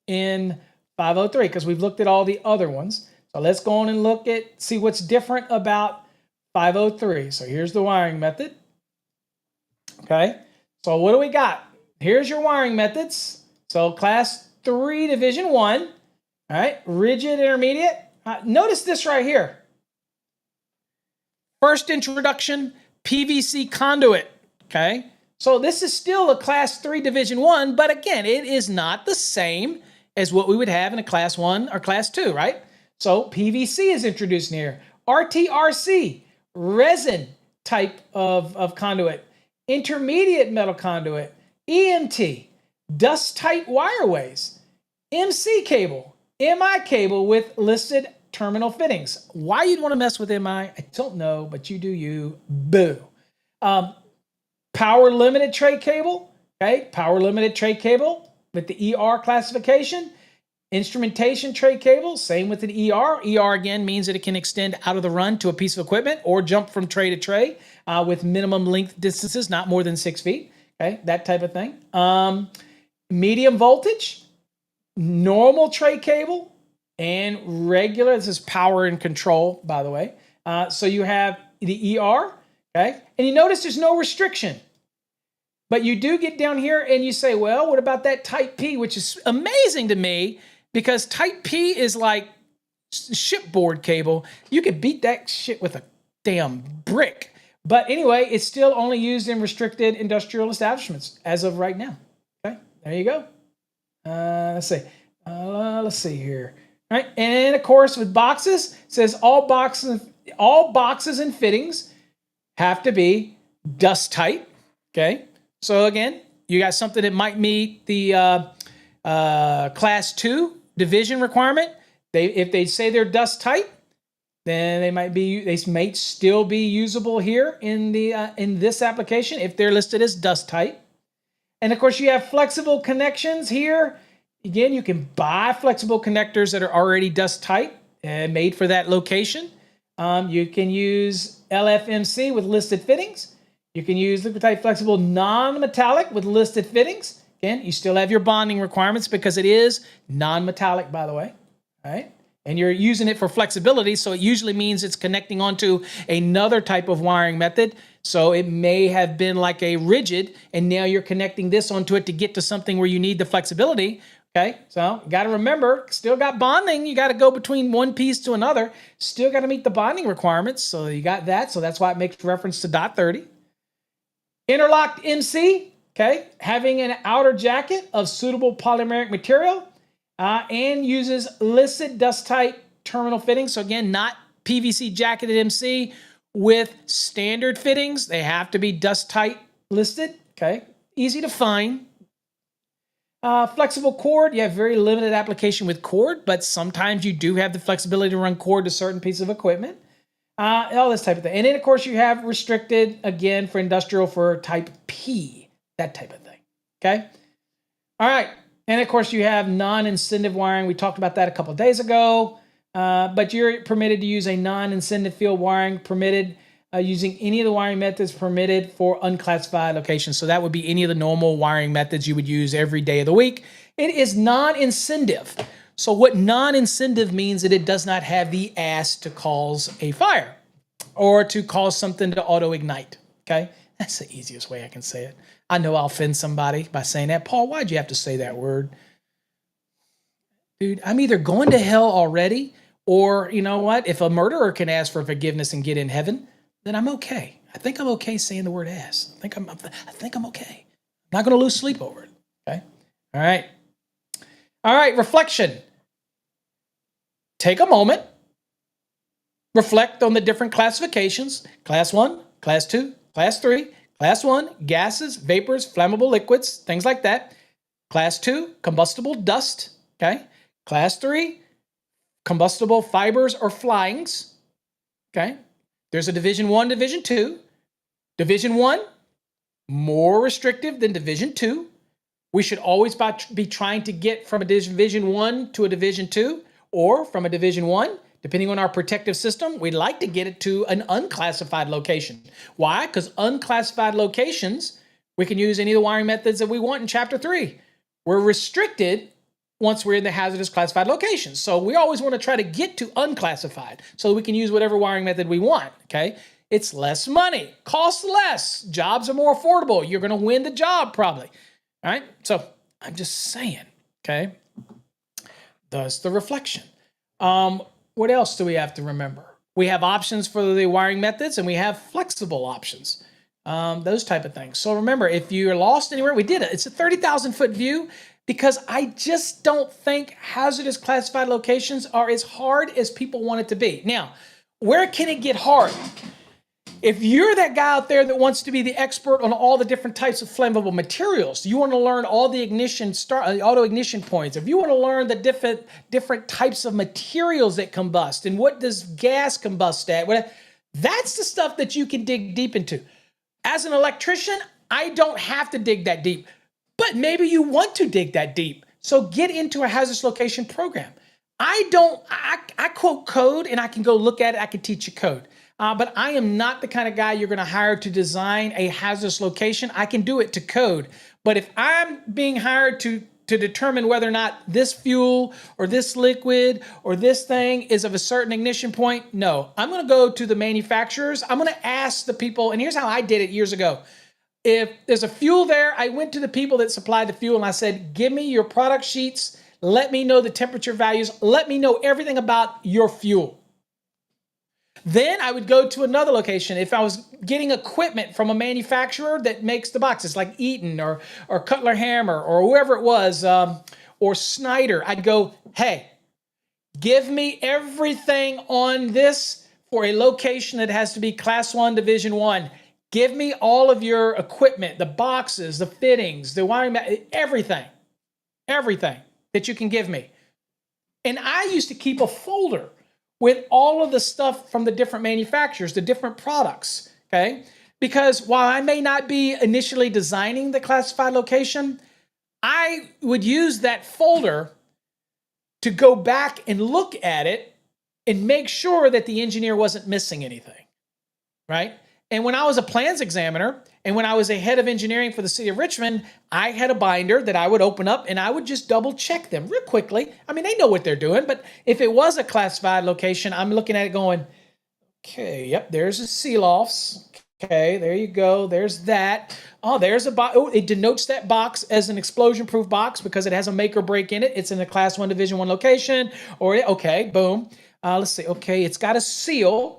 in 503, because we've looked at all the other ones. So let's go on and see what's different about 503. So here's the wiring method. Okay, so what do we got? Here's your wiring methods. So class 3 division 1, all right, rigid intermediate. Notice this right here. First introduction, PVC conduit, okay? So this is still a class 3 division 1, but again, it is not the same as what we would have in a class 1 or class 2, right? So PVC is introduced in here. RTRC, resin type of conduit. intermediate metal conduit, EMT, dust-tight wireways, MC cable, MI cable with listed terminal fittings. Why you'd want to mess with MI, I don't know, but you do you. Boo. Power limited tray cable, okay? Power limited tray cable with the ER classification. Instrumentation tray cable, same with an ER. ER again means that it can extend out of the run to a piece of equipment or jump from tray to tray with minimum length distances, not more than 6 feet. Okay, that type of thing. Medium voltage, normal tray cable, and regular. This is power and control, by the way. So you have the ER, okay? And you notice there's no restriction. But you do get down here and you say, well, what about that type P, which is amazing to me because type P is like shipboard cable. You could beat that shit with a damn brick. But anyway, it's still only used in restricted industrial establishments as of right now. Okay, there you go. Let's see. Let's see here. All right, and of course with boxes, it says all boxes and fittings have to be dust tight. Okay, so again, you got something that might meet the class 2 division requirement. If they say they're dust tight, then they might still be usable here in this application if they're listed as dust tight. And of course, you have flexible connections here. Again, you can buy flexible connectors that are already dust tight and made for that location. You can use LFMC with listed fittings. You can use liquid type flexible non-metallic with listed fittings. Again, you still have your bonding requirements because it is non-metallic, by the way. All right. And you're using it for flexibility, so it usually means it's connecting onto another type of wiring method. So it may have been like a rigid, and now you're connecting this onto it to get to something where you need the flexibility. Okay, so you got to remember, still got bonding. You got to go between one piece to another. Still got to meet the bonding requirements. So you got that. So that's why it makes reference to dot 30. Interlocked MC, okay, having an outer jacket of suitable polymeric material. And uses listed dust tight terminal fittings. So again, not PVC jacketed MC with standard fittings. They have to be dust tight listed. Okay, easy to find. Flexible cord. You have very limited application with cord, but sometimes you do have the flexibility to run cord to certain pieces of equipment. All this type of thing. And then of course you have restricted again for industrial for type P, that type of thing. Okay. All right. And of course, you have non-incentive wiring. We talked about that a couple of days ago. But you're permitted to use a non-incentive field wiring, permitted using any of the wiring methods permitted for unclassified locations. So that would be any of the normal wiring methods you would use every day of the week. It is non-incentive. So what non-incentive means that it does not have the ass to cause a fire or to cause something to auto-ignite. Okay? That's the easiest way I can say it. I know I'll offend somebody by saying that. Paul, why'd you have to say that word? Dude, I'm either going to hell already, or you know what? If a murderer can ask for forgiveness and get in heaven, then I'm okay. I think I'm okay saying the word ass. I think I'm okay. I'm not going to lose sleep over it. Okay? All right. All right, reflection. Take a moment. Reflect on the different classifications. Class 1, Class 2, Class 3. Class 1, gases, vapors, flammable liquids, things like that. Class 2, combustible dust, okay? Class 3, combustible fibers or flyings, okay? There's a Division 1, Division 2. Division 1, more restrictive than Division 2. We should always be trying to get from a Division 1 to a Division 2, or from a Division 1, depending on our protective system, we'd like to get it to an unclassified location. Why? Because unclassified locations, we can use any of the wiring methods that we want in Chapter 3. We're restricted once we're in the hazardous classified locations. So we always want to try to get to unclassified so we can use whatever wiring method we want, okay? It's less money, costs less, jobs are more affordable. You're going to win the job probably, all right? So I'm just saying, okay? Thus the reflection. What else do we have to remember? We have options for the wiring methods and we have flexible options, those type of things. So remember, if you're lost anywhere, we did it. It's a 30,000 foot view because I just don't think hazardous classified locations are as hard as people want it to be. Now, where can it get hard? If you're that guy out there that wants to be the expert on all the different types of flammable materials, you want to learn all the auto ignition points. If you want to learn the different types of materials that combust and what does gas combust at, that's the stuff that you can dig deep into. As an electrician, I don't have to dig that deep, but maybe you want to dig that deep. So get into a hazardous location program. I quote code and I can go look at it. I can teach you code. But I am not the kind of guy you're going to hire to design a hazardous location. I can do it to code. But if I'm being hired to determine whether or not this fuel or this liquid or this thing is of a certain ignition point, no. I'm going to go to the manufacturers. I'm going to ask the people, and here's how I did it years ago. If there's a fuel there, I went to the people that supplied the fuel and I said, give me your product sheets. Let me know the temperature values. Let me know everything about your fuel. Then I would go to another location. If I was getting equipment from a manufacturer that makes the boxes, like Eaton or Cutler Hammer or whoever it was, or Snyder, I'd go, hey, give me everything on this for a location that has to be Class 1, Division 1. Give me all of your equipment, the boxes, the fittings, the wiring, everything that you can give me. And I used to keep a folder with all of the stuff from the different manufacturers, the different products, okay? Because while I may not be initially designing the classified location, I would use that folder to go back and look at it and make sure that the engineer wasn't missing anything, right? And when I was a plans examiner and when I was a head of engineering for the city of Richmond, I had a binder that I would open up and I would just double check them real quickly. I mean, they know what they're doing, but if it was a classified location, I'm looking at it going, okay, yep, there's a seal offs. Okay, there you go. There's that. Oh, there's a box. Oh, it denotes that box as an explosion-proof box because it has a make or break in it. It's in a Class 1, Division 1 location. Or, okay, boom. Let's see. Okay, it's got a seal.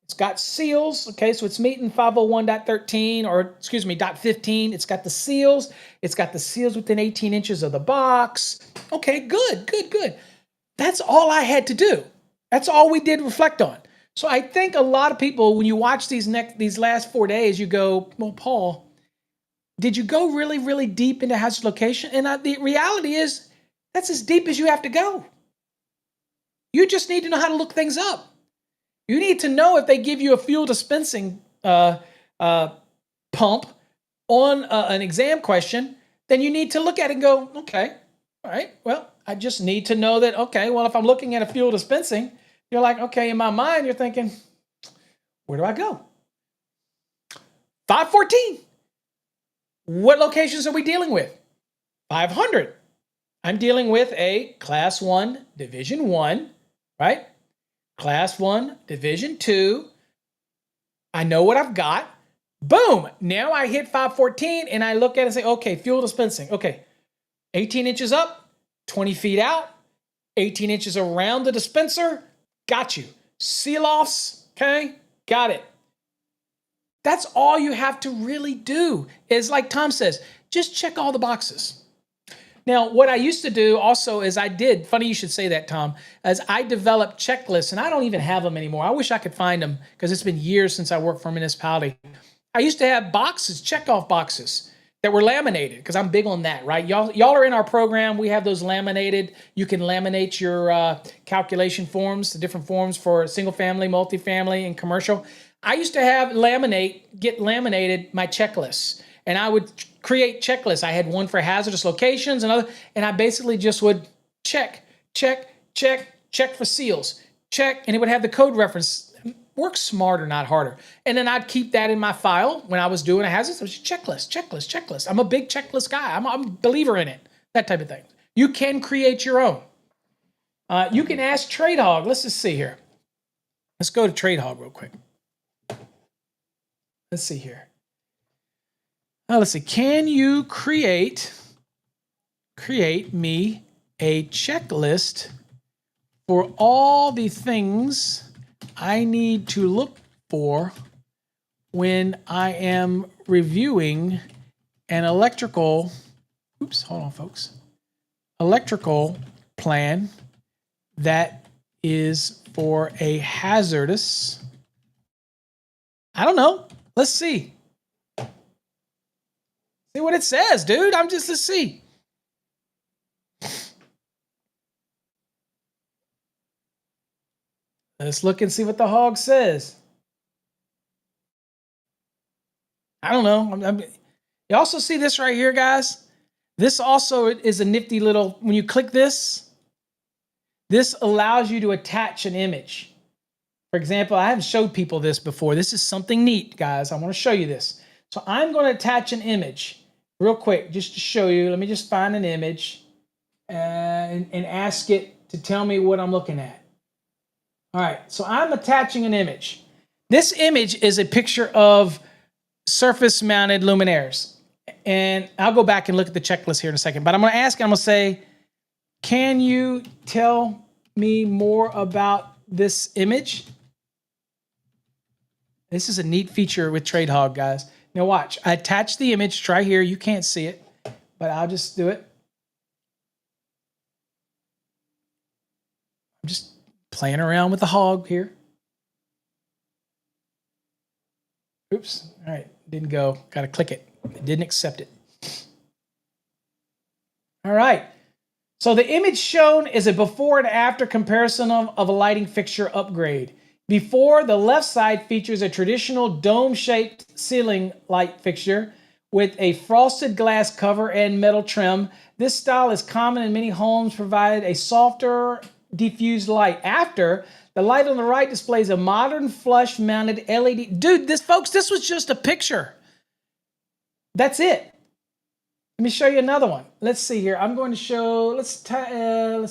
It's got seals, okay, so it's meeting 501.13, or excuse me, .15. It's got the seals. It's got the seals within 18 inches of the box. Okay, good. That's all I had to do. That's all we did reflect on. So I think a lot of people, when you watch these last 4 days, you go, well, Paul, did you go really, really deep into hazardous location? And the reality is, that's as deep as you have to go. You just need to know how to look things up. You need to know if they give you a fuel dispensing pump on an exam question, then you need to look at it and go, okay, all right, well, I just need to know that, okay, well, if I'm looking at a fuel dispensing, you're like, okay, in my mind, you're thinking, where do I go? 514. What locations are we dealing with? 500. I'm dealing with a Class 1, Division 1, right? Class 1, Division 2. I know what I've got. Boom. Now I hit 514 and I look at it and say, okay, fuel dispensing. Okay, 18 inches up, 20 feet out, 18 inches around the dispenser. Got you. Seal offs. Okay, got it. That's all you have to really do is, like Tom says, just check all the boxes. Now, what I used to do also is funny you should say that, Tom, as I developed checklists, and I don't even have them anymore. I wish I could find them because it's been years since I worked for a municipality. I used to have boxes, checkoff boxes that were laminated because I'm big on that, right? Y'all are in our program. We have those laminated. You can laminate your calculation forms, the different forms for single family, multifamily, and commercial. I used to get laminated my checklists. And I would create checklists. I had one for hazardous locations and I basically just would check for seals, check, and it would have the code reference. Work smarter, not harder. And then I'd keep that in my file when I was doing a hazardous. It was checklist. I'm a big checklist guy. I'm a believer in it, that type of thing. You can create your own. You can ask TradeHog. Let's just see here. Let's go to TradeHog real quick. Let's see here. Let's see. Can you create me a checklist for all the things I need to look for when I am reviewing an electrical plan that is for a hazardous I don't know. Let's see. See what it says, dude. Let's see. Let's look and see what the hog says. I don't know. You also see this right here, guys. This also is a nifty little, when you click this allows you to attach an image. For example, I haven't showed people this before. This is something neat, guys. I want to show you this. So I'm going to attach an image real quick just to show you. Let me just find an image and ask it to tell me what I'm looking at. All right, so I'm attaching an image. This image is a picture of surface-mounted luminaires. And I'll go back and look at the checklist here in a second. But I'm going to ask, I'm going to say, can you tell me more about this image? This is a neat feature with TradeHog, guys. Now watch. I attach the image. Try here. You can't see it, but I'll just do it. I'm just playing around with the hog here. Oops. All right. Didn't go. Got to click it. It didn't accept it. All right. So the image shown is a before and after comparison of a lighting fixture upgrade. Before, the left side features a traditional dome-shaped ceiling light fixture with a frosted glass cover and metal trim. This style is common in many homes, provided a softer, diffused light. After, the light on the right displays a modern flush-mounted LED. Dude, this was just a picture. That's it. Let me show you another one. Let's see here. I'm going to show, let's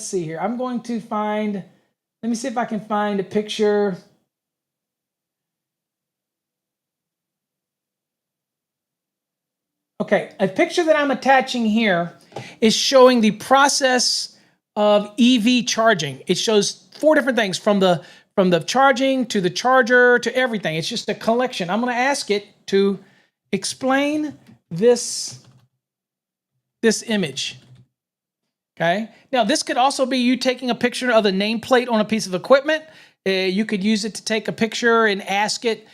see here. I'm going to find, let me see if I can find a picture. Okay, a picture that I'm attaching here is showing the process of EV charging. It shows 4 different things, from the charging to the charger to everything. It's just a collection. I'm going to ask it to explain this image. Okay. Now this could also be you taking a picture of the nameplate on a piece of equipment. You could use it to take a picture and ask it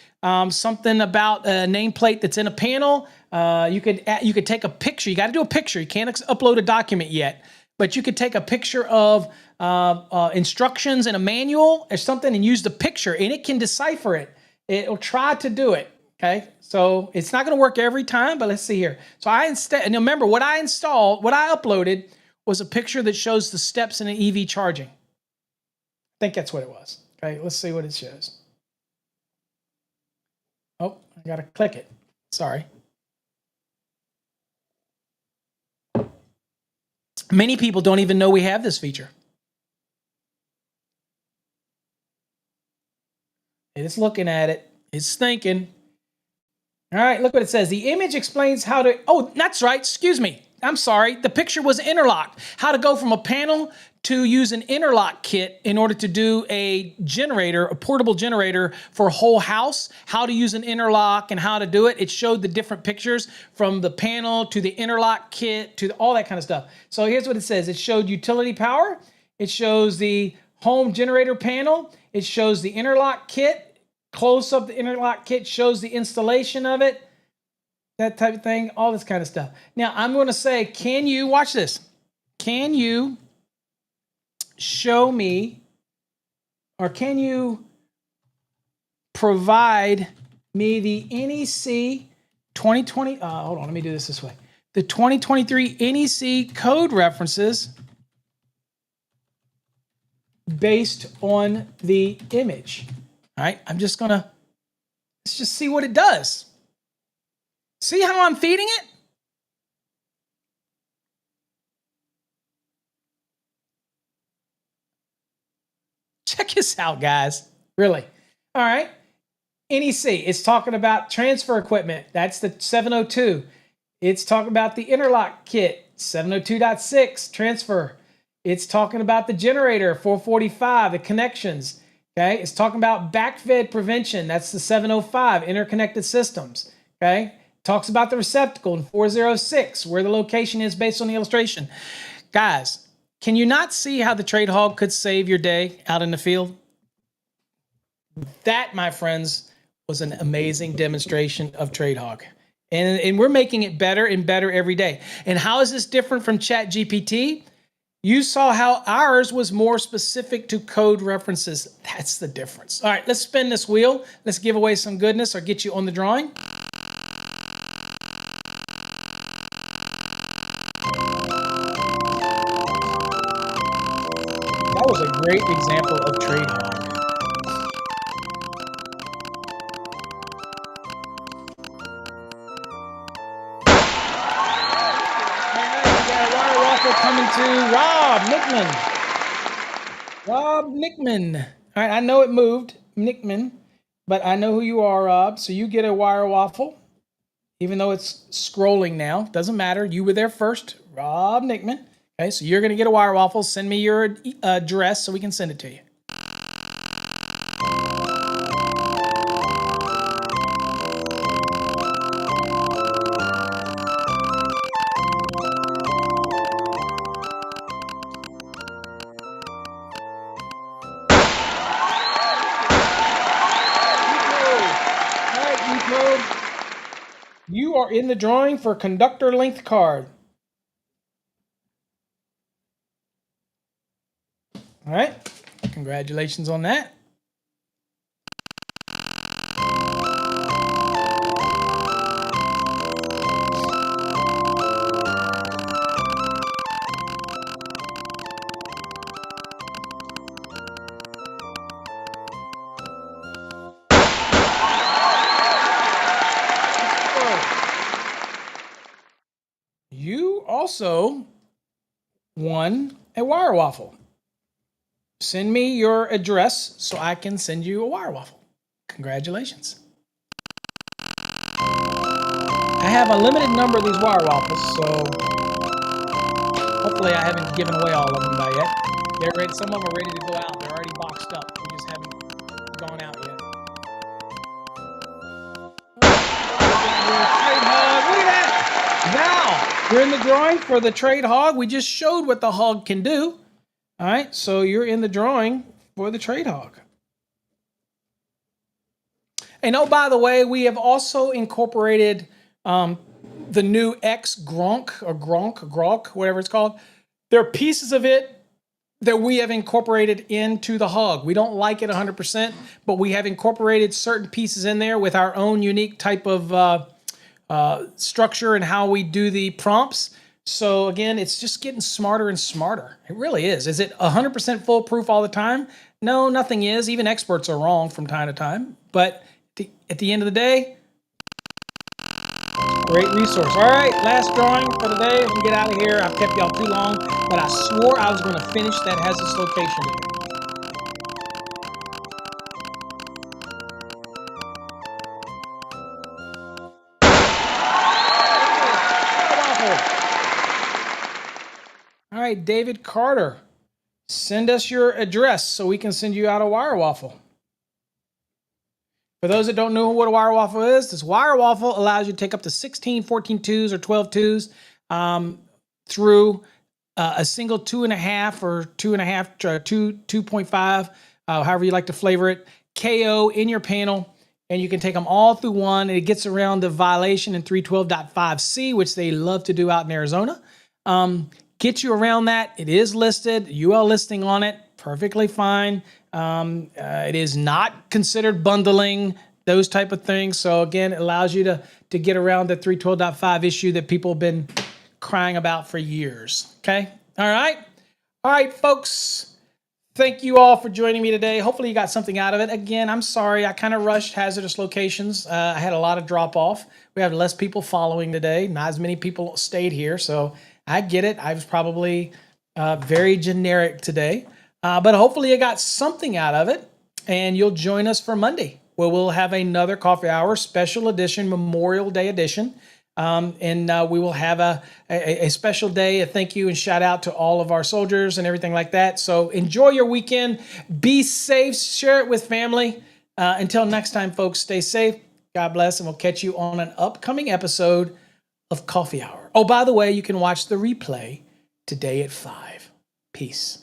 something about a nameplate that's in a panel. You could take a picture. You got to do a picture. You can't upload a document yet, but you could take a picture of instructions in a manual or something and use the picture, and it can decipher it. It'll try to do it. Okay, so it's not going to work every time, but let's see here. So and remember what I uploaded was a picture that shows the steps in an EV charging. I think that's what it was. Okay, let's see what it shows. Oh, I got to click it. Sorry. Many people don't even know we have this feature. It's looking at it. It's thinking. All right, look what it says. The image explains how to, oh, that's right, excuse me. I'm sorry, the picture was interlocked. How to go from a panel to use an interlock kit in order to do a generator, a portable generator for a whole house, how to use an interlock and how to do it. It showed the different pictures from the panel to the interlock kit to all that kind of stuff. So here's what it says. It showed utility power. It shows the home generator panel. It shows the interlock kit. Close up the interlock kit, shows the installation of it, that type of thing, all this kind of stuff. Now, I'm going to say, can you, watch this, can you show me, or can you provide me the NEC 2020, hold on, let me do this way. The 2023 NEC code references based on the image. All right, I'm just going to, let's just see what it does. See how I'm feeding it? Check this out, guys. Really. All right. NEC, it's talking about transfer equipment. That's the 702. It's talking about the interlock kit, 702.6 transfer. It's talking about the generator, 445, the connections. Okay, it's talking about backfed prevention. That's the 705, interconnected systems. Okay, talks about the receptacle in 406, where the location is based on the illustration. Guys, can you not see how the TradeHog could save your day out in the field? That, my friends, was an amazing demonstration of Trade Hog. And we're making it better and better every day. And how is this different from ChatGPT? You saw how ours was more specific to code references. That's the difference. All right, let's spin this wheel. Let's give away some goodness or get you on the drawing. That was a great example of Trade Hog. Coming to Rob Nickman. Rob Nickman. All right, I know it moved, Nickman, but I know who you are, Rob. So you get a wire waffle, even though it's scrolling now. Doesn't matter. You were there first, Rob Nickman. Okay, so you're going to get a wire waffle. Send me your address so we can send it to you. You are in the drawing for conductor length card. All right. Congratulations on that. You also won a wire waffle. Send me your address so I can send you a wire waffle. Congratulations. I have a limited number of these wire waffles, so hopefully I haven't given away all of them by yet. They're ready. Some of them are ready to go out. They're already boxed up. We just haven't gone out yet. Trade hog. Look at that. Now, you're in the drawing for the trade hog. We just showed what the hog can do. All right, so you're in the drawing for the trade hog. And oh, by the way, we have also incorporated the new X Gronk or Gronk, whatever it's called. There are pieces of it that we have incorporated into the hog. We don't like it 100%, but we have incorporated certain pieces in there with our own unique type of structure and how we do the prompts. So again, it's just getting smarter and smarter. It really is. Is it 100% foolproof all the time? No, nothing is. Even experts are wrong from time to time. But at the end of the day, great resource. All right, last drawing for today. We can get out of here. I've kept y'all too long, but I swore I was going to finish that hazardous location today. All right, David Carter, send us your address so we can send you out a wire waffle. For those that don't know what a wire waffle is, this wire waffle allows you to take up to 16, 14 twos or 12 twos through a single 2.5 or 2.5, 2.5, however you like to flavor it, KO in your panel, and you can take them all through one, and it gets around the violation in 312.5C, which they love to do out in Arizona. Get you around that. It is listed, UL listing on it, perfectly fine. It is not considered bundling, those type of things. So again, it allows you to get around the 312.5 issue that people have been crying about for years. Okay. All right, folks. Thank you all for joining me today. Hopefully you got something out of it. Again, I'm sorry. I kind of rushed hazardous locations. I had a lot of drop off. We have less people following today. Not as many people stayed here. So I get it. I was probably very generic today. But hopefully you got something out of it, and you'll join us for Monday, where we'll have another coffee hour, special edition, Memorial Day edition. And we will have a special day, a thank you and shout out to all of our soldiers and everything like that. So enjoy your weekend. Be safe. Share it with family. Until next time, folks, stay safe. God bless, and we'll catch you on an upcoming episode of Coffee Hour. Oh, by the way, you can watch the replay today at 5. Peace.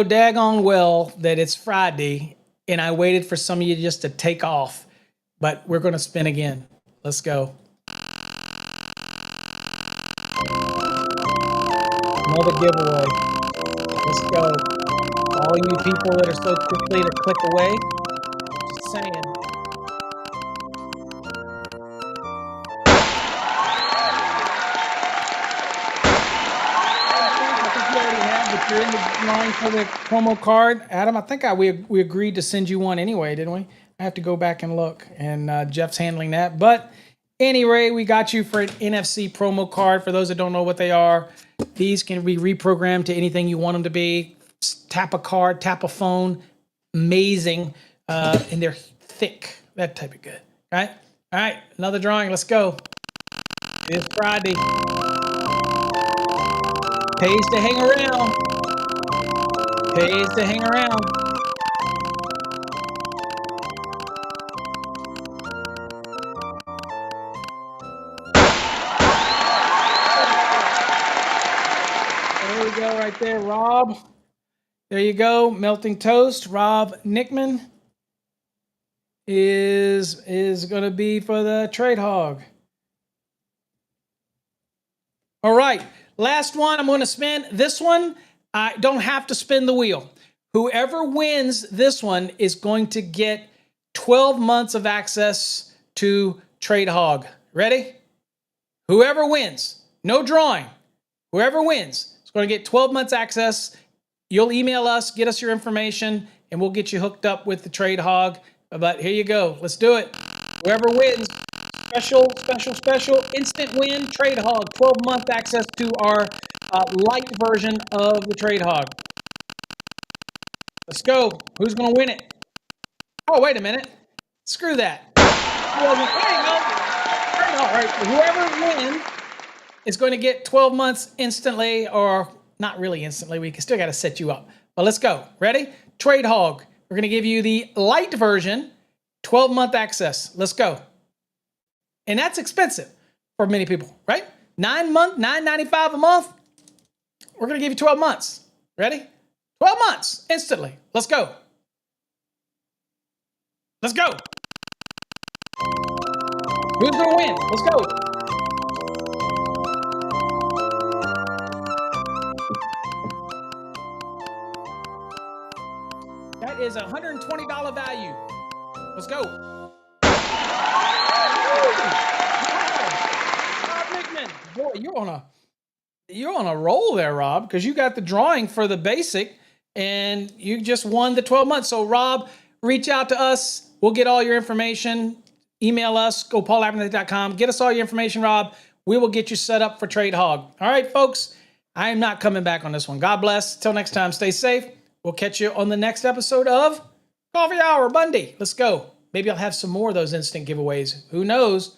daggone well that it's Friday and I waited for some of you just to take off, but we're going to spin again. Let's go. Another giveaway. Let's go. All you people that are so quickly to click away, just saying. I think you already have, but you're in the line for the promo card. Adam, I think we agreed to send you one anyway, didn't we? I have to go back and look, and Jeff's handling that. But anyway, we got you for an NFC promo card. For those that don't know what they are, these can be reprogrammed to anything you want them to be. Tap a card, tap a phone. Amazing. And they're thick. That type of good. All right? All right, another drawing. Let's go. It's Friday. Pays to hang around. Pays to hang around. There we go right there, Rob. There you go. Melting Toast. Rob Nickman is going to be for the Trade Hog. All right. Last one. I'm going to spin. This one, I don't have to spin the wheel. Whoever wins this one is going to get 12 months of access to Trade Hog. Ready? Whoever wins, no drawing. Whoever wins is going to get 12 months access. You'll email us, get us your information, and we'll get you hooked up with the Trade Hog. But here you go. Let's do it. Whoever wins, special, instant win, Trade Hog. 12-month access to our light version of the Trade Hog. Let's go. Who's going to win it? Oh, wait a minute. Screw that. There you go. Trade Hog. All right, so whoever wins is going to get 12 months instantly, or not really instantly. We still got to set you up. But let's go. Ready? Trade Hog. We're going to give you the light version, 12-month access. Let's go. And that's expensive for many people, right? $9.95 a month. We're going to give you 12 months. Ready? 12 months instantly. Let's go. Let's go. Who's going to win? Let's go. That is a $120 value. Let's go. Rob Nickman. Boy, you're on a roll there, Rob, because you got the drawing for the basic and you just won the 12 months. So Rob, reach out to us. We'll get all your information. Email us, gopaulabernathy.com. Get us all your information, Rob. We will get you set up for Trade Hog. All right, folks, I am not coming back on this one. God bless. Till next time, stay safe. We'll catch you on the next episode of Coffee Hour Monday. Let's go. Maybe I'll have some more of those instant giveaways. Who knows?